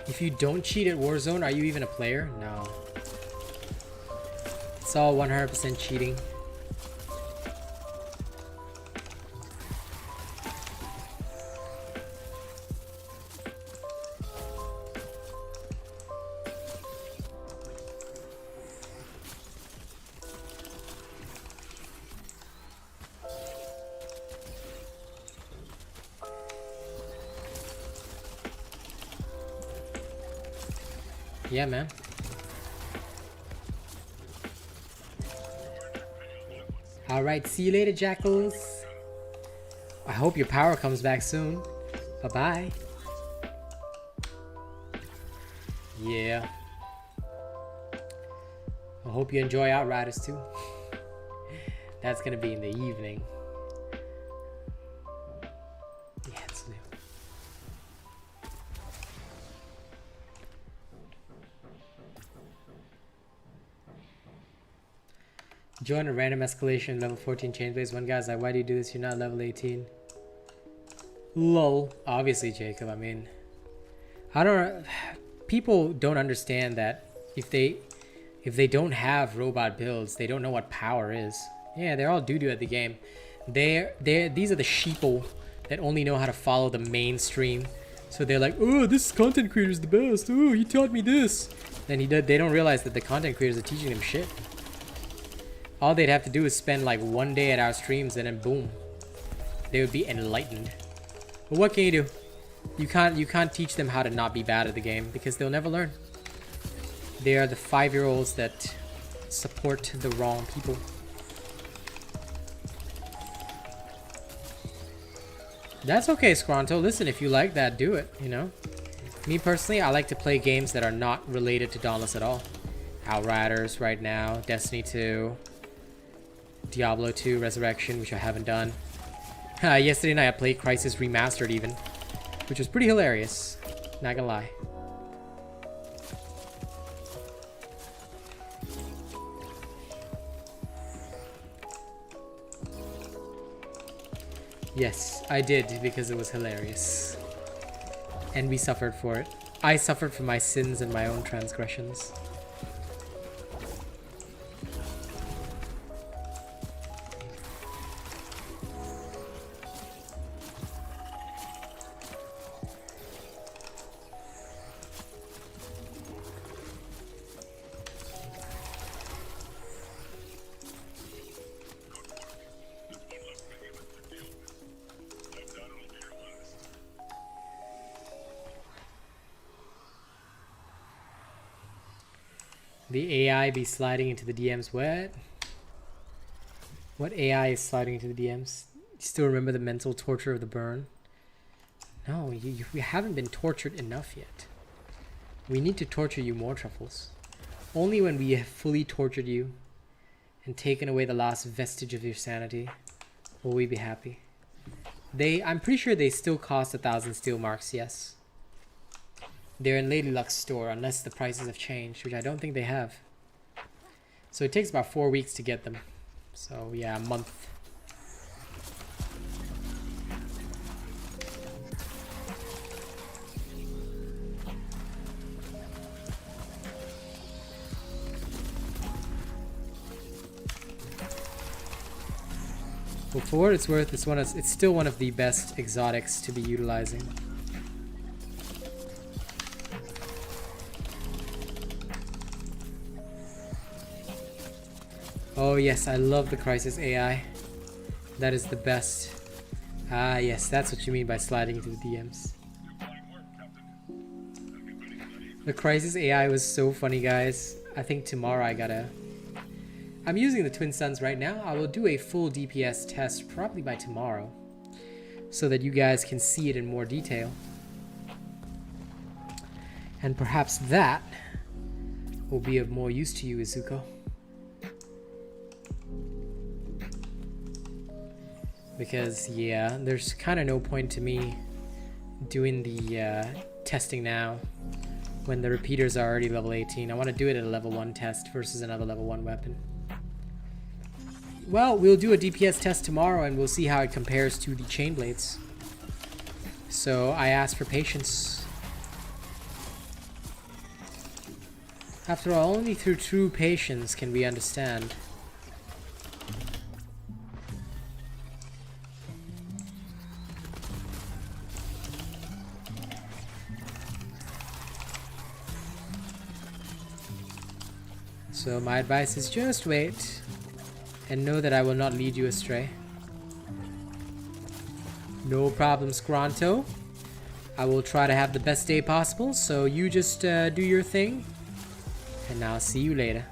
If you don't cheat at Warzone, are you even a player? No. It's all 100% cheating. Yeah, man. Alright, see you later, Jackals. I hope your power comes back soon. Bye-bye. Yeah. I hope you enjoy Outriders too. That's gonna be in the evening. Join a random escalation level 14 chain blaze. One guy's like, why do you do this? You're not level 18. Lol. Obviously, Jacob. I mean, I don't. People don't understand that if they don't have robot builds, they don't know what power is. Yeah, they're all doo-doo at the game. These are the sheeple that only know how to follow the mainstream. So they're like, oh, this content creator is the best. Oh, he taught me this. Then they don't realize that the content creators are teaching them shit. All they'd have to do is spend like one day at our streams and then boom, they would be enlightened. But what can you do? You can't teach them how to not be bad at the game because they'll never learn. They are the 5-year-olds that support the wrong people. That's okay, Scronto. Listen, if you like that, do it, you know? Me personally, I like to play games that are not related to Dauntless at all. Outriders right now, Destiny 2, Diablo 2 Resurrection, which I haven't done. Yesterday night I played Crisis Remastered even, which was pretty hilarious, not gonna lie. Yes, I did because it was hilarious. And we suffered for it. I suffered for my sins and my own transgressions. The AI be sliding into the DMs. What AI is sliding into the DMs? You still remember the mental torture of the burn? No, we haven't been tortured enough yet. We need to torture you more, Truffles. Only when we have fully tortured you and taken away the last vestige of your sanity will we be happy. I'm pretty sure they still cost 1,000 steel marks, yes. They're in Lady Luck's store unless the prices have changed, which I don't think they have. So it takes about 4 weeks to get them. So yeah, a month. Well, for what it's worth, it's still one of the best exotics to be utilizing. Oh yes, I love the Crisis AI. That is the best. Ah yes, that's what you mean by sliding into the DMs. The Crisis AI was so funny, guys. I think tomorrow I'm using the Twin Suns right now. I will do a full DPS test probably by tomorrow, so that you guys can see it in more detail. And perhaps that will be of more use to you, Izuko. Because, yeah, there's kind of no point to me doing the testing now when the repeaters are already level 18. I want to do it at a level 1 test versus another level 1 weapon. Well, we'll do a DPS test tomorrow and we'll see how it compares to the chain blades. So I ask for patience. After all, only through true patience can we understand. So my advice is just wait and know that I will not lead you astray. No problem, Scronto. I will try to have the best day possible, so you just do your thing, and I'll see you later.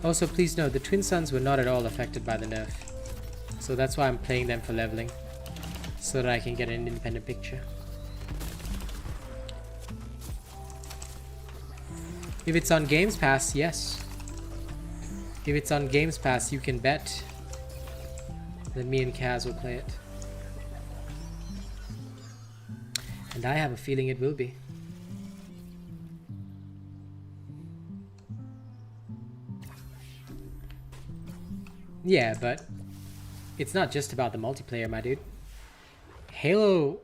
Also, please note, the Twin Suns were not at all affected by the nerf. So that's why I'm playing them for leveling. So that I can get an independent picture. If it's on Games Pass, yes. If it's on Games Pass, you can bet that me and Kaz will play it. And I have a feeling it will be. Yeah, but it's not just about the multiplayer, my dude. Halo,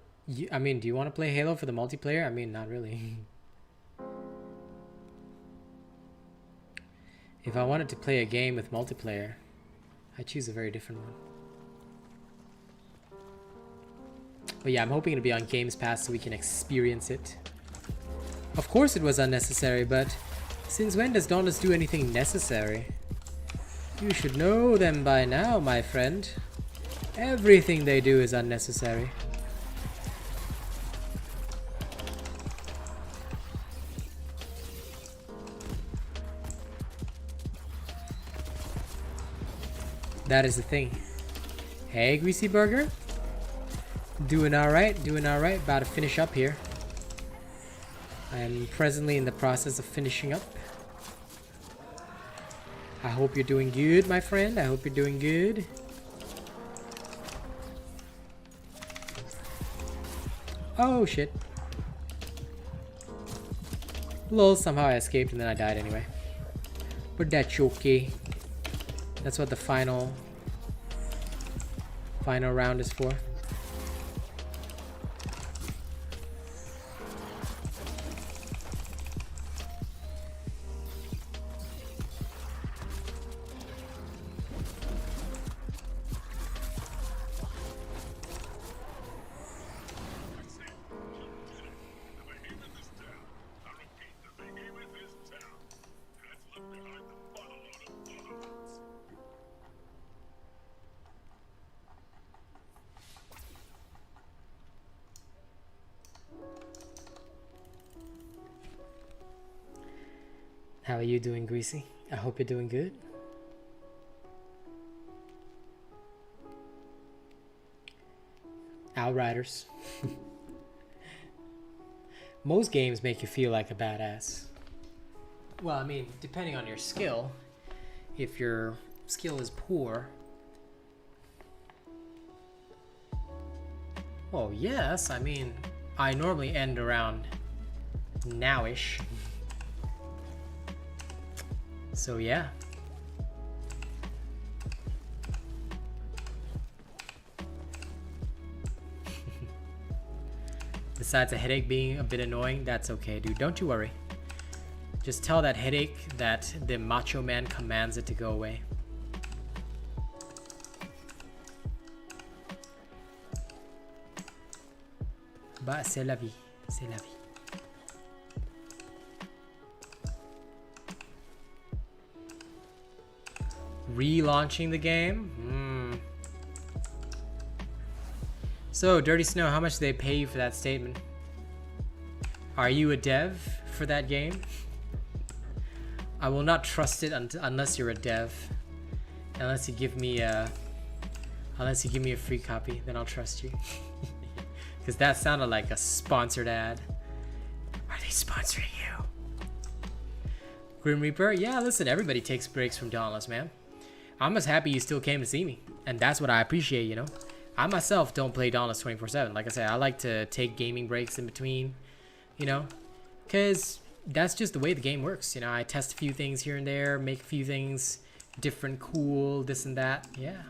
I mean, do you want to play Halo for the multiplayer? I mean, not really. If I wanted to play a game with multiplayer, I'd choose a very different one. But yeah, I'm hoping it'll be on Games Pass so we can experience it. Of course it was unnecessary, but since when does Dauntless do anything necessary? You should know them by now, my friend. Everything they do is unnecessary. That is the thing. Hey, Greasy Burger. Doing alright, doing alright. About to finish up here. I am presently in the process of finishing up. I hope you're doing good, my friend. I hope you're doing good. Oh, shit. Lol, somehow I escaped and then I died anyway. But that's okay. That's what the final round is for. How are you doing, Greasy? I hope you're doing good. Outriders. Most games make you feel like a badass. Well, I mean, depending on your skill. If your skill is poor. Well, yes, I mean, I normally end around nowish. So yeah. Besides a headache being a bit annoying, that's okay, dude. Don't you worry. Just tell that headache that the macho man commands it to go away. Bah, c'est la vie. C'est la vie. Relaunching the game? So, Dirty Snow, how much do they pay you for that statement? Are you a dev for that game? I will not trust it unless you're a dev. Unless you give me a free copy, then I'll trust you. Because that sounded like a sponsored ad. Are they sponsoring you? Grim Reaper? Yeah, listen, everybody takes breaks from Dauntless, man. I'm just happy you still came to see me. And that's what I appreciate, you know? I myself don't play Dauntless 24/7. Like I said, I like to take gaming breaks in between, you know? Because that's just the way the game works. You know, I test a few things here and there, make a few things different, cool, this and that. Yeah.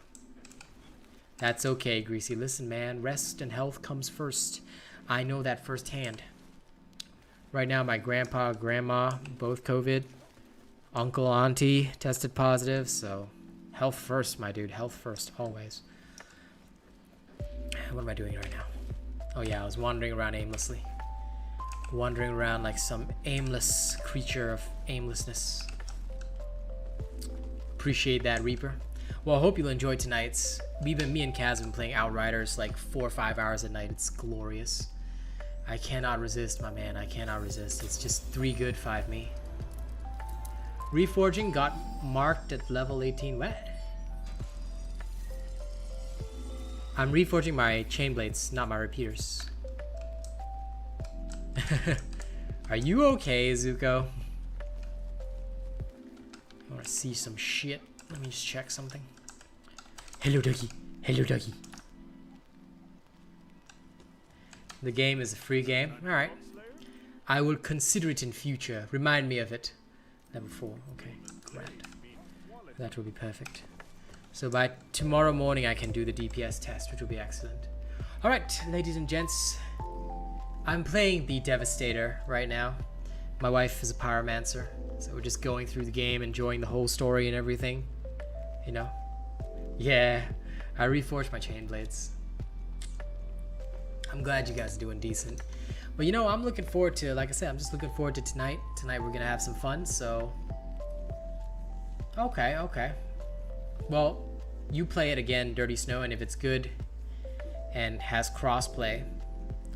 That's okay, Greasy. Listen, man, rest and health comes first. I know that firsthand. Right now, my grandpa, grandma, both COVID. Uncle, auntie tested positive, so health first, my dude. Health first, always. What am I doing right now? Oh yeah, I was wandering around aimlessly. Wandering around like some aimless creature of aimlessness. Appreciate that, Reaper. Well, I hope you'll enjoy tonight's. Me and Kaz have been playing Outriders like 4 or 5 hours a night. It's glorious. I cannot resist, my man. I cannot resist. It's just 3 good, 5 me. Reforging got marked at level 18. What? I'm reforging my chain blades, not my repeaters. Are you okay, Zuko? I want to see some shit. Let me just check something. Hello, doggy. Hello, doggy. The game is a free game. Alright. I will consider it in future. Remind me of it. Level 4. Okay, grand. That will be perfect. So by tomorrow morning I can do the DPS test, which will be excellent. Alright, ladies and gents. I'm playing the Devastator right now. My wife is a pyromancer. So we're just going through the game, enjoying the whole story and everything. You know? Yeah. I reforged my chain blades. I'm glad you guys are doing decent. But you know, I'm looking forward to, like I said, I'm just looking forward to tonight. Tonight we're gonna have some fun, so. Okay, okay. Well, you play it again, Dirty Snow, and if it's good and has crossplay,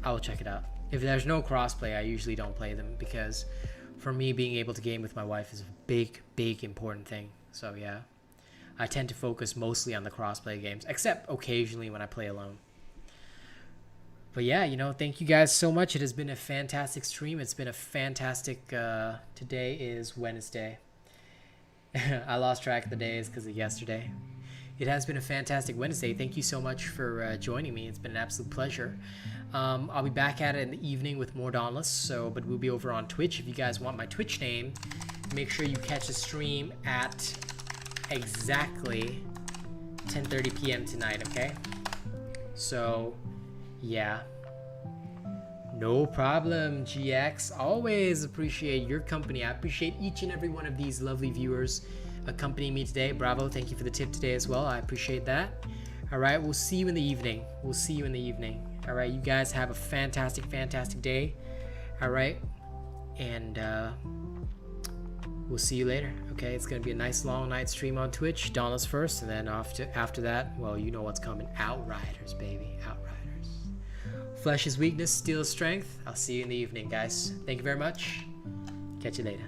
I'll check it out. If there's no crossplay, I usually don't play them because for me, being able to game with my wife is a big important thing. So yeah, I tend to focus mostly on the crossplay games, except occasionally when I play alone. But yeah, you know, thank you guys so much. It has been a fantastic stream. It's been a fantastic, today is Wednesday. I lost track of the days because of yesterday. It has been a fantastic Wednesday. Thank you so much for joining me. It's been an absolute pleasure. I'll be back at it in the evening with more Dauntless, but we'll be over on Twitch. If you guys want my Twitch name, make sure you catch the stream at exactly 10:30 p.m. tonight, okay? So, yeah. No problem, GX. Always appreciate your company. I appreciate each and every one of these lovely viewers accompanying me today. Bravo, thank you for the tip today as well. I appreciate that. All right, we'll see you in the evening. We'll see you in the evening. All right, you guys have a fantastic day. All right, and we'll see you later. Okay, it's gonna be a nice long night stream on Twitch. Dauntless first, and then after that, well, you know what's coming. Outriders, baby, Outriders. Flesh is weakness, steel is strength. I'll see you in the evening, guys. Thank you very much. Catch you later.